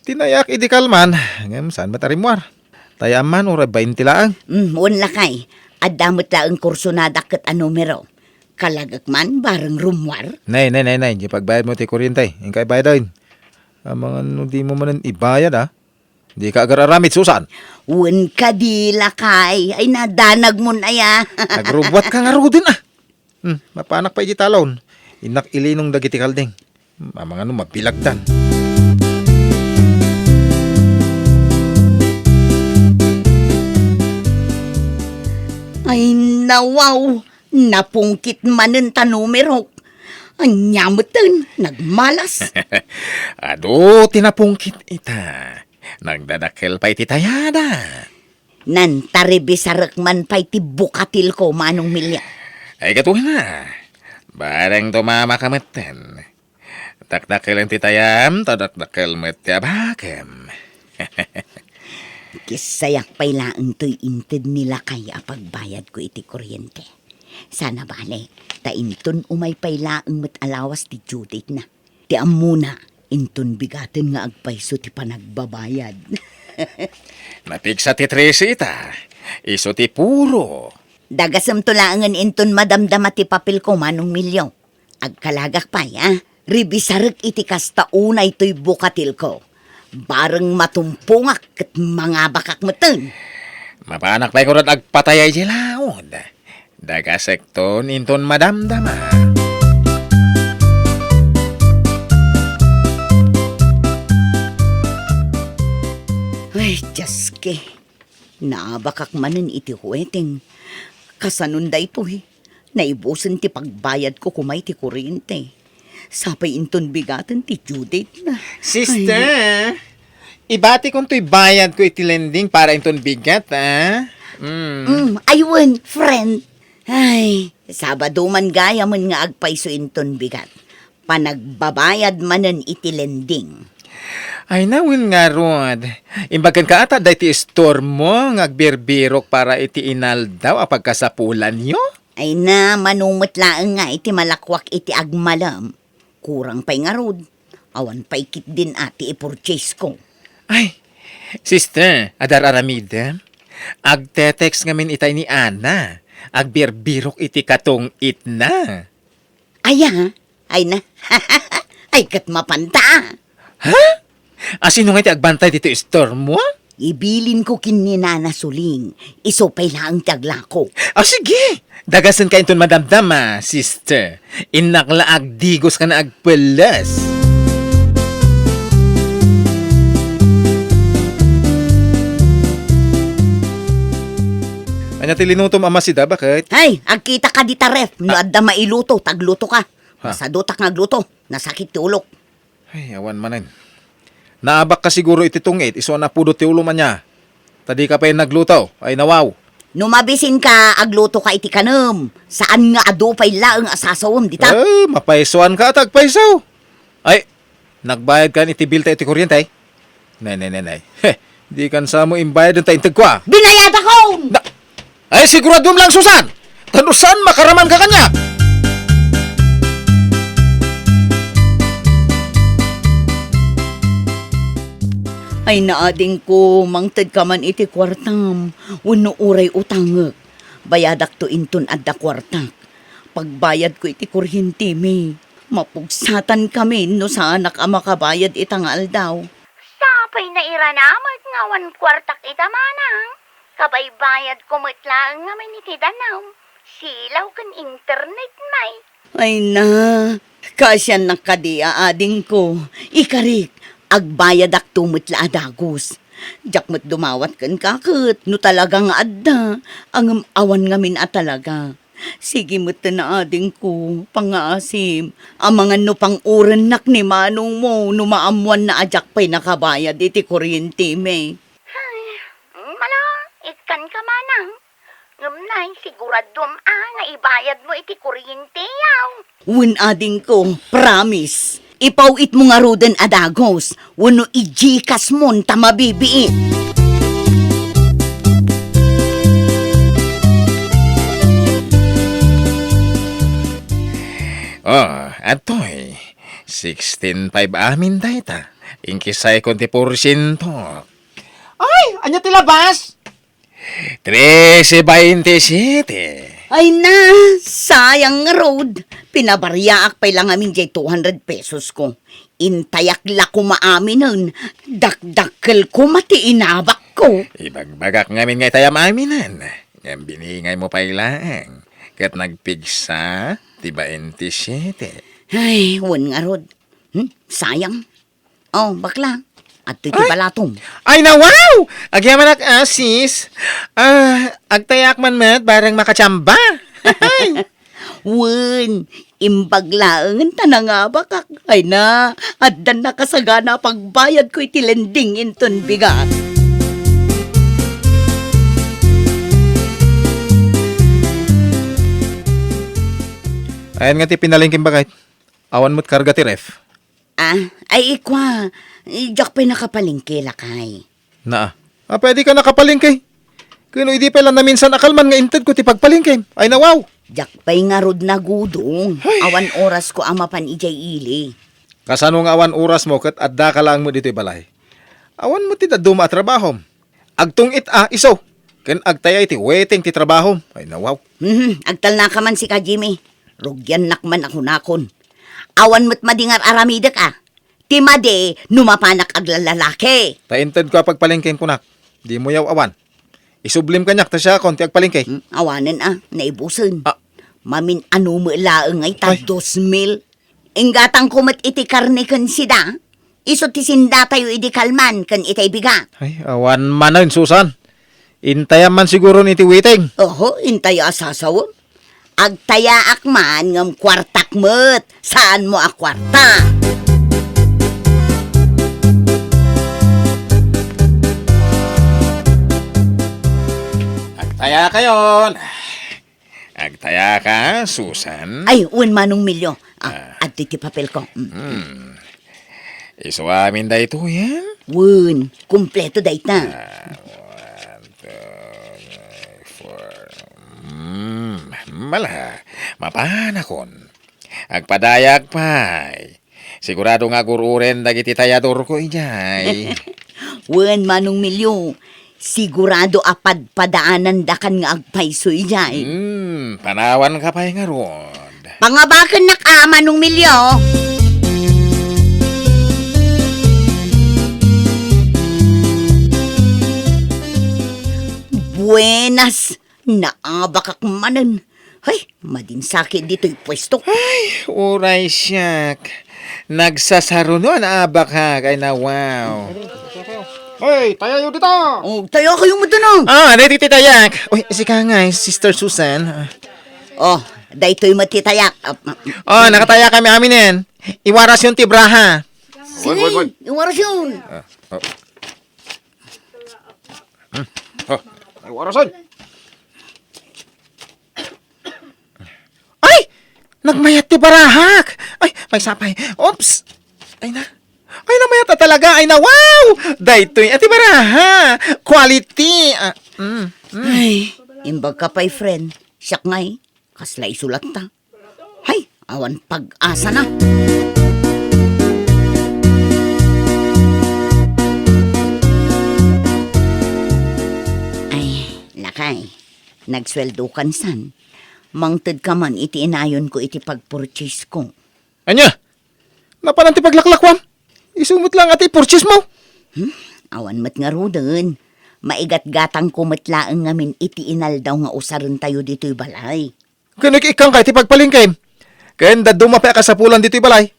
Tinayak idikalman. Ngam saan ba tarimwar? Tayam man ora 20 laang. Unla kay, adamot laang kurso na dakat a numero. Kalagak man, bareng rumwar. Nay. Di pagbayad mo ti kuryente. Yung kay bayad din. Mga ano di mo man ibayad Di ka agararamit susan. Un kadila kay, ay nadanag mo na ya. Nagrubwat ka nga ro din mapanak pa ijitalon. Inak ilinong dagiti kalding. Mga ano mabilagdan. Ay nawaw, napungkit manen ta numero. Anyamutan, nagmalas. Ado, tinapungkit ita. Nagdadakkel pa iti tayada. Nantaribisarak man pa'y ti bukatil ko, Manong Milya. Ay katuhin na. Barang tumama kameten. Takdakkel ang titayam, tadakdakkel met yabakem. Kisayak pa'y laang to'y inted nila kaya pagbayad ko iti kuryente. Sana bale, tainton umay pa'y laang met alawas ti Judith na. Ti amuna, inton bigaten nga agpayso ti panagbabayad. Napigsa ti Tracy ita. Iso ti puro. Dagasam to laangan inton madamdama ti papel ko, Manong Milyo. Agkalagak pa'y, Ribisarek iti kasta unay to'y bukatil ko. Bareng matumpungak ket mga bakak meten. Mapanak pa ko rin agpatayay jilaon. Dagasekton inton madamdama. Ay, Diyos-ke. Naabakak manen iti huweteng. Kasanunday po Naibusan ti pagbayad ko kumay ti kuryente. Sapay inton bigatan ti Judith na. Sister, ibati kong to'y bayad ko iti lending para inton bigat, Aywan, friend. Ay, Sabado man gaya man nga agpayso inton bigat. Panagbabayad manen iti lending. Ay nawin nga rod. Imbagan ka ata dahi ti store mo ngagbirbirok para iti inaldaw apag kasapulan nyo? Ay na, manumot laang nga iti malakwak iti agmalam. Kurang pa'y nga rod. Awan pa'y kit din ati i-purchase ko. Ay, sister, adar aramida. Agte-text ngamin itay ni Ana. Agbirbirok iti katong itna. Ay na. Ay kat mapanta. Ha? Sino nga iti agbantay dito store mo? Ibilin ko kininana suling. Iso pa'y laang tagla ko. Sige. Dagasan ka inton madamdama, sister. Inakla agdigos ka na agpelas. Anya ti linutom ama si da, bakit? Ay, agkita ka di taref. No adda mailuto, tagluto ka. Ha? Nasadutak ngagluto. Nasakit ti ulok. Ay, awan manen. Naabak ka siguro iti tungit, iso na pudo ti ulo man niya. Tadi ka pa yung naglutaw, ay nawaw. Numabisin ka, agluto ka iti kanam. Saan nga ado pa'y laang asasawam, dita? Ay, mapaisoan ka at agpaisaw. Ay, nagbayad ka iti bilta iti kuryente, ay? Nay. Di kan sa mo imbayad ng taintag ko, Binayad ako! Ay, sigurado lang, Susan! Tanusan, makaraman ka kanya! Ay naading ko, mangtad ka man iti kwartam. Uno uray utangek. Bayadak to inton adda kwartak. Pagbayad ko iti kuryente mi. Mapugsatan kami no sa anak ang makabayad itangal daw. Sapay na iranamag nga 1 kwartak itamanang. Kabay bayad ko matlang nga may nitidanaw. Silaw kan internet may. Ay na, kasyan nakadiya ading ko. Ikarik, agbayad ak tumutla adagos. Diyak mo't dumawat kan kakit, no talagang adda. Ang awan ngamin at talaga. Sige mo't na ading ko, pangaasim. Ang mga no pang urenak ni manong mo, no maamuan na adyak pa'y nakabayad iti kuryente me. Mala, ikan ka manang. Ngamnay, siguradom nga ibayad mo iti kuryente yaw. Win ading ko, promise. Ipawit mo nga roden adagos. Wano ijikas mon tamabibiit. Oh, atoy. 16.5 amin dayta. Inkisay konti porsyento. Ay, anya tilabas? 13.27. Ay na, sayang nga road. Pinabaryaak pa lang amin jay 200 pesos ko. Intayak la ko maamin nun. Dakdakkel ko mati inabak ko. Ibagbagak ngamin ngay tayam aminan. Ngam biningay mo pa ilang. Kat nagpigsa, tiba 27. Ay, wan nga rod. Sayang. Oh, bakla. At iti balatong. Ay na wow! Agyaman ak asis. Agtayak man mat barang makachamba. Wan, imbaglaangan tanang nga bakak. Ay na, addan na kasagana pagbayad ko iti lending inton bigat. Ayan nga ti pinalingkin bagay. Awan mo't karga ti ref. Ay ikwa. Ijak pa'y nakapalingki lakay. Pwede ka nakapalingkay. Kano hindi pala na minsan akalman nga inted ko ti pagpalingkay. Ay na wow! Jak pa'y nga rod na gudong. Awan oras ko amapan ijay ili. Kasano nga awan oras mo kat adda ka lang mo dito balay. Awan mo ti daduma trabaho. Agtung iso. Ken agtaya iti waiting ti trabaho. Ay na wow. Agtal na ka man si ka Jimmy. Rugyan nakman ako nakon. Awan mo't madingar aramida ka. Timade, numapanak aglalalaki. Tainted ko pagpalingkin kunak. Di mo yaw awan. Isublim kanyak ta siya konti agpalingkay. Awanan naibusan. Mamin ano mo laang ay ta 2,000. Inggatang kumat iti karne kan sida. Iso ti sinda tayo iti kalman kan itay bigat. Ay, awan man na Susan. Intayan man siguro ni ti waiting. Oho, intay asasawon. Agtaya akman ngam kwartak met. Saan mo akwarta? Agtaya kayon. Agtaya ka, Susan. Ay, un manong milyo. At ti papel ko. Iso amin da ito yan. Wun, kumpleto da ita. 1, 2, 3, 4. Mala, mapanakon. Agpadayag pa'y. Sigurado nga gururen dagiti tayador ko ijay. Wen manong milyo. Sigurado apad padaanan da kan nga agpaysoy jay. Panawan ka pa'y nga ron. Pangabakan na ka manong milyo. Buenas. Naabakak manan. Ay, madinsakit dito'y pwesto. Ay, uray siyak. Nagsasaro nun, abak ha, kay na wow. Hoy, tayo dito! Oh, tayo kayo mo dun. Natiti tayak. Uy, si ka nga, Sister Susan. Oh, daytoy matitayak. Nakataya kami aminin. Iwaras yung tibraha. Sige, iwaras yun. Ay, warasan! Ay! Nagmayat ti barahak! Ay, may sapay. Oops! Ay na. Ay, namayat na talaga. Ay na, wow! Daytoy, ati baraha. Quality. Ay, imbag ka pa'y friend. Siyak ngay, kaslay sulat ta. Ay, awan pag-asa na. Ay, lakay. Nagsweldo kan san. Mangted ka man iti inayon ko iti pag-purchase ko. Anya? Napananti paglaklakwan? Isumot lang ati purchase mo. Awan mat nga roden. Maigat-gatang kumatlaang ngamin iti inal daw nga usaran tayo dito'y balay. Kano ikang kay ti pagpalingkay. Kaya daduma pa ka sa pulan dito'y balay.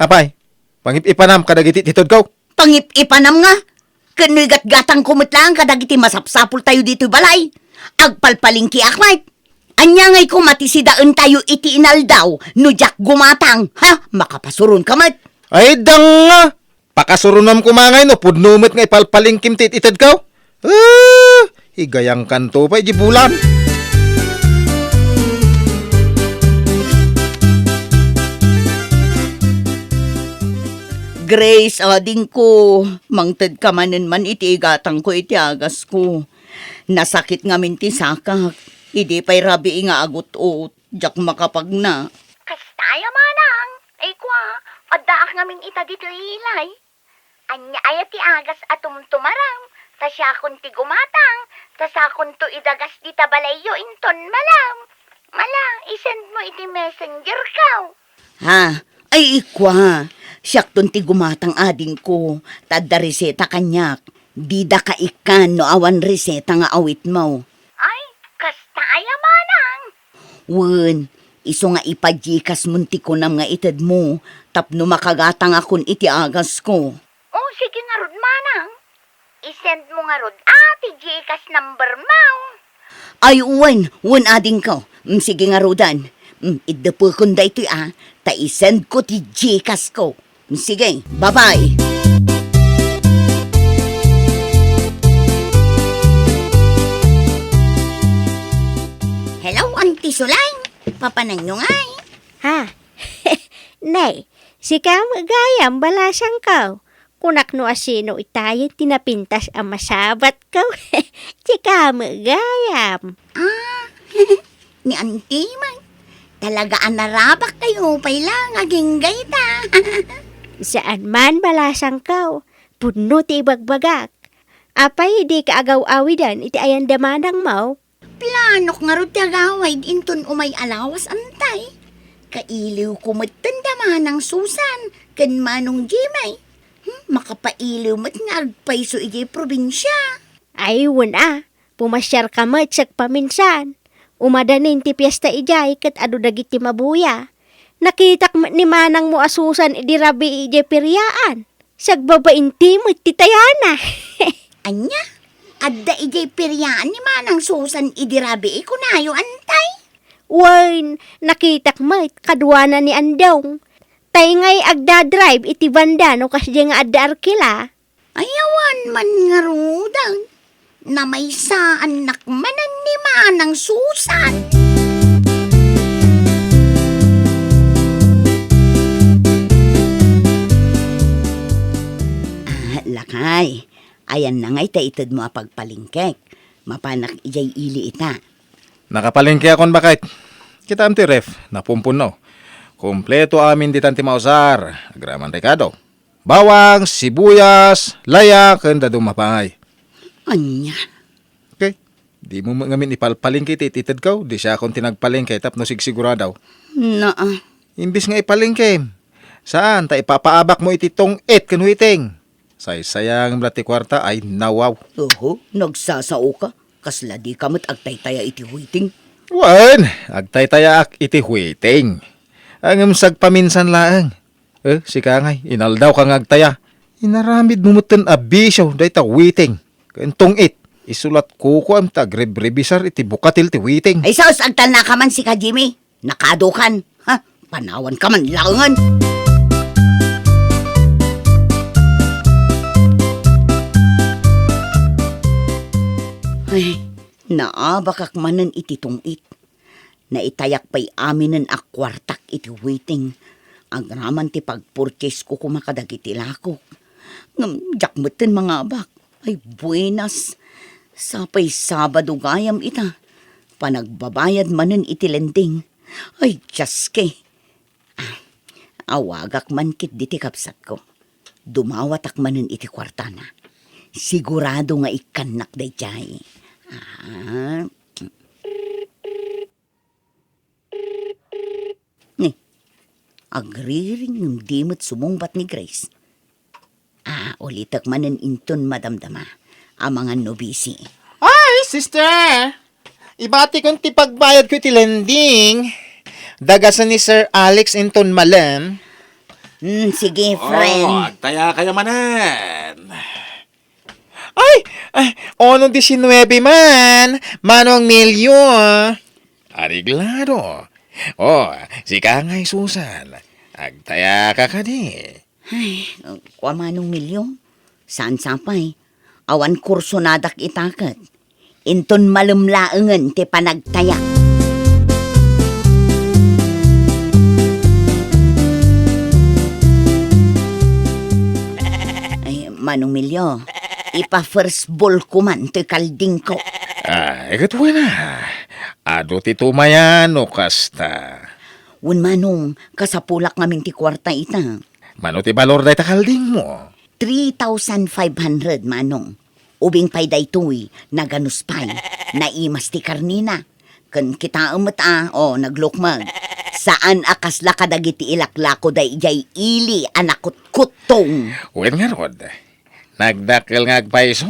Apay, pangip-ipanam kadagiti titod ko. Pangip-ipanam nga. Kano'y gat-gatang kumatlaang kadagiti masapsapul tayo dito'y balay. Agpalpalingki akmat. Anya ngay kumatisidaan tayo iti inal daw. Nujak gumatang. Ha? Makapasuron ka mat. Ay, dang nga! Pakasurunam kumangay no, pudnumit nga ipalpalingkim ti itad ka. Higayang kanto pa, bulan. Grace, ading ko. Mangted ka manen man iti igatang ko iti agas ko. Nasakit nga minti sakak. Idi pa'y rabi nga agot-ot. Jak makapag na. Kastaya manang. Ay kwa, padaak ngamin ita dito ilay. Anya ayat ti agas atum tumarang. Tasya kun ti gumatang. Tasakon to idagas di tabalayo inton malam. Mala, isend mo iti messenger kaw. Ha? Ay ikwa. Siyak ton ti gumatang ading ko. Tadda reseta kanyak. Dida ka ikan no awan reseta nga awit mo. Ay, kastaya manang. Wen, iso nga ipajikas munti ko nam nga itad mo. Tapno makagatang akon iti agas ko. Oh, sige nga rod manang. Isend mo nga rod ti Gcash number mo. Ay, wen ading ko. Sige nga rodan. Iddapo kon da ito ta isend ko ti Gcash ko. Sige, bye-bye. Hello, Auntie Sulay. Papananyungay. Ha? Nay, si kamagayam balasang ka. Kunak no asino itayo tinapintas ang masabat ka. Si kamagayam. Ni Auntie man. Talagaan narabak kayo pailang aging gayta. Saan man balasang ka. Puno ti ibagbagak. Apay di ka agaw-awidan iti ayan damanang mau. Planok nga rod tagaway inton umay alawas antay. Kailiw kumatan daman ng Susan. Kan manong Jimay. Makapailiw mat nga agpay so iji probinsya. Ay, pumasyar ka mat paminsan. Umadanin ti piyesta ijay kat adu dagiti mabuya. Nakitak ni manang mo asusan idirabi ijay piryaan. Sagbabain ti mo titayana. Anya? Adda ijay piryaan ni manang Susan idirabi ikunayo antay. Wan, nakitak mat kadwana ni Andong. Tay ngay agdadrive iti banda no kasya nga adda arkila. Ayawan man nga rudang. Na may sa anak manan ni manang Susan. Lakay. Ayan na ngay ta itad mo apagpalingkek. Mapanak ijay ili ita. Nakapalingki akon bakit? Kita am ti ref, napumpun no. Kompleto amin di tanti mausar. Agraman Ricardo. Bawang, sibuyas, laya, kanda dumapay. Anya. Okay. Di mo ngamin ipalpalingki tititid ka. Di siya akong tinagpalingki tapno sigsiguradaw. Naa. Imbis nga ipalingki. Saan? Ta ipapaabak mo ititong kanuhiting. Sayang blati kwarta ay nawaw. Oho, nagsasao ka. Kasla di ka mat agtaytaya iti huiting. Wan, agtaytaya ak iti huiting. Ang sagpaminsan laang. Si Kangay, inaldaw ka ngagtaya. Inaramid mo mutan abisyo, day ta waiting. Kantong isulat ko am tagrebrebisar iti bukatil ti waiting. Ay saos, agtal na ka man si ka Jimmy. Nakadukan. Ha? Panawan ka man, langan. Ay, naabakak manan iti tungit. Naitayak pa'y aminen akwartak iti waiting. Agraman ti pagpurchase ko kumakadagiti lako. Ngam, jakmeten mga abak. Ay, buenas. Sapay Sabado gayam ita. Panagbabayad manen iti lending. Ay, jaske. Awagak man kit diti kapsat ko. Dumawatak manen iti kwartana. Sigurado nga ikanak day jay. Agriring ng dimot sumungbat ni Grace. Ulitak manen inton madamdama. Ang mga nobisi. Ay, sister! Ibati kong tipagbayad ko iti lending. Dagasan ni Sir Alex inton malam. Sige, friend. Agtaya kayo manan. Ay, onong 19 man. Manong milyo. Ariglado. Si Kangay Susan. Agtaya ka di. Ay, kuamanong milyong. Saan sapay? Awan kurso nadak itakat. Inton malumlaengan ti panagtaya. Manong Milyo, ipa-first ball ko man to'y kalding ko. Ikat na. Ado ti tumayan o kasta. Un manong, kasapulak ngaming ti kwarta ita. Mano ti balor day takalding mo. 3,500 manong. Ubing pay daytoy, naganuspay, naimas ti karnina. Kan kita naglukmag. Saan akasla kadagiti ilaklako day jay ili anakot kutong. Wen nga rod. Nagdakil nga agpaiso.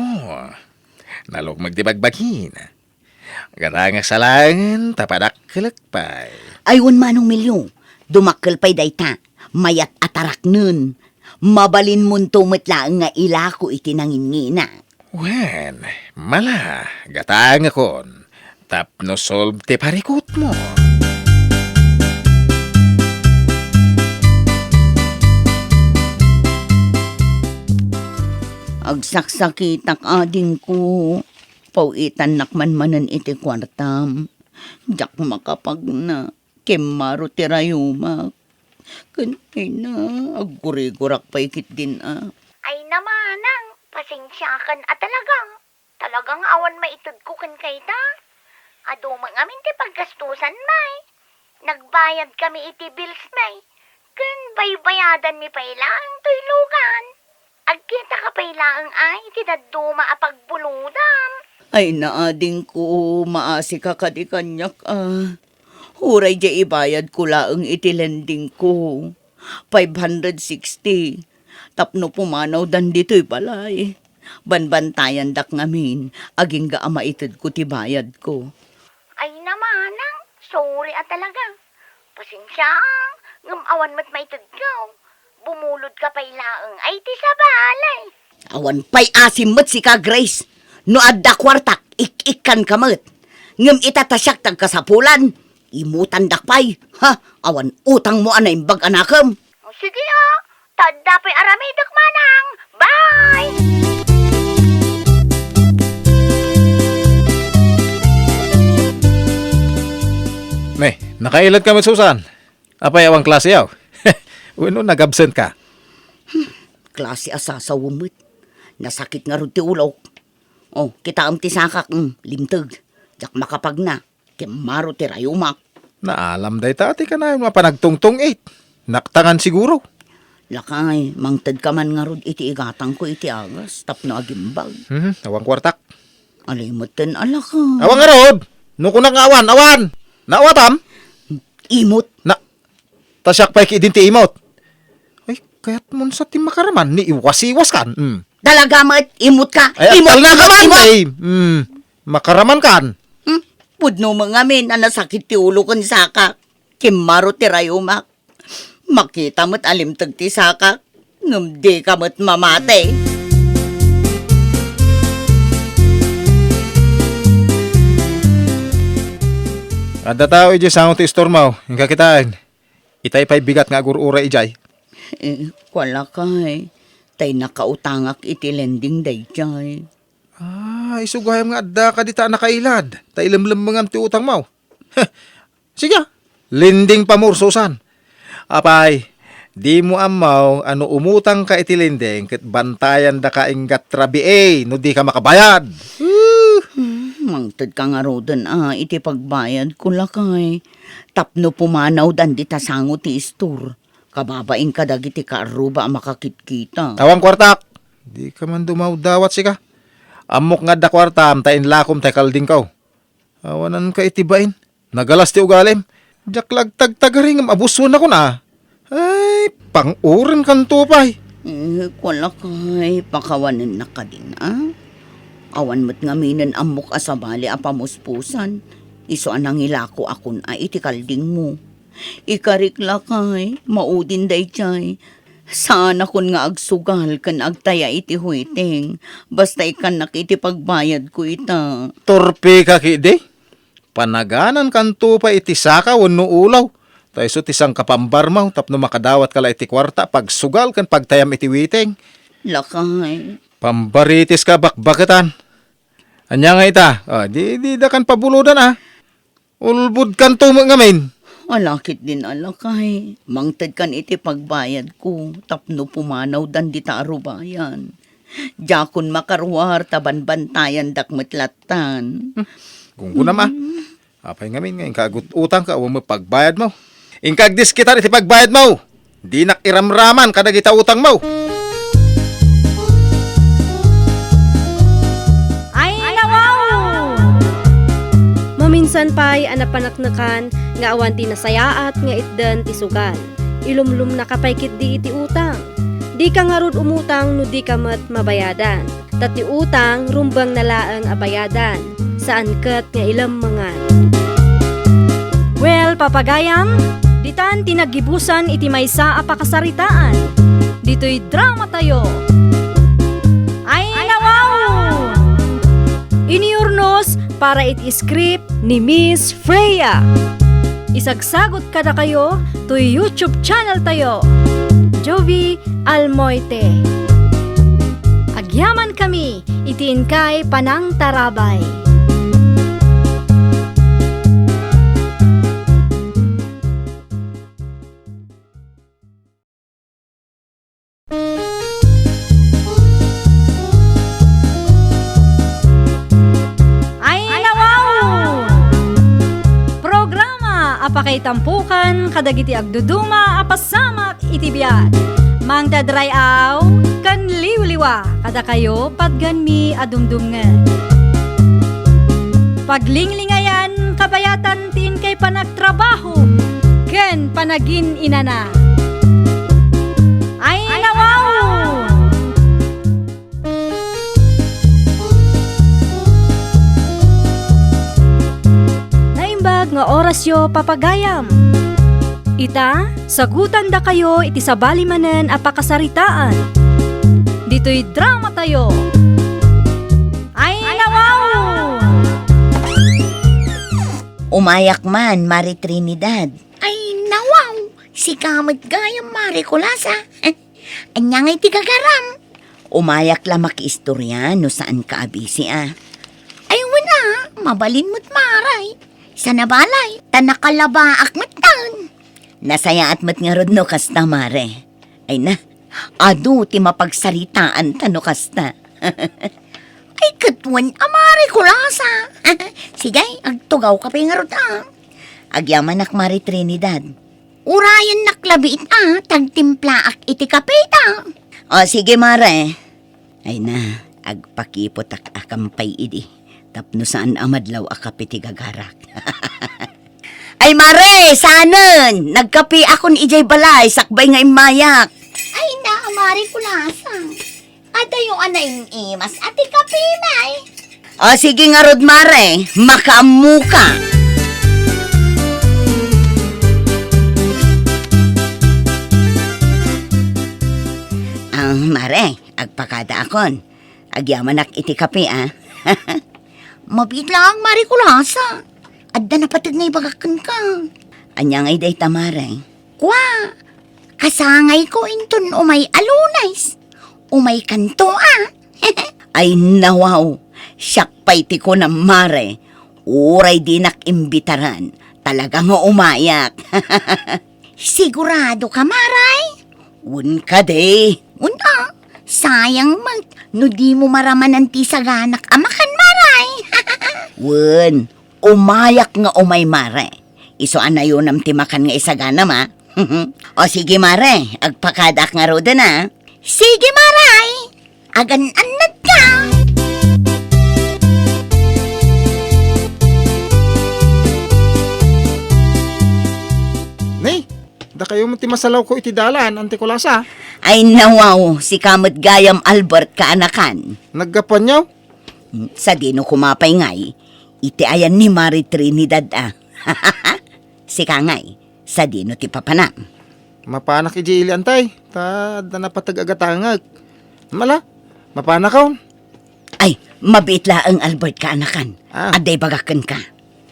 Nalukmag ti bagbagin. Gata nga salangan, tapadakilakpay. Ayun manong Milyo, dumakkel pay dayta, mayat atarak nun. Mabalin mun tumitla nga ilako iti nangingina. Wen, mala, gata nga kon. Tapno solve ti parikot mo. Agsaksakitak ading ko. Pauitan nakmanmanan iti kwartam. Jak makapag na. Kemaro tirayumak. Kanay na. Agurigurak pa ikit din Ay namanang, pasensya kan talagang awan maitod ko kan kayta. Ado mangamin ti paggastusan may. Nagbayad kami iti bills may. Kan baybayadan mi pailang tuylugan. Agkita ka pailang ay iti daduma apagbuludam. Ay naading ko maasi ka kadikanyak Huray di ibayad ko laang iti lending ko. 560. Tapno pumanaw dan dito'y balay. Banbantayan dak ngamin. Aging gaama itid ko ti bayad ko. Ay namanang, sorry talaga. Pasensya, ngamawan mo't maitod ka. Bumulod ka pailaang ay ti sa balay. Awan pa'y asim mo't si ka Grace. No adda kwartak, ik-ikan ka mo't. Ngam itatasyak tagkasapulan. Imutan dakpay. Awan utang mo anay bag anakam. Sige tadda pa'y aramidak manang. Bye! May, nakailad ka Susan. Apay awang klase yaw. Uno, nag-absent ka. Klase asasawamot. Nasakit nga rin ti ulaw. Kita am ti sakak, limtag. Jak makapag na. Kemaro ti rayumak. Naalam day tati ka na yung mapanagtungtong 8. Naktangan siguro. Lakay, mangtad ka man nga rin iti igatang ko iti agas. Tapno agimbag. Awang kwartak. Alimot din alaka. Awang nga rod. Nukunak nga awan. Naawatam. Imot. Tasyak pa'y kiidin ti imot. Ay, kaya't mo sa ti makaraman, ni iwas-iwas kan. Dalaga mat, imot ka. Ay, imot na ka man, imot. eh. Makaraman kan. Pudno mga min, nasakit ti ulo ko ni Saka. Kimaro ti rayumak. Makita mo't alimtag ti Saka. Ngumdi ka mo't mamate. Ada tao ijay sangot ti istormaw, yung kakitaan. Itay pa'y bigat nga agurura ijay. Wala kay. Tay nakautangak iti lending day jay. Isugayam nga adda ka di ta nakailad. Ta ilamlam mga ti utang mo. Sige, lending pa mo, Susan. Apay, di mo amaw, umutang ka iti lending, kat bantayan da ka ingat trabi no di ka makabayad. Mangtad ka nga rodan iti pagbayad ko lakay. Tapno pumanaw dan di tasango ti istor. Kababain ka dagiti ka aruba makakitkita. Awang kwartak, di ka man dumawdawat sika. Amok nga da kwartam, tain lakom tay kalding kaw. Awanan ka itibain. Nagalas ti ugalim. Jaklag tagtagaring abusuan ako na. Ay, pang-uran kan tupay. Wala kay, pakawanan na ka din Awan mo't ngaminan amok asabali apamuspusan. Iso anang ilako akon iti kalding mo. Ikarikla kay, maudin day chay. Saan akon nga agsugal kan agtaya iti huiting. Basta ikan nakiti pagbayad ko ita. Torpe ka kide. Panaganan kan tupay iti saka wano ulaw. Taiso tisang kapambarmaw tapno makadawat kala iti kwarta pagsugal kan pagtayam iti witing. Lakay. Pambaritis ka bakbakatan. Anya nga ita, di da kan pabuludan Ulbud kan ngamin. Alakit din alakay. Mangtad kan iti pagbayad ko. Tapno pumanaw dan di ta arubayan. Jakon makarwar taban-bantayan dakmetlatan. Kung kuna ma. Apay ngamin nga, ingkagut utang ka, mo pagbayad mo. Ingkagdis kita iti pagbayad mo. Di nakiramraman kada kita utang mo. Ay, nawaw! Maminsan pa'y anapanaknakan nga awan ti nasayaat nga itdan ti sugal. Ilumlum na kapaykit di iti utang. Di ka nga rod umutang no di ka mat mabayadan. Tati utang rumbang nalaang abayadan. Saan kat nga ilam mga. Well, papagayam, ditan tinagibusan iti maysa a pakasaritaan. Dito'y drama tayo. Ay, nawaw! Iniurnos para iti script ni Miss Freya. Isagsagot kada kayo to YouTube channel tayo. Jovi Almoite. Agyaman kami, itiin kay Panang Tarabay. Ay, nawaw! Programa apakay tampukan kadagiti agduduma apasamak itibiyat. Mang dadrayaw kan liwliwa kada kayo padganmi adumdumngan. Paglinglingayan kabayatan tin kay panagtrabaho ken panagin inana. Ay, nawaw! Naimbag nga orasyo papagayam. Ita, sagutan da kayo iti sabali manen a pakasaritaan. Dito'y drama tayo. Ay, nawaw! Umayak man, Mari Trinidad. Ay, nawaw! Si kamot gayam Mari Kulasa. Anyang ay tigagaram. Umayak la makiistorya no saan ka abisi Ay, wala. Mabalin mo't maray. Sa nabalay, tanakalabaak matan. Nasaya at mat nga rod no kasta, Mare. Ay na, adu ti mapagsaritaan ta no kasta. Ay, katwan, Mari Kulasa. Sige, agtugaw ka pa yung arot Agyaman ak, Mari Trinidad. Urayan naklabit tagtimplaak iti kapita. O sige, Mare. Ay na, agpakipot ak akampay idi. Tapno saan amadlaw akapiti gagarak. Ay, Mare, saanan? Nagkapi akon ijay balay, sakbay nga imayak. Ay na, Mari Kulasa. Ada yung anay imas ati kapinay. O sige nga rod, Mare, makaamu ka. Mare, agpakada akon. Agyaman ak iti kape, Mabigla ang Mari Kulasa. Adda na patag na ibagakan ka. Anyang ay day tamare. Kwa, kasangay ko inton umay alunays. Umay kanto Ay nawaw, siyak pa'y ti ko na, Mare. Uray di nakimbitaran. Talaga nga umayak. Sigurado ka, Maray? Un ka de. Una, sayang mag, no di mo maraman ang tisaganak amakan, Maray. Wen, umayak nga umay, Mare. Iso anayon am timakan nga isagana, ma. O sige, Mare, agpakadak nga roda na. Sige, Maray. Agan-anad ka. Nay, da kayo mo ti masalaw ko iti dalan, Ante Kulasa. Ay nawaw, si Kamot Gayam Albert kaanakan. Naggapan niyo? Sa dino kumapay ngay, iti ayan ni Mari Trinidad Si Kangay, sa dino ti papanam. Mapanak iji ili antay. Ta da napatag-agatangag. Mala, mapanak kaon. Ay, mabitla ang Albert kaanakan. Aday bagakan ka.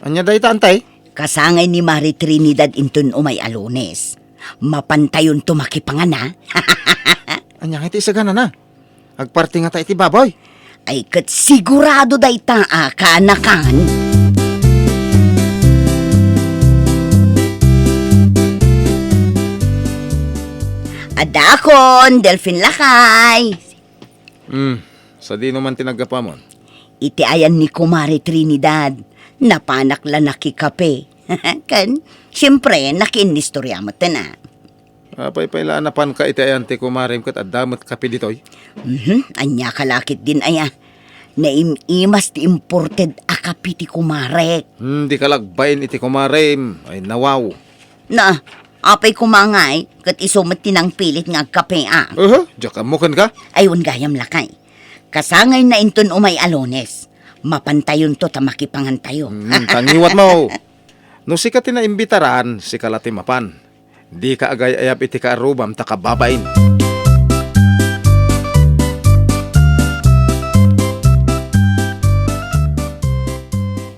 Anya day ta antay? Kasangay ni Mari Trinidad intun umay alunes. Mapantayon tumakipangana. Anya iti isagana na. Agparti nga ta iti baboy. Ay kat sigurado day ta kaanakan. Adakon, Delphin Lakay. Sa di naman tinagapamon. Iti ayan ni Kumari Trinidad. Napanak la nakikape. Kan, siyempre, nakinistorya mo na. Apay-paylaan napan ka iti ayan ti kumarim kat adamot kapi ditoy. Anya kalakit din aya. Naimimas ti imported akapi ti kumarek. Di kalagbayin iti kumarim. Ay nawaw. Na, apay kumangay, kat isumat tinang pilit nga kape Diyak amukan ka? Ayun gayam lakay. Kasangay na inton umay alones. Mapantayon to tamakipangan tayo. Tangiwat mo. No si ka tinaimbitaran, si kalati mapan. Di ka agay ayap iti kaarubam takababain.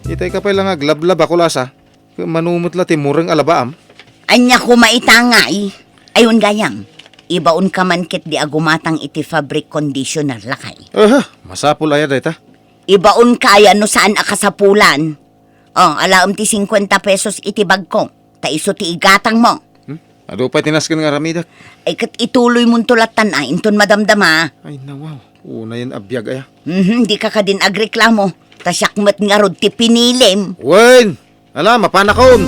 Itay ka pa lang aglablab ako lasa. Manumot la ti murang alabaam. Anya ko maitangay. Ayun gayam. Ibaon ka man kit di agumatang iti fabric conditioner lakay. Masapul aya dayta. Ibaon kaya no saan akasapulan. Alaam ti 50 pesos iti bag ko. Taiso ti igatang mo. Ado pa tinaskan nga ramidak. Ay kat ituloy mong tulatan ay inton madamdama. Ay nawaw. Una yan abiyag aya. Di ka din agreklamo. Tasyakmat nga rod ti pinilim. Wen! Ala, mapanakon!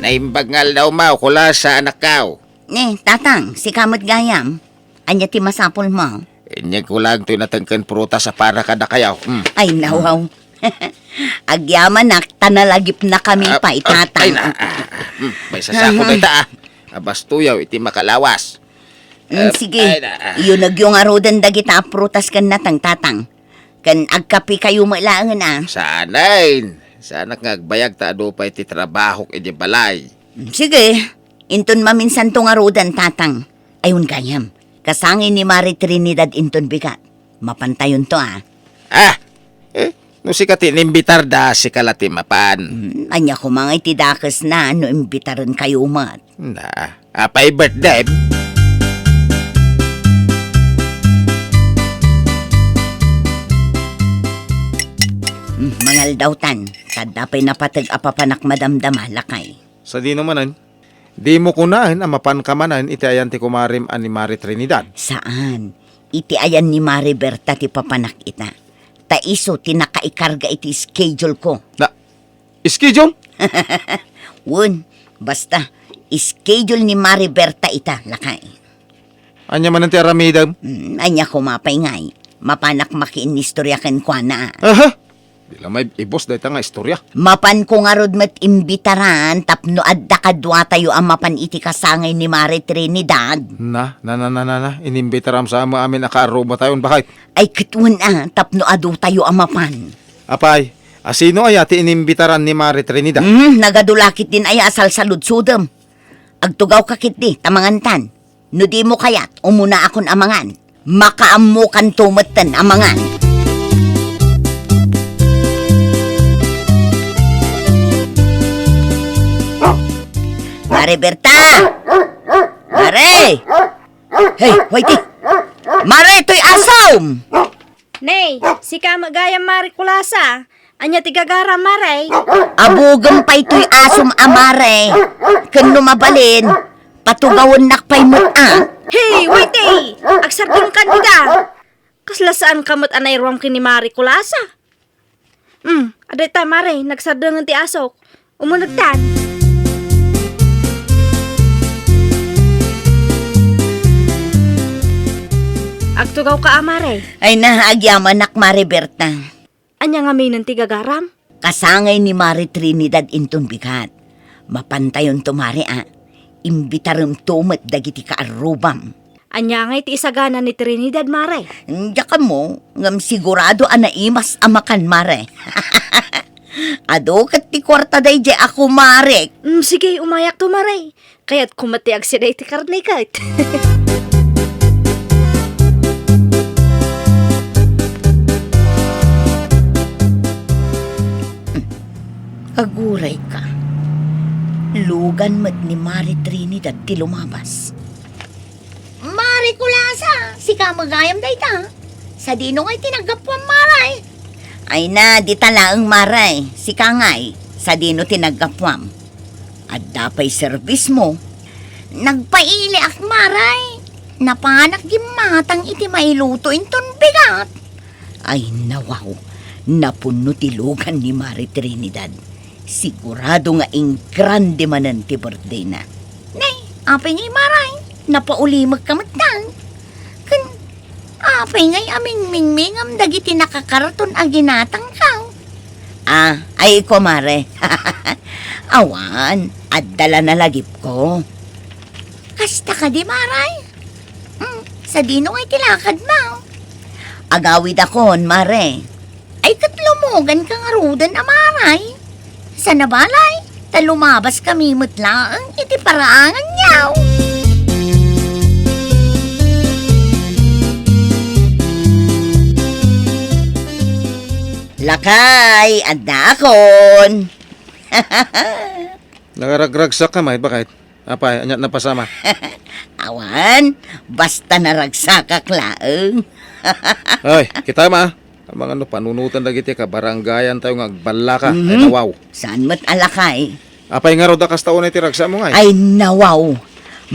Naimbagngal daw mau kula sa anak kao. Tatang, si kamot gayam. Anya ti masapol mo. Inyag ko lang ito natangkan pruta sa para kada kayaw. Ay, nawaw. Agyaman na, tanalagip na kami pa, itatang. May sasako na ita Abas tuyaw, iti makalawas. Sige, iyon nagyong arudan dagita prutas kan natang tatang. Kan agkapi kayo mailangan Sanain. Sana nga agbayag ta ado pa iti trabaho iti balay. Sige, inton maminsan tong arudan tatang. Ayun gayam, kasangin ni Mari Trinidad inton bigat. Mapantayon to No si kati nimbitar da si kalati mapan. Anya ko mga itidakas na no imbitaran kayo mat. Apay birthday. Mangal dawtan, kadapay napatag apapanak madamdama lakay. Sa di namanan, di mo kunahin ang mapankamanan iti ayan ti kumarim ani Mari Trinidad. Saan? Iti ayan ni Mari Berta ti papanak ita. Taiso tinakaikarga iti schedule ko. Schedule? Wun, basta, schedule ni Mari Berta ita lakay. Anya man ang ti aramidam? Anya ko mapay ngay. Mapanak makiinistoryakan kwa na. Di lang may ibos dahil nga istorya. Mapan ko nga rod mat imbitaran, tapno adda kadwa tayo ang mapan iti kasangay ni Mari Trinidad. Inimbitaram sa ama amin nakaaroba tayon bakit? Ay kitun tapno adu tayo ang mapan. Apay, asino ay ati inimbitaran ni Mari Trinidad? Nagadulakit din ay asal sa ludsudem. Agtugaw kakit di, tamangantan. No di mo kayat, umuna akon amangan. Makaamukan tumatan amangan. Mare Berta! Mare! Hey, waiti! Mare, to'y asom! Nay, si kamagayam Mari Kulasa. Anya tigagara Mare. Abugam pa ito'y asom amare. Kan lumabalin, patugawon nakpay mo Hey, waiti! Agsardong kandida. Kasla saan kamot anay ruwam kini Mari Kulasa? Aday ta Mare, nagsardong ti asok. Umunagtan. Agtugaw ka Mare. Ay naagyaman nak Mare Berta. Anya nga may nanti gagaram? Kasangay ni Mari Trinidad inton bigat. Mapantayon to Mari Imbitarum tumat dagiti kaarubam. Anya nga iti isagana ni Trinidad Mare. Diyan mo, ngam sigurado anaimas amakan Mare. Ado kat ti kwarta day di ako Mare. Sige, umayak to Mare. Kaya't kumatiag si day ti karnikat. Aguray ka. Lugan mat ni Mari Trinidad ti lumabas. Mari Kulasa, si kamagayam day ta. Sa dino ngay tinagapwan Maray. Ay na, di talaang Maray. Si kangay, sa dino tinagapwam. At dapay service mo. Nagpaili ak maray. Napanak gimatang iti mailuto inton bigat. Ay nawaw, napuno tilugan ni Mari Trinidad. Sigurado nga grande manan ti birthday na. Nay, apay ngay maray. Napaulimag kamatang. Kan, apay ngay aming mingmingam dagiti nakakaraton a ginatang kaw. Ay ko Mare. Awan, at dala na lagip ko. Kasta ka di maray. Sa dino ngay tilakad mo. Agawid akon, Mare. Ay katlumogan kang arudan amaray. Sa nabalay, talumabas kami mutlaang iti paraangan niyaw. Lakay, adda akon. Nagaragragsak ka, may bakit? Apay, anyat na pasama. Awan, basta naragsak laeng. Ay, kita ma. Ang mga panunutan dagiti ka, baranggayan tayo nga agbala ka. Ay, nawaw. Saan mo't alakay? Apay nga raw da kas taon na tiragsa mo nga. Ay nawaw,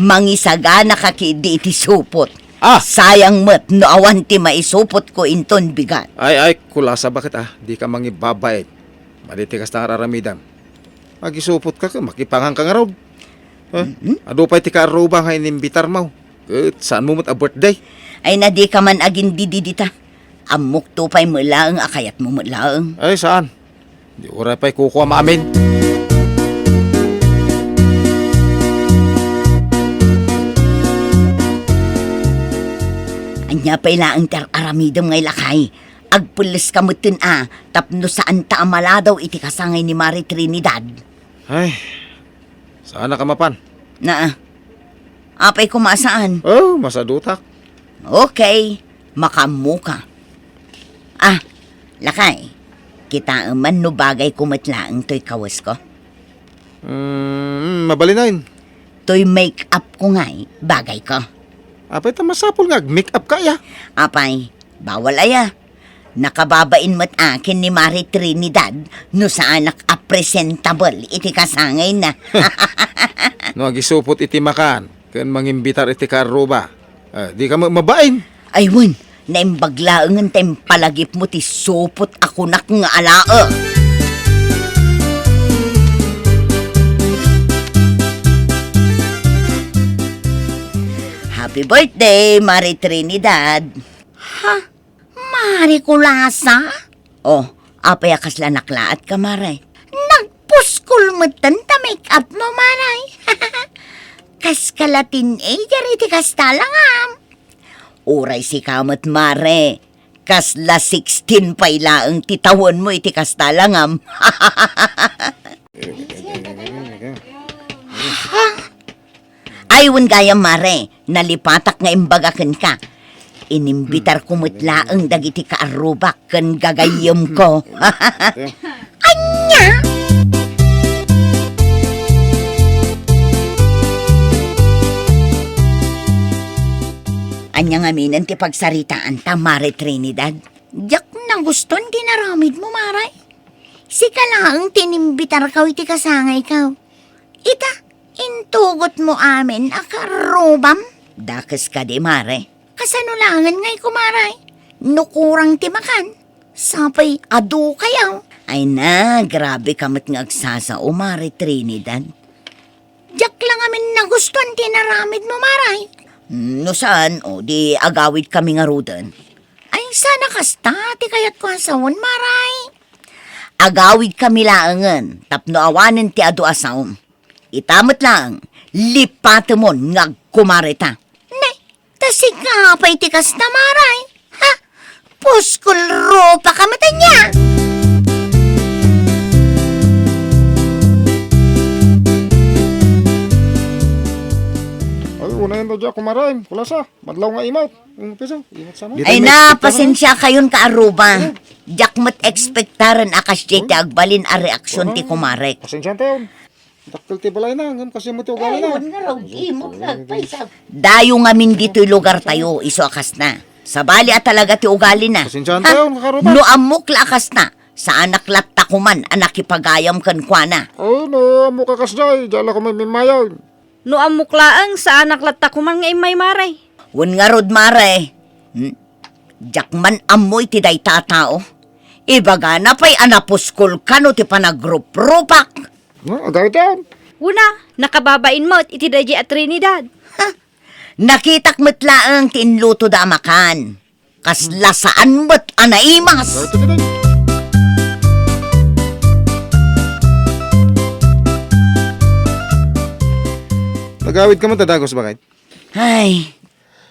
mangisaga na kakidi iti supot. Ah! Sayang mo't no awan ti maisupot ko inton bigat. Ay, kulasa bakit Di ka mangibabait. Maliti kas na raramidam. Magisupot ka, makipangang ka nga raw. Ado pa'y ti ka aruba nga inimbitar mo. Saan mo mo't a birthday? Ay na di ka man agin dididita. Amok to pa'y mulaang akayat mo mulaang. Ay, saan? Di oray pa'y kukuha maamin. Anya pa'y laang aramidam ngay lakay. Agpulis ka mutin tapno saan ta amala daw iti kasangay ni Mari Trinidad. Ay, saan na ka mapan? Apay kumasaan? Oh, masadutak. Okay, makamuka. Lakay, kita man no bagay kumatlaang to'y kawas ko. Mabalinain. To'y make-up ko nga'y bagay ko. Apay ta masapol nga, make up kaya. Apay, bawal aya. Nakababain mo't akin ni Mari Trinidad no sa anak presentable iti kasangay na. No, agisupot iti makan. Kan mangimbitar iti karuba. Di ka mabain. Aywan, naimbaglaangan tayong palagip mo ti supot ako nak nga alaa. Happy birthday, Mari Trinidad. Mari kulasa. Apay akas lanaklaat ka, Mare. Nagpuskul mo ta make-up mo maray. Kas kalatin iti kas talangam. Uray si kamot, Mare. Kasla 16 pa'y laang titawon mo iti kastalangam. Aywan gaya, Mare. Nalipatak nga imbagakan ka. Inimbitar ko mutlaang dagiti kaarubak kan gagayom ko. Anya? Anya nga minan ti pagsaritaan ta, Mare Trinidad. Diyak na guston dinaramid mo, Maray. Si kalaang tinimbitar kaw iti kasangay kaw. Ita, intugot mo amin akarubam. Dakas ka di, Mare. Kasanulangan ngay kumaray. Nukurang timakan. Sapay adu kayaw. Ay na, grabe kamot nga agsasao, Mare Trinidad. Diyak lang amin na guston dinaramid mo, Maray. No saan, di agawid kami nga rudan. Ay, sana kasta, ti kayat ko asawon, Maray. Agawid kami laangan, tapno awanin ti adu asawom. Itamot lang, lipatamon nga kumarita. Tasig nga pa itikas na, Maray. Ha? Puskul ropa ka mata niya. Ay, unahin daw dyan kumarain. Kulasa, madlaw nga imaw. Piso, ingat sa mo. Ay na, pasensya kayon ka aruba. Diyak mo't ekspektaran akas ti agbalin a reaksyon ti kumarek. Pasensya tayo. Daktil ti balay na, ngam kasi mo ti ugali na. Dayo ngamin dito'y lugar tayo, iso akas na. Sa bali at talaga ti ugali na. Pasensya tayo, nakaruba. No amok la akas na. Sa anak latta ko man, anak ipagayam kan kwa na. Ay, no, amo ka kasjay. Dala ko may mimayaw. No amuklaang sa anak latta ko man nga imay maray. Wan nga rod mare. Jak man amoy ti day tatao. Ibaga na pa'y anapuskol ka no ti panagrup-rupak. No, agad yan. Una, nakababain mo at itidaji at Trinidad. Nakitak metlaang tinluto da makan. Kasla saan mo't anaimas. Ito din. Nagawid ka man tadagos bakit? Ay,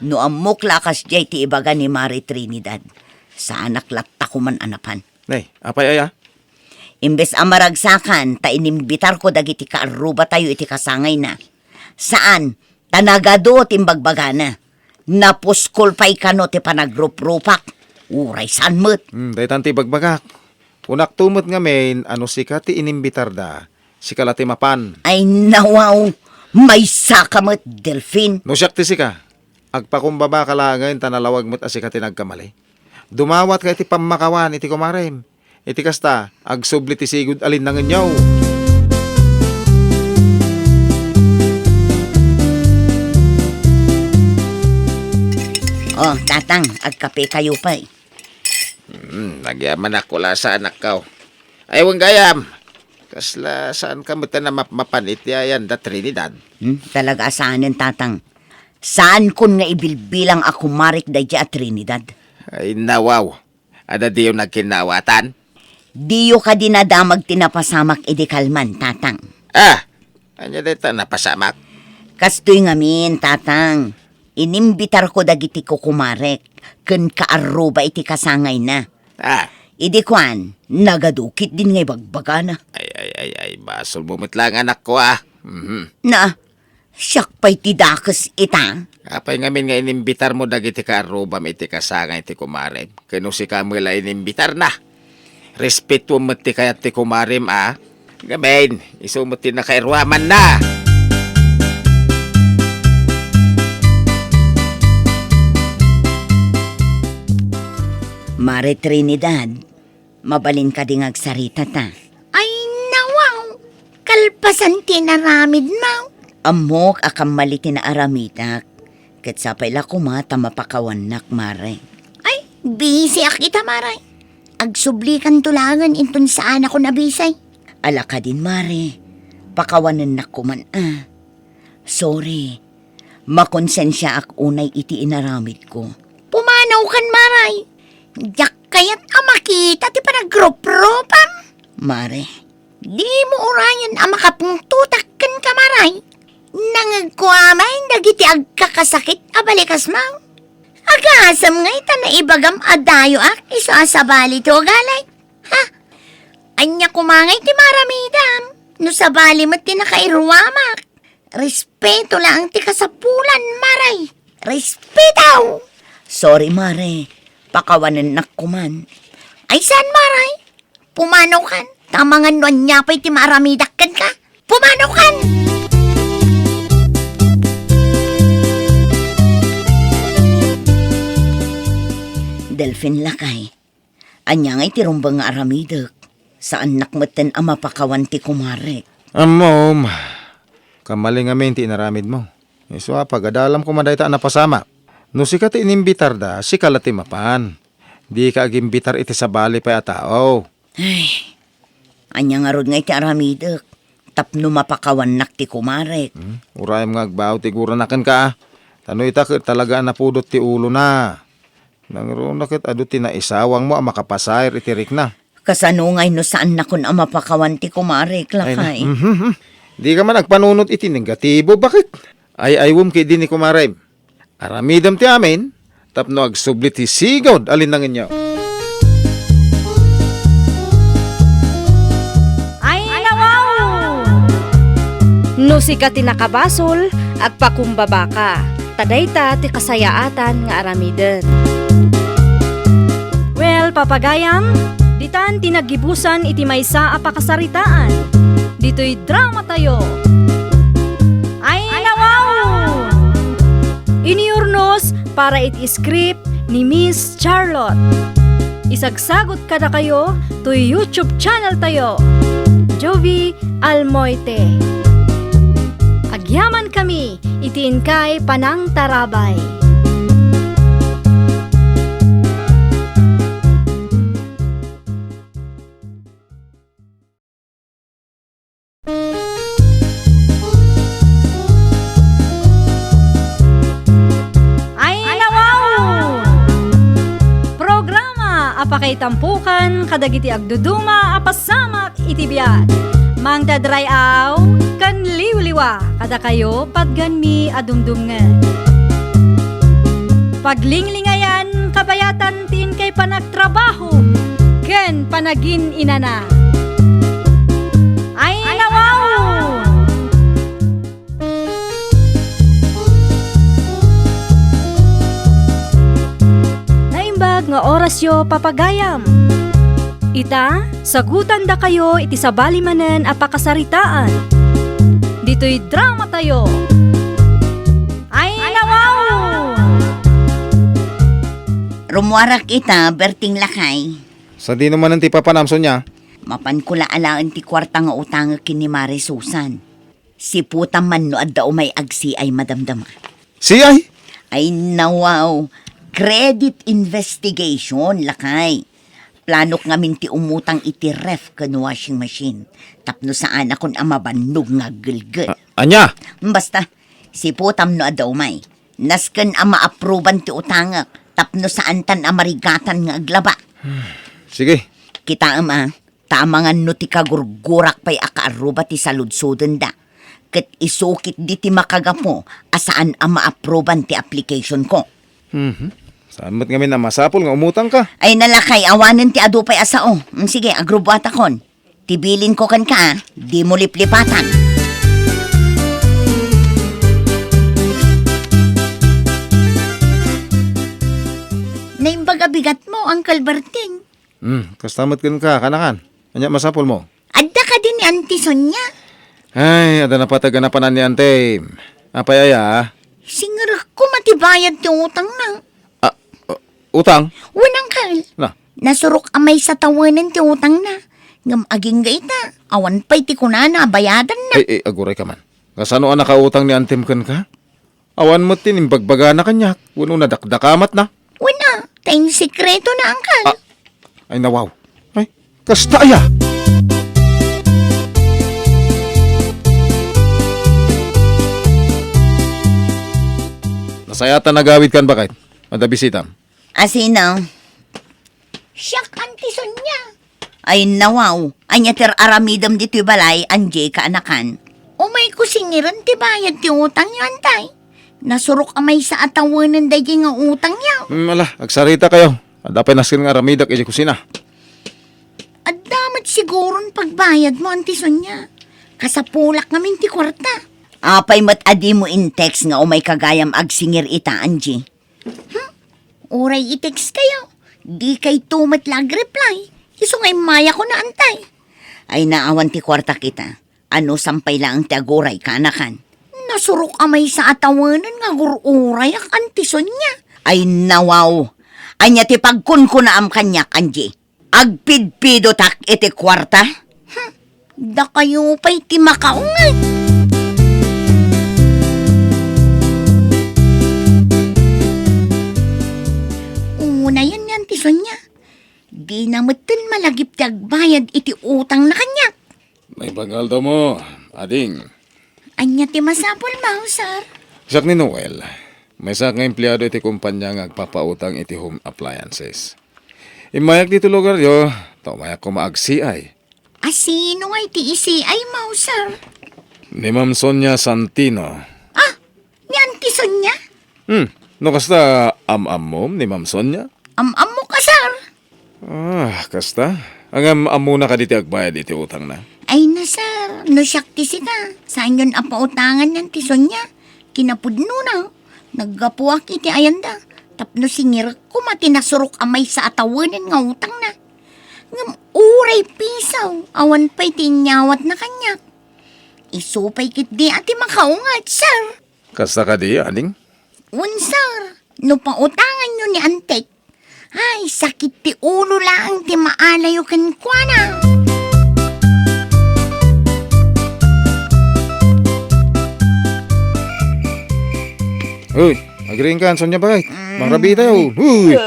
no amok lakas jay ti ibaga ni Mari Trinidad. Sa anak latta ko man anapan. Nay, apay aya? Imbes amaragsakan, ta inimbitar ko dagiti kaaruba tayo iti kasangay na. Saan? Tanagado timbagbaga na. Napuskol pa'y kano ti panagrup-rupak. Uray saan mo't. Day tanti bagbagak. Unak tumot nga men, ano sika ti inimbitar da. Sika lati mapan. Ay nawaw, may saka mo't, Delphine. No siyak ti sika. Agpakumbaba ka langan tanalawag mo't asika ti nagkamali. Dumawat ka iti pamakawan iti kumarem. Iti kasta, agsubli ti sigud alin nangan yaw. Oh, tatang, agkape kayo pa eh. Nagyaman ako la sa anak ko. Ay, wang gayam. Kasla saan ka mo na mapanit yan da Trinidad? Talaga saanin, tatang. Saan kun nga ibilbilang ako marik da at Trinidad? Ay, nawaw. Ada di yung nagkinawatan? Diyo ka dinadamag tinapasamak idikalman, tatang. Ah, anya dito napasamak. Kastoy ngamin, tatang. Inimbitar ko dagiti ko kumarek. Ken kaaruba iti kasangay na. Ah, Idikwan, nagadukit din ngay bagbaga na. ay, basol bumit lang anak ko ah. Na, siyak pa'y tidakas ita. Apay ngamin nga inimbitar mo dagiti kaarubam iti kasangay iti kumarim. Kano si Kamila inimbitar na. Respeto mo ti kayat ti kumarim ah. Gamin, isumot ti nakairwaman na. Mare Trinidad, mabalin ka ding agsarita ta. Ay, nawaw. Kalpasan tinaramid mo. Amok akam mali tinaaramitak. Ket sapay la kumata mapakawanak, mare. Ay, busy akita, maray. Agsublikan tulangan inton saan ako nabisay. Ala ka din, mare. Pakawanan na kuman ah. Sorry. Makonsensya ak unay iti inaramid ko. Pumanaw kan, maray. Yak kayat makita ti panagrup-rupam. Mare, Di mo urayan makapungtutak kan kamaray. Nangagkuamay dagiti agkakasakit abalikas mau. Agasam nga ita na ibagam adayo ak iso asabali to galay. Ha? Anya kumangay ti maramidam. No sabali mo ti nakairuwamak. Respeto lang ti kasapulan, maray. Respetaw! sorry, mare. Pakawanan na kuman. Ay saan, maray? Pumanaw kan. Tamangan nun niya pa'y ti maramidakan ka. Pumanaw kan! Delphine lakay. Anya nga'y tirumbang nga aramidak. Saan nakmatan ang mapakawan ti kumare. Mom, kamaling amin ti inaramid mo. Iso pagadalam ko madayta napasama. No sika ti inimbitar da, sika lati mapan. Di ka agimbitar iti sabali pa tao. Ay, anya nga rod nga'y ti aramidak. Tapno mapakawan nak ti kumare. Urayam nga agbaw ti guranakan ka. Tano ita talaga napudot ti ulo na. Nangro nakit adu ti naisawang mo ang makapasayr itirik na. Kasano nga'y no saan na kun ang mapakawan ti kumare, lakay. Di ka man nagpanunot iti negatibo, bakit? Ay-aywom kay din ni kumaray. Aramidam ti amin, tapno agsubli ti sigod alin nang inyo. Ay, nawaw! No si ka tinakabasol, agpakumbaba ka. Tadayta ti kasayaatan nga aramiden. Well, papagayam, ditan tinagibusan iti maysa a pakasaritaan. Dito'y drama tayo. Ay, nawaw! Iniurnos para iti script ni Miss Charlotte. Isagsagot kada kayo to YouTube channel tayo. Jovi Almoite. Agyaman kami, itiin kay Panang Tarabay. Ay nawaw! Programa apakay tampukan kadagiti agduduma apasamak itibiyat. Mang dadrayaw kan liwliwa kada kayo padganmi adumdumngan. Paglinglingayan kabayatan tin kay panagtrabaho ken panagin inana. Ay nawaw! Naimbag nga oras yo papagayam. Ita, sagutan da kayo iti sabali manen apakasaritaan. Dito'y drama tayo. Ay nawaw! Rumuarak ita, berting lakay. Sa di naman ang ti papanamso niya. Mapan ko laalaan ti kwarta nga utang kini Mare Susan. Si putam man no adda umay agsi ay madamdama. Siyay! Ay nawaw, credit investigation lakay. Planok nga minti umutang iti ref kan washing machine. Tapno saan akon amabannog nga gulgul. Anya! Basta, si putam no adda umay. Nasken ama aproban ti utangak. Tapno saan tan amarigatan nga aglaba. Sige. Kita ama, tamangan no ti kagurgurak pa'y akaaruba ti saludsudan da. Kat isukit di ti makagapo asaan ang ma-aproban ti application ko. Saan mo't ngamin na masapol nga umutang ka? Ay nalakay, awanan ti adupay asao. Sige, agrubuat akon. Tibilin ko kan ka, di mo liplipatan. Naimbagabigat mo, Uncle Berting. Kastamot ka, kanakan. Anya masapol mo. Adda ka din ni Auntie Sonia. Ay, ada na pataganapanan ni ante. Apayaya. Singarak ko matibayad ti utang na. Utang? Unang kal. Na. Nasurok amay sa tawanan ti utang na. Ngam aging gaita. Awan pa'y ti kunana, bayadan na. Ay, aguray ka man. Kasano ang nakautang ni antem kan ka? Awan mo tinimbagbaga na kanyak. Wano na dakdakamat na. Wala, tayong sikreto na, Uncle. Ay, nawaw. Ay, kastaya! Nasayata nagawid kan bakit? Madabisitam. Asino? Siyak, Auntie Sonia. Ay, nawaw. Anya ter aramidam dito'y balay, anje kaanakan. Umay ko singiran ti bayad ti utang niyo, antay. Nasurok amay sa atawanan dahi nga utang niyo. Ala, agsarita kayo. Adapay naskin nga ramidak iji kusina. At damat siguron pagbayad mo, Auntie Sonia. Kasapulak namin ti kwarta. Apay mat adi mo in text nga umay kagayam agsingir ita, Angie. Uray i-text kayo. Di kay tumat lag reply. Iso ngay maya ko na antay. Ay naawan ti kwarta kita. Ano sampay lang ti aguray kanakan. Nasurok amay sa atawanan nga gururay ak Auntie Sonia. Ay nawaw. Anya ti pagkunkunaam kanyak, Angie. Agpidpido tak iti kwarta? Da kayo pa'y ti makaungat. Una yan yan, ti Sonia. Di na matan malagip ti agbayad iti utang na kanyak. May bagal daw mo, ading. Anya ti masapol mo, sir. Isak ni Noel. May sak nga empleyado iti kumpanya nga agpapautang iti home appliances. Imayak dito lugar yo, mayak ko maag-CI. Asino nga iti isi-ay mo, sir? Ni Ma'am Sonia Santino. Ni Auntie Sonia? No kasta am-am mo ni Ma'am Sonia? Am-am mo ka, sir. Kasta? Ang am muna ka diti agbayad iti utang na. Ay na, sir. No syakti sika. Saan yun apautangan ng ti Sonia? Kinapudno na. Naggapuak iti ayanda. Tapno singir ko matinasurok amay sa atawanan nga utang na. Ngam uray pisaw. Awan pa'y tinyawat na kanyak. Isupay kit di ati makaungat, sir. Kasta ka di, aning? Un, sir. No pautangan nyo ni Antek. Ay, sakit ti ulo lang ti maalayo kan kwa na. Uy, agring ka, Sonya ba? Mang Rabi tayo. Uy!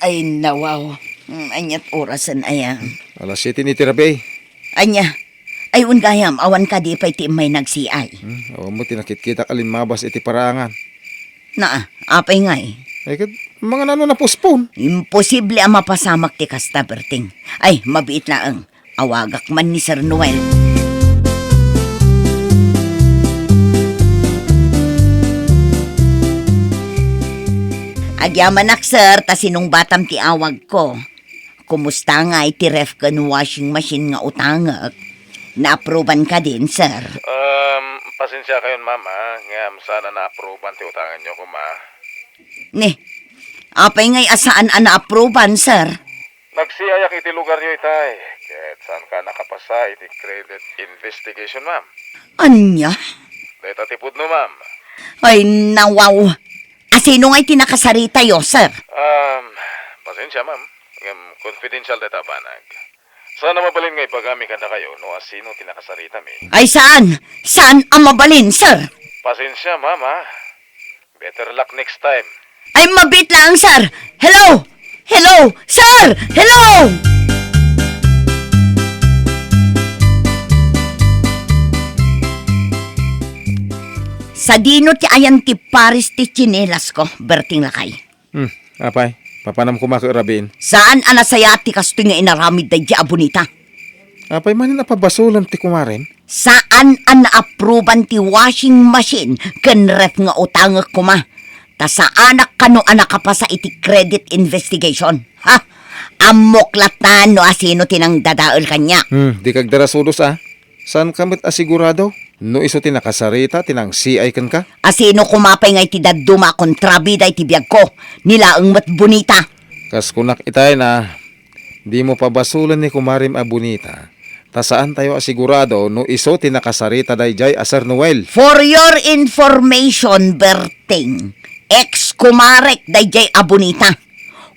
Ay, nawaw. Anyat orasan ayan. Alas 7 ni Tirabi. Anya, ay ungayam, awan ka di pa iti may nagsiay. O mo tinakit-kita kalimabas iti parangan. Na, apay nga eh. Ay, mga nano na postpone. Imposible ang mapasamak ti kasta, Berting. Ay, mabiit laang. Awagak man ni Sir Noel. Agyamanak, sir, ta sinong batam ti awag ko. Kumusta nga iti ref kan washing machine nga utangak? Na-approvean ka din, sir. Pasensya kayo, mama. Ngam, sana na-approvean ti utangan nyo ko, ma. Ne, apay ngay asaan ang na-approvean, sir? Nagsiayak iti lugar nyo, itay. Kahit saan ka nakapasa iti credit investigation, ma'am. Anya? Deta tipod no, ma'am. Ay, nawaw. Asino ngay tinakasarita yo, sir? Pasensya, ma'am. Ngam, confidential data banag. Sana mabalin nga ipagami ka na kayo no asino tinakasarita mi. Ay, saan? Saan ang mabalin, sir? Pasensya, mama. Better luck next time. Ay, mabit lang, sir. Hello? Hello? Sir! Hello! Sa dino ti ayan ti Paris ti chinelas ko, Berting Lakay. Apay, papanam ko makarabiin. Saan anasaya ti kasto nga inaramid da di abonita? Apay, manin napabasulan ti kumaren. Saan ang na-approvean ti washing machine kan ref nga utangak ko ma? Ta sa anak kano anak ka pa sa iti credit investigation? Ha? Amoklatan no asino tinang dadaol kanya. Di kag darasudos Saan kamit asigurado? No iso tinakasarita, tinang CI kan ka? Asino kumapay nga iti daduma kontrabida iti biyag ko. Nilaang mat bonita. Kas kunak itay na, di mo pabasulan ni kumarim a bonita. Ta saan tayo asigurado no iso tinakasarita dayjay a Sir Noel? For your information, Berting, ex-kumarek dayjay abonita.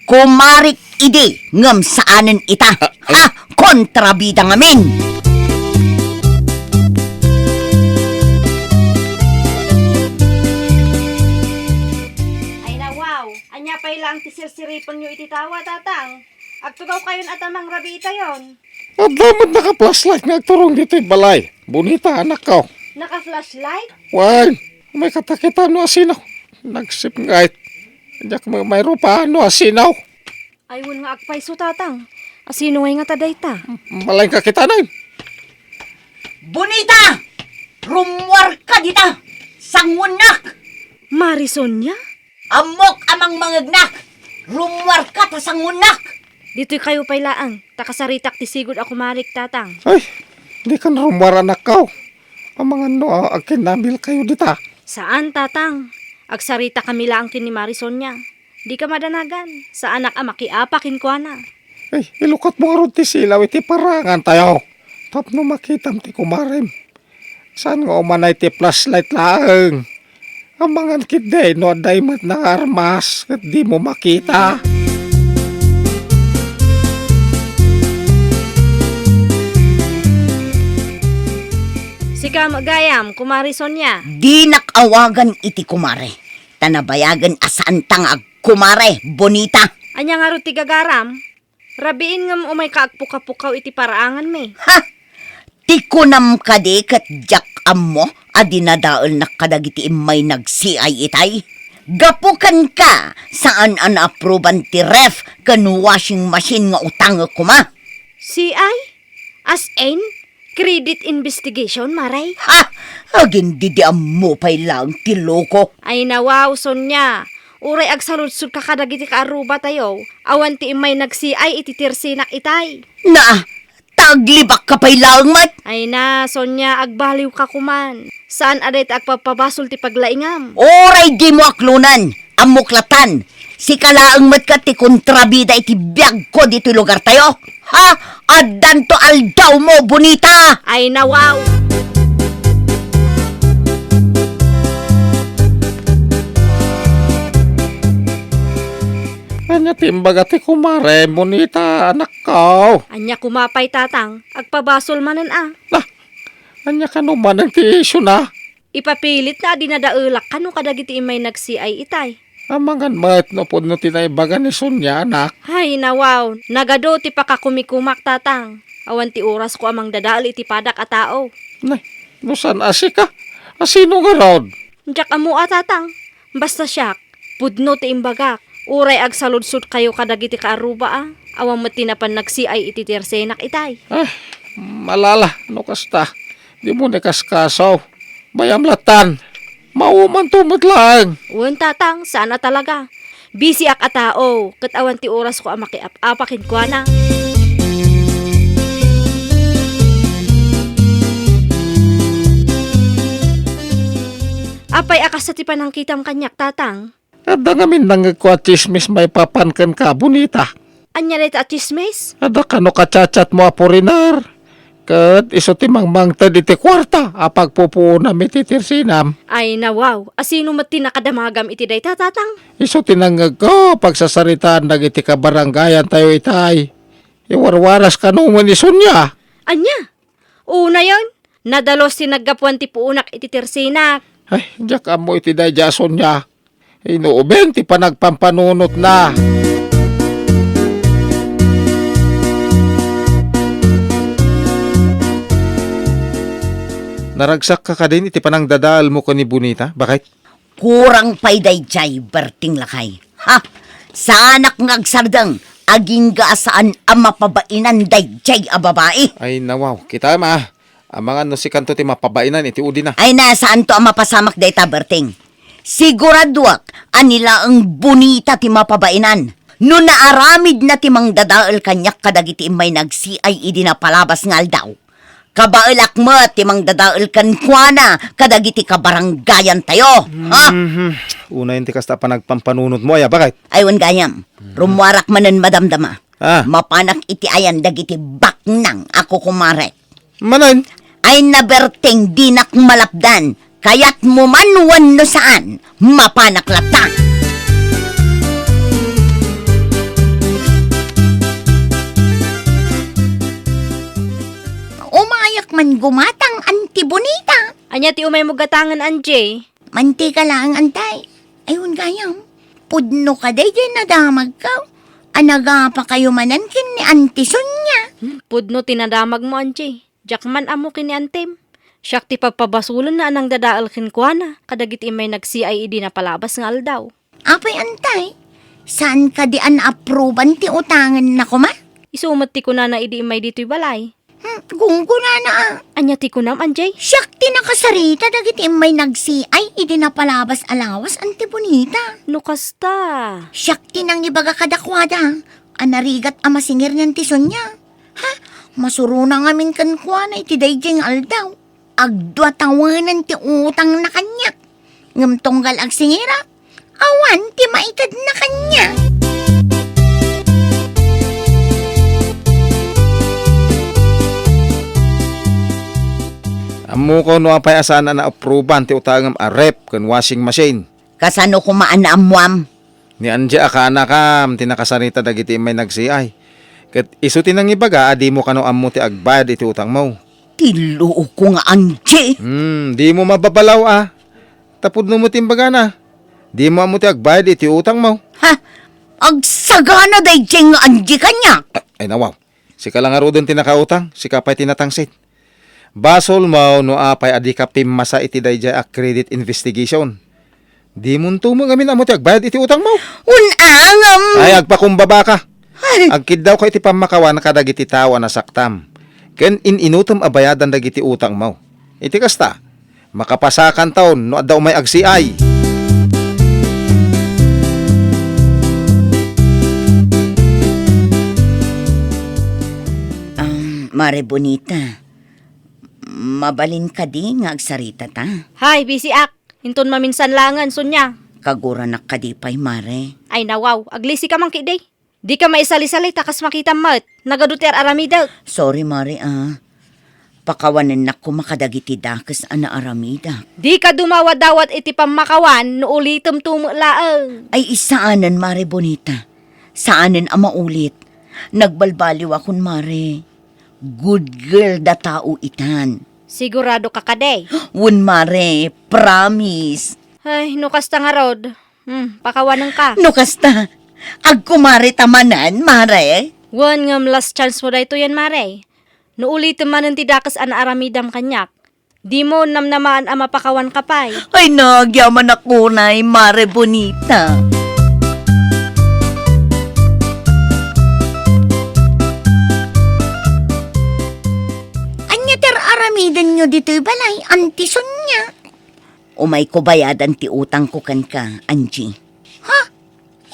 Kumarik idi ngam saanen ita. Ha? Kontrabida ngamin. Ay na wow, anya pay lang ti sirsiripon nyo iti tawa, tatang. Agtugaw kayon at amang rabita yon. At damat naka-flashlight nga agturong dito balay. Bonita anak ko. Naka-flashlight? Wan, may katakitan no asinaw. Nagsip ngait. Diyak may rupa no asinaw. Ayun nga agpay so, tatang. Asino ngay nga taday ta? Malay kakitanan. Bonita! Rumwar ka dita! Sangunak! Marison niya? Amok amang mangagnak! Rumwar ka ta sangunak! Dito'y kayo pay laang. Takasaritak ti sigod ako marik, tatang. Ay, di ka narumara anak ko. Ang mga no, agkinabil kayo dita. Saan, tatang? Agsarita kami lang kin ni Marison niya. Di ka madanagan. Sa anak makiapakin ko na. Ay, ilukot mo nga ron ti silaw, iti parangan tayo. Tap no makitam ti kumarim. Saan nga umanay ti flashlight laang? Ang mga kidday, no, aday mat na armas, at di mo makita. Sika magayam, kumarison niya. Di nakawagan iti kumare. Tanabayagan asaan tangag kumare, bonita. Anya nga ro ti gagaram. Rabiin ngam umay kaagpukapukaw iti paraangan me. Ha? Tikunam ka di kat jak mo, adinadaol na kadagiti imay nagsiay itay. Gapukan ka saan an approvean ti ref kan washing machine nga utang ko ma. CI? As in? Credit investigation, maray? Ha? Agin di mo pay lang ti loko. Ay nawaw, Sonya. Uray agsaludsud ka kadagiti kaaruba tayo. Awan ti imay nagsiay iti tirsinak itay. Na, taglibak ka pay lang mat. Ay na, Sonya, agbaliw ka kuman. Saan aday agpapabasol ti paglaingam? Oray di mo aklunan, amuklatan. Si kalaang mat ka ti kontrabida iti biyag ko dito lugar tayo. Ha? Adan to aldaw mo, bonita! Ay nawaw. Kanya timbaga ti kumare, bonita, anak ko. Anya kumapay tatang, agpabasol manan Anya ka naman ang tiisyo na. Ipapilit na dinadaulak kanu kadagiti imay nagsiay itay. Amangan mat no po no tinaibaga ni Sonya, anak. Hay nawaw, nagado ti pakakumikumak tatang. Awan ti oras ko amang dadaal iti padak a tao. Nay, nusan asi ka? Asino nga rod? Diyak amo tatang. Basta siyak, pudno ti imbagak. Uray agsaludsud kayo kadagiti kaaruba Awang matinapan nagsiay iti tersenak itay. Malala, no kasta. Di mo nekaskasaw. Bayam latan. Mauman tumot lang. Uwan tatang, sana talaga. Busy ak atao, kat awan ti oras ko amakiap-apakin ko na. Apay akas sa tipan ng kitam kanyak tatang. Ada ngamin nangagkwa chismis may papankan ka, bonita. Anya na ita chismes? Ada ka no kacachat mo aporinar. Kat iso ti mangmangtad iti kwarta. Apag pupuo na mititirsinam. Ay nawaw, asino mati nakadamagam iti day tatang? Iso tinangag ko pagsasaritaan nag iti kabaranggayan tayo itay. Iwarwaras ka naman ni Sonya. Anya? Una yon, nadalos tinaggapuan ti puunak iti tersinak. Ay, diyak mo iti day jason niya. Inuubeng ti panagpampanunot na. Naragsak ka din iti panang dadaal mo ko ni Bonita. Bakit? Kurang pa'y dayjay, berting lakay. Ha? Sa anak ngagsardang, aging saan ang mapabainan dayjay a babae. Ay nawaw, kita ma. Ang mga no si kanto ti mapabainan iti udi na. Ay nasaan to ang mapasamak dayta, berting? Siguraduak, anila ang bonita ti mapabainan. No naaramid na ti mang dadaal kanyak kadagiti imay nagsiay idi na palabas ngal daw. Kabailak mo ti mang dadaal kan kuana kadagiti kabaranggayan tayo. Ha? Una yung ti kasta pa nagpampanunot mo, bakit? Aywan gayam, rumwarak manan madamdama. Ah. Mapanak iti ayan dagiti baknang ako kumare. Manan? Ay naberting dinak malapdan, kaya't mumanwan no saan, mapanak lata. Umayak man gumatang anti bonita. Anya ti umay mo gatangan anje. Manti ka lang antay. Ayun gayam, pudno ka day na damag ka. Anaga pa kayo manankin ni Auntie Sonya. Pudno tinadamag mo anje. Jakman amo kini antem. Siyak ti pagpabasulan na anang dadaal kinkwana. Kadagiti imay nagsiay idi na palabas nga aldaw. Apay antay, saan ka di an-approvean ti utangan na ko ma? Isumat ti kuna na idi imay dito'y balay. Gunguna na Anya ti kunam anjay. Siyak ti nakasarita dagiti may nagsiay, idi na palabas alawas anti bonita. No kasta. Siyak ti nang ibaga kadakwada, anarigat amasingir niyan ti Sonya. Ha? Masuruna ngamin kankwa na iti dayjeng aldaw. Agdwa tawanan ti utang na kanyak. Ngam tunggal agsingira, awan ti maitad na kanya. Amo ko no apay asana na approvean ti utangam a rep kan washing machine. Kasano kumaan na amuam? Ni anje akana kam tinakasarita dagiti may nagsiay. Ket isu tinang ibaga adi mo kano ammo ti agbayad iti utang mo. Tilo ko nga anje. Di mo mababalaw Tapod no mo timbaga na. Di mo ammo ti agbayad iti utang mo. Ha? Agsagana day nga anje kanya. Ay nawaw. Sika lang arodon tinakautang, sika pa'y tinatangsit. Basol mo no apay adi ka pimasa iti dayjay a credit investigation. Di mo mo ngamin amo ti agbayad iti utang mo. Unangam. Ay agpakumbaba ka. Agkid daw ko iti pamakawan kadagiti tawa na saktam. Ken inutom abayadan dagiti utang mo. Iti kasta, makapasakan taon no addaw may agsiay. Mare bonita. Mabalin ka di nga agsarita ta. Hay, busy ak. Hinton maminsan langan, Sonya. Kagura na ka di pa'y mare. Ay nawaw, aglisi ka man kiday. Di ka maisali-sali takas makita mat. Nagaduter aramida. Sorry mare Pakawanan na ko makadagiti dakas ana aramida. Di ka dumawad-dawat iti pamakawan no ulitom tumulaang. Ay isaanan mare bonita. Saanin ang maulit? Nagbalbaliw akon, mare. Good girl da tao itan. Sigurado ka kaday. Wun, mare. Promise. Ay, nukasta nga rod. Pakawanan ka. No kasta. Agkumari tamanan, mare. Wan ngam last chance mo dayto yan, mare. Nuulitin man ang tidakas an aramidam kanyak. Di mo namnamaan ang mapakawan kapay. Ay, nagyaman ako na, mare bonita. Aramidan nyo dito'y balay, antison niya. Umay ko bayadan ti utang ko kan ka, Angie. Ha?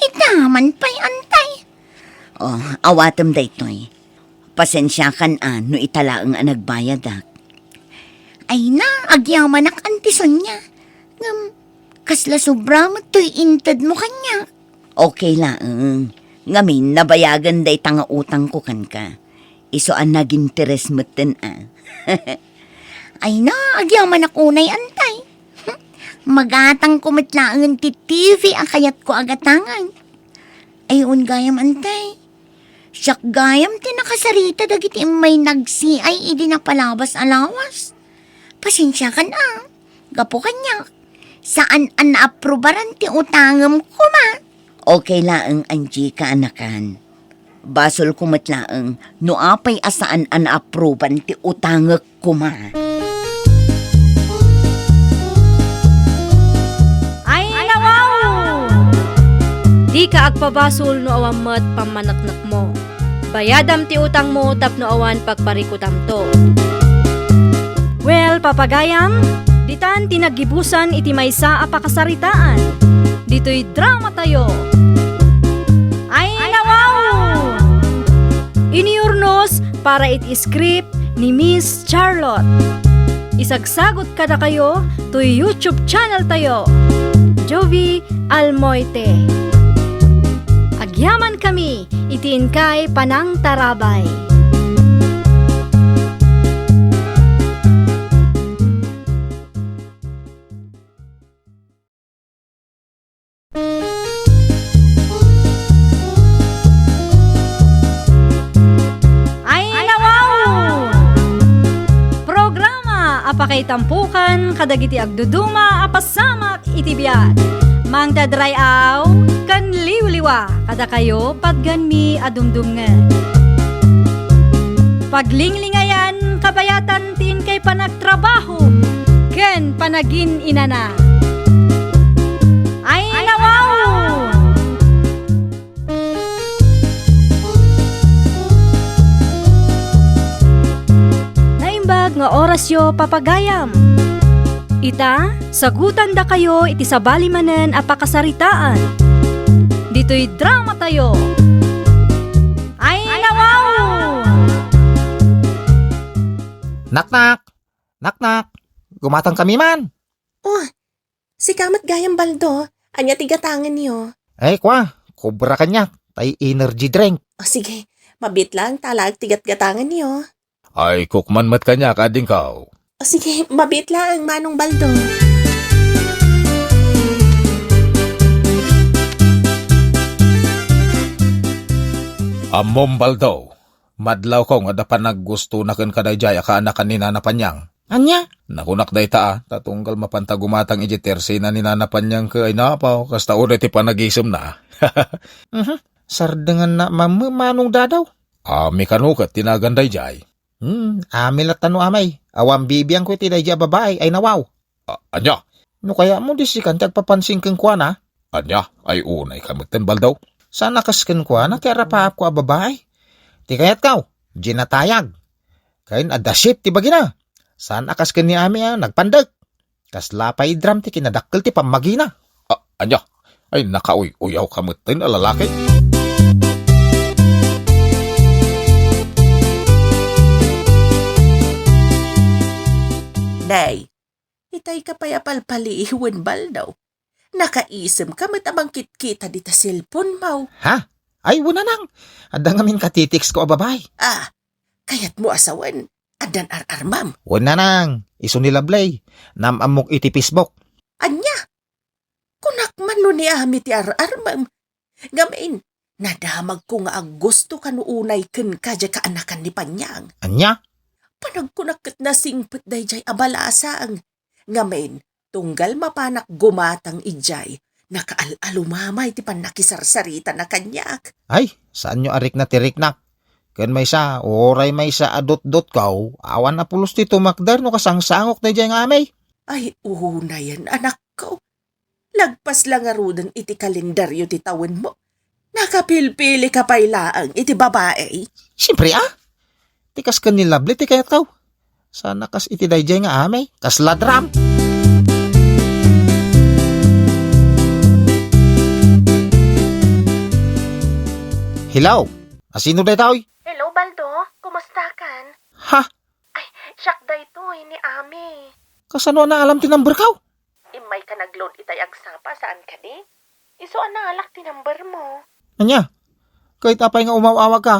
Itaman pa'y antay. Oh, awatam daytoy. Pasensya kan no italaang ang nagbayadak. Ay na, agyaman ak antison niya. Kasla sobra mo to'y intad mo kanya. Okay lang. Ngamin, nabayagan day tanga utang ko kan ka. Iso ang nag-interes mo tin Ay na, agyaman ako na'y antay. Magatang kumitlaangan ti TV ang kayat ko agatangan. Ayun gayam antay. Siyak gayam ti nakasarita dagiti may nagsi ay idi napalabas alawas. Pasensya ka na. Gapo kanya. Saan an naaprobaran ti utangam ko ma? Okay lang, Angie, kaanakan. Basol kumatlaang no apay asaan an aproban ti utangak kuma. Ay, nawaw! Di ka agpabasol no awan mat pamanaknak mo. Bayadam ti utang mo tapno awan pagparikutam to. Well, papagayam, ditan tinagibusan iti maysa a pakasaritaan. Dito'y drama tayo. Ay, nawaw! Iniurnos para it-script ni Miss Charlotte. Isagsagot kada kayo to YouTube channel tayo. Jovi Almoite. Agyaman kami, itiin kay Panang Tarabay. Apakay tampukan, kadagiti agduduma, apasamak, itibiyat. Mang dadrayaw, kan liwliwa, kada kayo, padganmi, adumdumngan. Paglinglingayan, kabayatan, tin kay panagtrabaho, ken panagin inana. Ay, nawaw! Nga orasyo papagayam. Ita, sagutan da kayo iti sabali manen apakasaritaan. Dito'y drama tayo. Ay, nawaw! Nak-nak! Nak-nak! Gumatang kami man! Oh, si Kamat Gayam Baldo, anya tigatangan niyo. Ay, kwa! Kubra kanyak! Tay energy drink! O sige, mabit lang talag tigat-gatangan niyo. Ay, kukman mat kanya kading kaw. O sige, mabit lang Manong Baldo. Amom Baldo, madlaw ko nga dapan naggusto na kan kadayjay ka anakan ni Nana Panyang. Anya? Nakunak day ta, tatunggal mapantagumatang ijitersi na ni Nana Panyang ka ay napaw, kasta ulit ipanag-isum na. Sardengan na manong dadaw. Ami kanukat tinaganday jay. Amil at amay. Awang bibiyang ko iti dayja babae ay nawaw. Anya? No kaya mo disikan tagpapansin kang kwa na? Anya? Ay unay kamutin Baldaw. Sana kasken kwa na kaya rapaap ko a babae. Ti kayat kaw, ginatayag. Kain adasip ti bagina. Sana kasken ni ami nagpandag. Kaslapay dram ti kinadakkel ti pamagina. Anya? Ay nakauy-uyaw kamutin a lalaki. Day, itay ka payapalpaliiwan Baldaw. Nakaisem ka matamang kitkita dita cellphone mo. Ha? Ay, wala nang. Adang amin katitiks ko a babae. Kayat mo asawan. Adan ar-armam. Wala nang. Iso nilablay. Namamok iti Facebook. Anya? Kunak man no ni ami ti ar-armam. Gamain, Nadamag ko nga ang gusto kanuunay ken kadya kaanakan ni Panyang. Anya? Panag ko nakat na singpet dayjay abalasang. Ngamen, tunggal mapanak gumatang ijay. Nakaalumamay ti panakisarsarita na kanyak. Ay, saan nyo arik na tirik nak? Kan may sa, oray may sa adot-dot kaw, awan na pulos ti tumakder no kasangsangok na dyan nga amay. Ay, na yan, anak ko. Lagpas lang arudan iti kalendaryo ti tawen mo. Nakapilpili ka pa ilaang iti babae. Siyempre tikas ka nilabli ti kayat kaw. Sana kas iti dayjay nga amay, kas ladram. Hilaw, asino day taoy? Hello, Baldo. Kumusta kan? Ha? Ay, siyak day to, ni Ami. Kasano na alam ti number kaw? Imay ka nag-load itay agsapa, saan ka di? Iso alak ti number mo. Anya, kahit apay nga umawawag ka,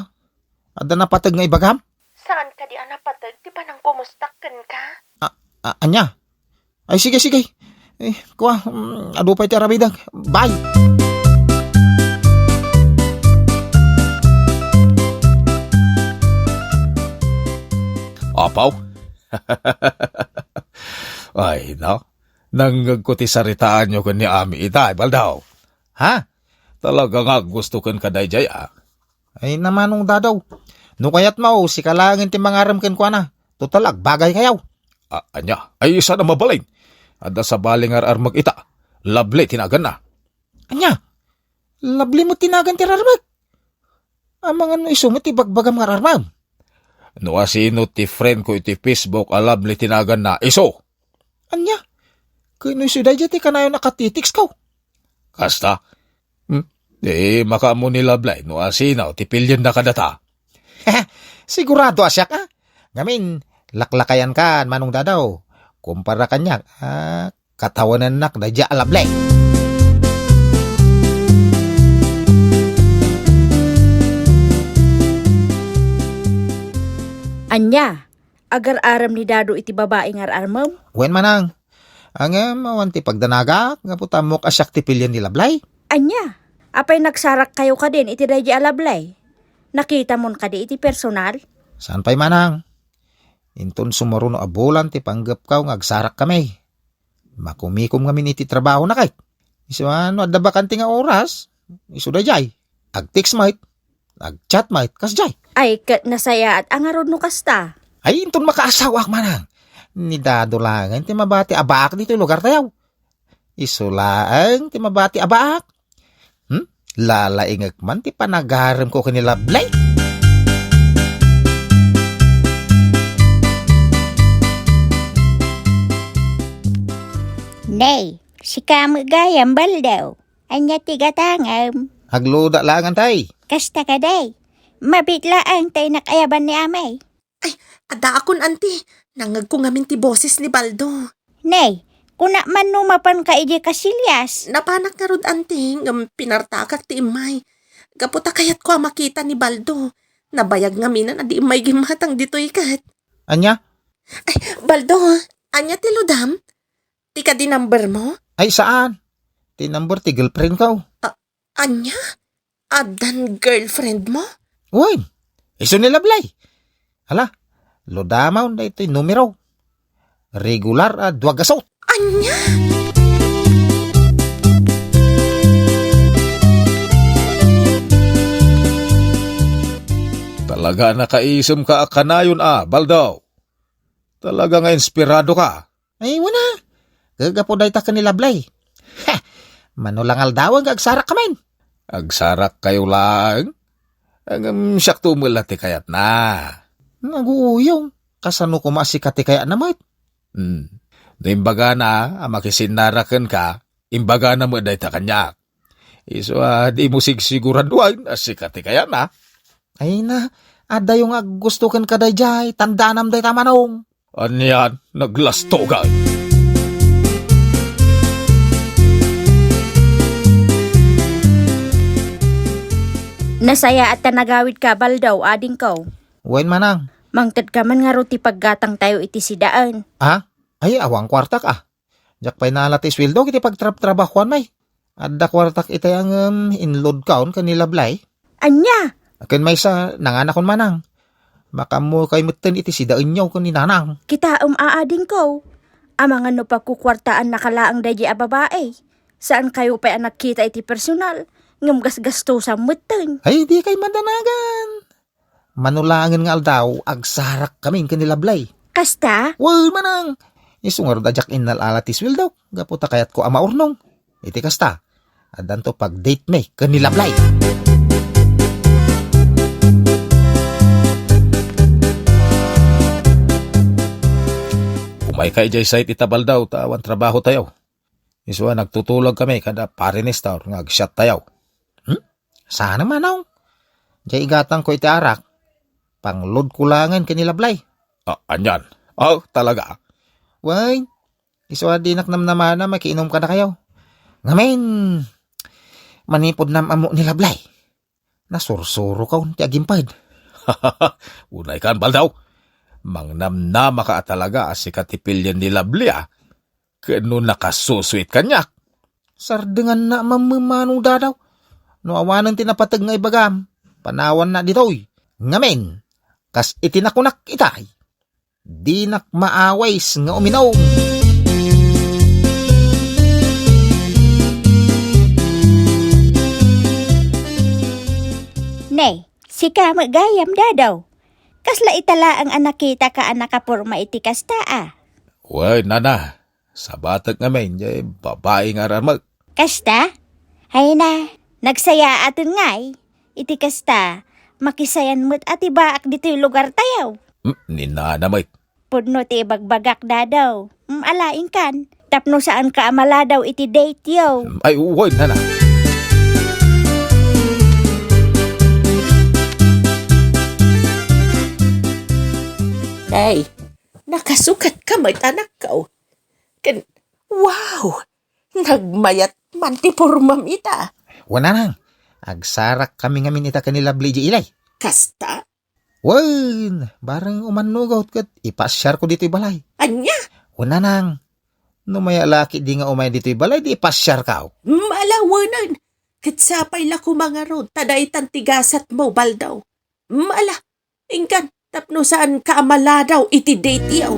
ada na patag nga ibagam? Saan ka di anapatag? Di ba nang kumustakan ka? Anya? Ay, sige. Kuha, ado pa iti arabidag. Bye! Apaw? Ay, no? Nanggag ko ti saritaan nyo kan ni Ami itay, baldaw. Ha? Talaga nga gusto kan kadayjay, Ay namanong dadaw. No kayat mao, si kalangin ti mangaram ken kwa na. Totalag, bagay kayaw. Anya, ay isa na mabaling. Ada sa baling ararmag ita. Lovely, tinagan na. Anya, labli mo tinagan ti rarmag. Amang ano isumit ti bagbagam nga rarmag. No asino ti friend ko iti Facebook a lovely tinagan na iso. Anya, kano isuday ti kanayo nakatitiks kaw. Kasta? Makamu ni lovely no asino ti pilyon na kadata. Sigurado asya ka. Ngamin, laklakayan ka, manong dadaw. Kumpara kanyak, katawanan nak na dya alablay. Anya, agar aram ni Dado iti babae nga armam? Wen manang, ang mawanti pagdanagak, nga putamok asyak ti pilyon ni lablay. Anya, apay nagsarak kayo ka din iti dahi alablay? Nakita mon ka di iti personal? Saan pa'y manang? Inton sumaro no abulan ti panggap kaw ngagsarak kami. Makumikom ngamin iti trabaho na kay. Iso ano, adabakan ti nga oras. Iso da jay. Ag-text might. Ag-chat might. Kas jay. Ay, kat nasaya at angarod no kasta. Ay, inton makaasawak manang. Ni Dado lang, ti mabati abaak dito lugar tayaw. Iso lang, ti mabati abaak. Lalaingag man, ti panagaram ko kanila blay. Nay, si kamu gayam baldaw. Anya tiga tangam. Hagluda langan tay. Kasta ka day. Mabiglaan tay nakayaban ni amay. Ay, ada akon anti. Nangag ko ngamin ti boses ni Baldo. Nay, kuna man numapan ka iji kasilyas. Napanak nga rod anti, ngam pinartakak ti imay. Gaputa kayat ko makita ni Baldo. Nabayag ngaminan adi imay gimatang dito ikat. Anya? Ay, Baldo, anya ti ludam? Ti ka di number mo? Ay saan? Ti number ti girlfriend kaw. Anya? Adan girlfriend mo? Uy, iso nila blay. Hala, lodamaw na ito'y numero. Regular duwagasot. Anya? Talaga nakaisem ka kanayon baldaw. Talaga nga inspirado ka. Ay, wala. Gagapo dahi ta kanila blay. Manulangal daw ang agsarak kamen. Agsarak kayo lang. Ang siyak tumulati kayat na. Nag-uuyong. Kasano kumasikati kaya namay. Imbaga na, makisinarakan ka, imbaga na mo dahi ta kanyak. Iso di mo sigsiguran duwain, asikati kaya na. Ay na, ada yung gusto kan kadayjay, tandanam day tamanong. Anyan, naglastogan. Nasaya at tanagawid ka baldaw ading kaw. Wen manang. Mangtad ka man nga ruti paggatang tayo iti sidaan. Ay, awang kwartak Jak pa'y nalati sweldo kiti pagtrabahuan may. Adda kwartak itay ang inload kaon kanila blay. Anya, Akin may sa nanganak kon manang. Makamo kay meten iti sidaan nyo kun ni nanang. kita aading ko. Amangan no pagkukwartaan nakalaang dayi a babae. Saan kayo pa anak kita iti personal? Ngam gasgasto sa meten. Ay, di kay mandanagan. Manulangan nga aldaw, agsarak kaming kanilablay. Kasta? Well, manang. Isungar da jak innal alatis will daw. Gaputa kayat ko ama urnong. Iti kasta. Adan to pag date me kanilablay. Umay kay jay site itabal daw, tawan trabaho tayo. Iswa nagtutulog kami kada parinis tayo, ngag-shot tayo. Sana manaw. Jay igatang ko iti arak. Panglod kulangan kanilablay. Anyan. Talaga. Way, iswa dinak naman na makiinom ka na kayo. Ngamen, manipod nam amo nilablay. Nasursuro ka ti agimpad. Unay kan baldaw. Mangnamnama ka talaga si katipilyan ni Lablia. Kano nakasusweet kanyak. Sardengan na mamamano dadaw. No awanan tinapatag nga ibagam. Panawan na ditoy. Ngamen, kas itinakunak itay. Di nak maaways nga uminaw. Ne, si ka magayam dadaw. Kasla itala ang anak kita ka anak kapurma iti kasta Way, nana. Sa batag ngamen, jay babae nga ramag. Kasta? Hay na, nagsaya atin ngay. Iti kasta, makisayan mo't ati baak dito'y lugar tayaw. Ni nana may. Pudno ti bagbagak dadaw. Alaing kan, tapno saan ka amala daw iti date yo. Ay, way, nana. Nay, nakasukat ka mo't anak ko. Wow! Nagmayat man ti pormam ita. Wana nang. Agsarak kami ngamin ita kanilabli di ilay. Kasta? Wan, barang umanugot kat ipasyar ko dito'y balay. Anya? Wana nang. No may laki di nga umay dito'y balay, di ipasyar ka. Malawanan. Katsapay la ko mga rod, taday tantigasat mo, baldaw. Mala, ingkan, tapno saan ka amala daw, iti date yaw.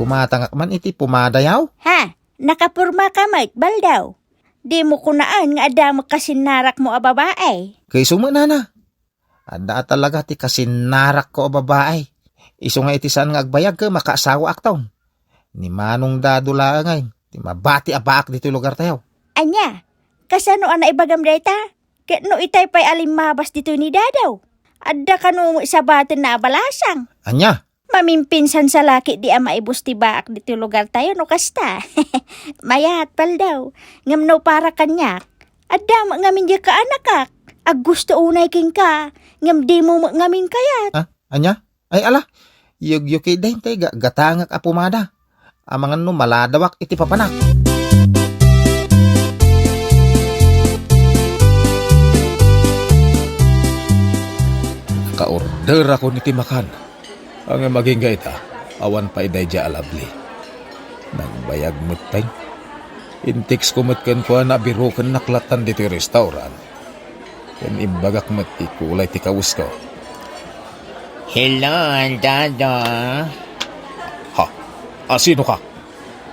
Kumatangak man iti pumadayaw. Ha, nakapurma ka mait baldaw. Di mo kunaan nga adamo kasinarak mo a babae. Kay sumanana. Anda talaga ti kasinarak ko o babae. Iso nga iti saan nga agbayag ka makaasawa aktaon. Ni manong dadula ngay. Ti mabati abaak dito lugar tayo. Anya, kasano ana ibagam dayta? Ket no itay pay alimabas dito ni dadaw. Adda kanu isabaten na abalasang. Anya, Mamimpinsan sa laki di ama ibus ti baak dito lugar tayo no kasta. Mayat pal daw. Ngam no para kanyak. Adda ngamin di ka anakak. Ag gusto unay king ka. Ngam di mo ngamin kayat. anya? Ay ala, yugyuki dahin tay gatangak a pumada. Amangan no maladawak iti papanak. Ka-order ako ni Timakan. Ang maging gaita, awan pa iday dya alabli. Nagbayag mo't tayo. Intix ko mo't ko na biro kan naklatan dito yung restaurant. Kan imbagak mo't ikulay ti kawus ko. Hello, Dado. Ha? Sino ka?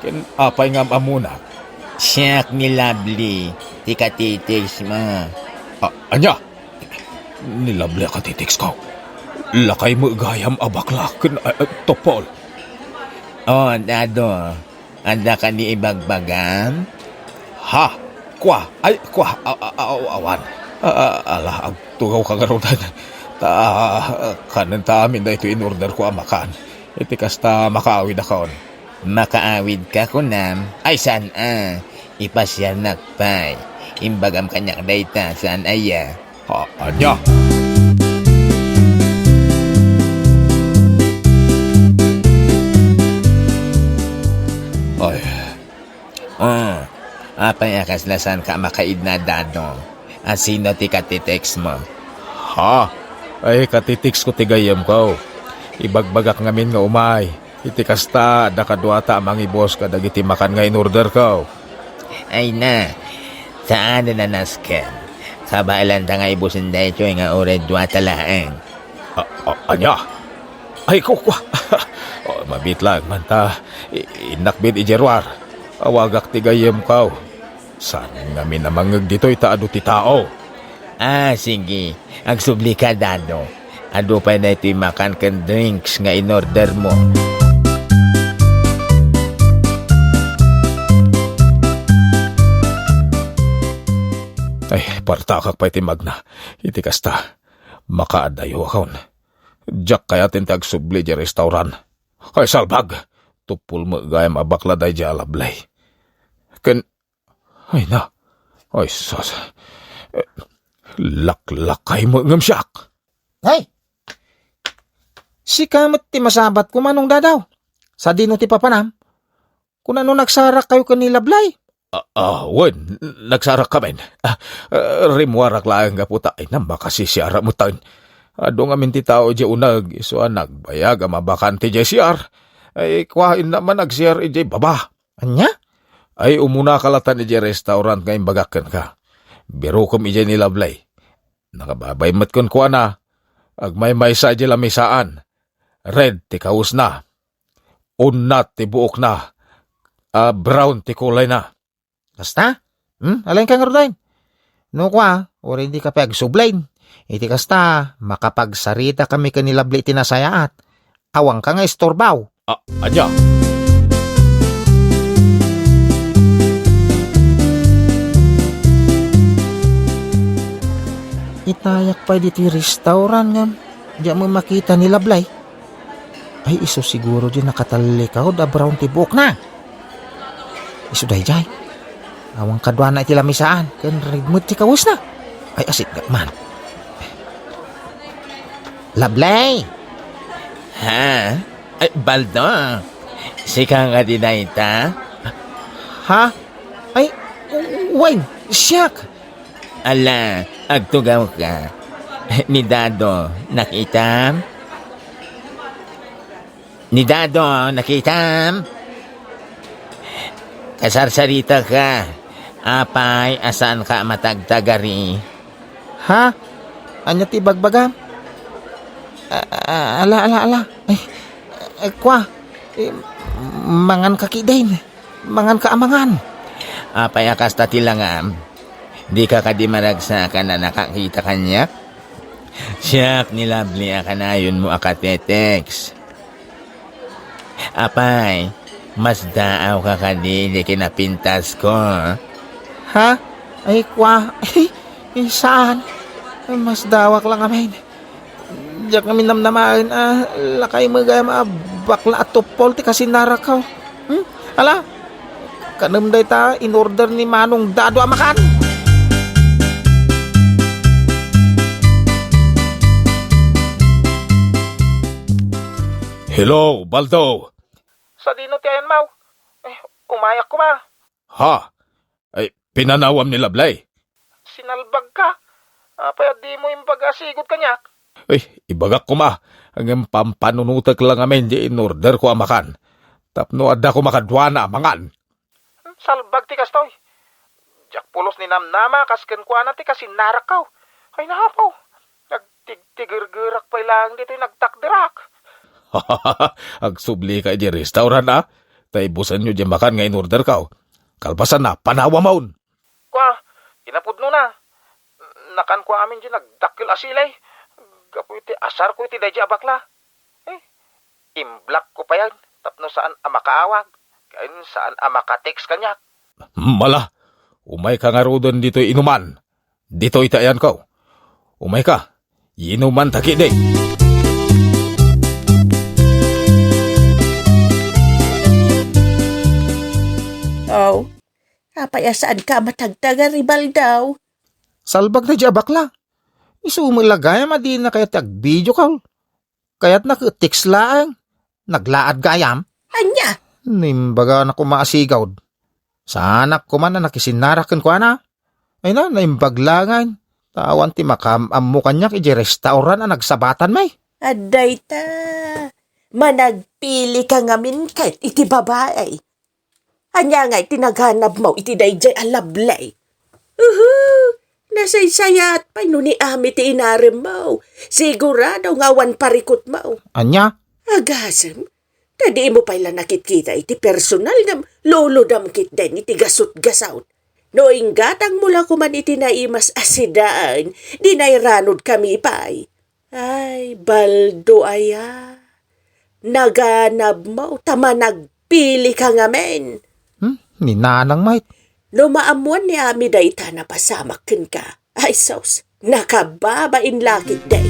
Kan apay nga amuna. Siyak ni Lovely. Ti katitis mo. Anya? Nilabli ka titix ko. Lakay mo gayam abakla. Kan topol. Oh, Dado. Anda ka ni ibagbagan? Ha? Kwa? Ay, kwa? Awan. Ala, agtugaw ka garutan. Kanan ta amin na ito in-order ko amakan. Iti kasta makaawid akon. Makaawid ka kunam. Ay, saan Ipasyal nakpay. Imbagam kanyak dayta saan aya. Anya? Ay. Apay akaslasan ka makaid na Dado. Sino ti katitext mo? Ha? Ay, katitix ko tigayam ko. Ibagbagak ngamin nga umay. Iti kasta, da kadwata amang ibos ka dagiti makan nga in order ka. Ay na, saan na nasken? Kabailan ta nga ibusin da ito nga oray dua talaang. Anya? Ay, kukwa. Mabitlag man ta. Inakbit ijerwar. Awagak ti gayem kaw. Saan nga minamangag dito itaado ti tao? Ah, sige. Agsubli ka, Dado. Ado pa na ito'y makan kan drinks nga in-order mo. Ay, partakak pa iti magna. Iti kasta. Makaadayo akon. Diyak kaya tintag subli di restauran. Ay, salbag. Tupul mo gayam abakla day di alablay. Ay na. Ay, sos. Laklakay mo ngam siyak. Hey! Si kamot ti masabat ko manong dadaw. Sa dino ti papanam. Kung ano nagsarak kayo kanilablay. Wen, nagsarak ka men. Rimwarak lang nga puta. Ay na, makasisiyara mo taon. Ado nga minti tao di unag. Iso nagbayag ang mabakante di siyar. Ay kwain naman nagsiyar di baba. Anya? Ay umuna kalatan di restaurant ngayon bagakan ka. Biro kom ije nilablay. Nakababay mat kon kuha na. Agmay-may sa ije lamisaan. Red ti kaus na. Unat ti buok na. Brown ti kulay na. Kasta? Alain ka nga rodain. No kwa, ori hindi ka pagsoblain. Iti kasta, makapagsarita kami kanilabli tinasayaat. Awang ka nga istorbaw. Anya? Itayak pa dito yung restaurant nga. Diyan mo makita nilablay. Ay, iso siguro di nakatalikaw da brown tibok na. Iso dahi jay. Awang kadwa na iti lamisaan. Kan ridmod ti kawas na. Ay, asit ka man. Lablay! Ha? Ay, Baldo. Sika nga dinayta? Ha? Ay, wait, siyak. Ala, agtugaw ka. Ni Dado, nakita? Ni Dado, nakita? Kasarsarita ka. Apay, asan ka matagtagari? Ha? Anya ti bagbagam? Ala. Ay, kwa. Mangan kakidain. Mangan kaamangan. Apay, akas tatilangam. Di ka kadimaragsa ka na nakakita kanya? Siyak nilabli akanayon mo akatetex. Apay, mas daaw ka kadi di kinapintas ko. Ha? Ay, kwa. Ay, saan? Ay, mas dawak lang amin. Diyak kami namnamaan, lakay magayam bakla at tupol ti kasi narakaw. Ala, kanamday ta in order ni Manong Dado amakan. Hello, Baldo. Sa dino ti ayan, Mau? Umayak ko ba? Ha? Ay, pinanawam ni Lablay. Sinalbag ka. Apay, di mo yung pag-asigot kanyak. Ay, ibagak ko ma. Hanggang pampanunutak lang amin di in order ko amakan. Tapno adda ko makadwa na amangan. Salbag ti kastoy. Jak pulos ni namnama kasken ko anati kasi narakaw. Ay nahapaw. Nagtigtigir-girak pa lang dito yung nagtakdirak. Agsubli ka di restaurant na. Taibusan nyo di makan nga in order ka. Kalpasan na, panawa maun. Kwa, inapudno na. Nakan ko amin di nagdakil asilay. Gapu iti asar ko iti dahi abakla. Imblak ko pa yan. Tapno saan amakaawag. Kain saan amakatext kanyak. Mala, umay ka nga rodon dito inuman. Dito itayan ka. Umay ka, inuman takidig. Oh, apayasaan ka matagtaga ribal daw. Salbag na di abakla. Isumulagay madi na kaya tag-video call. Kaya't nakitext lang. Naglaad gayam. Anya? Nimbaga na kumaasigaw. Sa anak ko man na nakisinarakan ko na. Ay na, naimbaglangan. Tawan ti makam mo kanyak iji restaurant na nagsabatan may. Aday ta. Managpili ka ngamin kahit iti babae. Anya nga tinaghanap mo iti dayjay alablay. Nasaysayat pa no ni ami ti inarim mo. Sigurado nga wan parikot mo. Anya? Agasem, tadi mo pala nakikita iti personal ngam lolo damkit den iti gasot-gasaut. No inggatang mula kuman iti naimas asidaan, di nairanod kami pa'y. Ay, baldo aya. Naganab mo, tama nagpili ka nga men. Ninanang mait. No maamuan ni ami dayta na pasamakin ka. Ay sos, nakababain lakit day.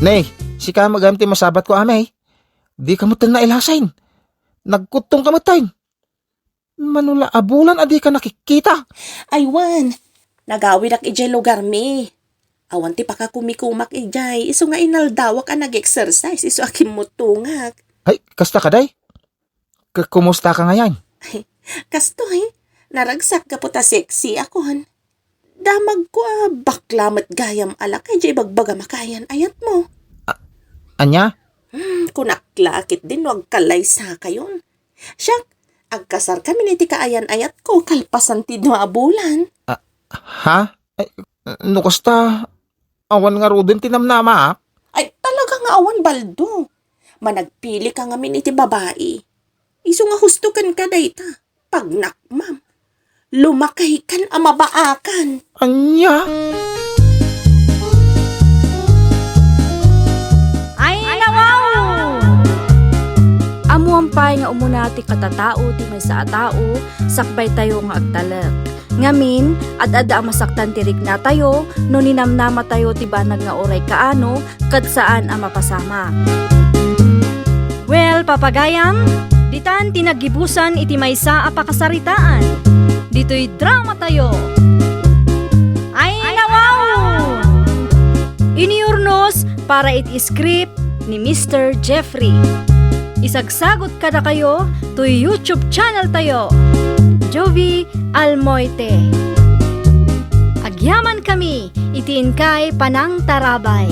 Nay, si ka magamit masabat ko amay. Di ka mutan na ilasain. Nagkutong ka matayin. Manula abulan adi ka nakikita. Aywan, nagawin ak ijay lugar mi. Awan ti pakakumikumak ijay. Iso nga inaldawak ang nag-exercise. Iso akim mutungak. Ay, kasta ka day? Kumusta ka ngayon? Kastoy, naragsak ka po ta sexy akon. Damag ko baklamat gayam alak kay jay bagbaga makayan ayat mo. Anya? Kunaklakit din wag kalay sa kayon. Siyak, agkasar kami ni ti kaayan ayat ko kalpasan ti no abulan. Ha? Ay, kasta? Awan nga rodin tinamnama. Ay talaga nga awan baldo. Managpili ka nga min iti babae. Iso nga hustukan ka dayta. Pag nakmam, lumakay kan amabaakan. Anya? Ay, nawaw! Amuampay nga umunati katatao ti may sa atao, sakbay tayo nga agtalek. Ngamin, ad-ada masaktan tirik na tayo, no ninamnama tayo ti banag nga oray kaano, kad saan ang mapasama. Well, papagayam, ditan tinagibusan iti maysa a pakasaritaan. Dito'y drama tayo. Ay, nawaw! Iniurnos para iti script ni Mr. Jeffrey. Isagsagot kada kayo to YouTube channel tayo. Jovi Almoite. Agyaman kami, itiin kay Panang Tarabay.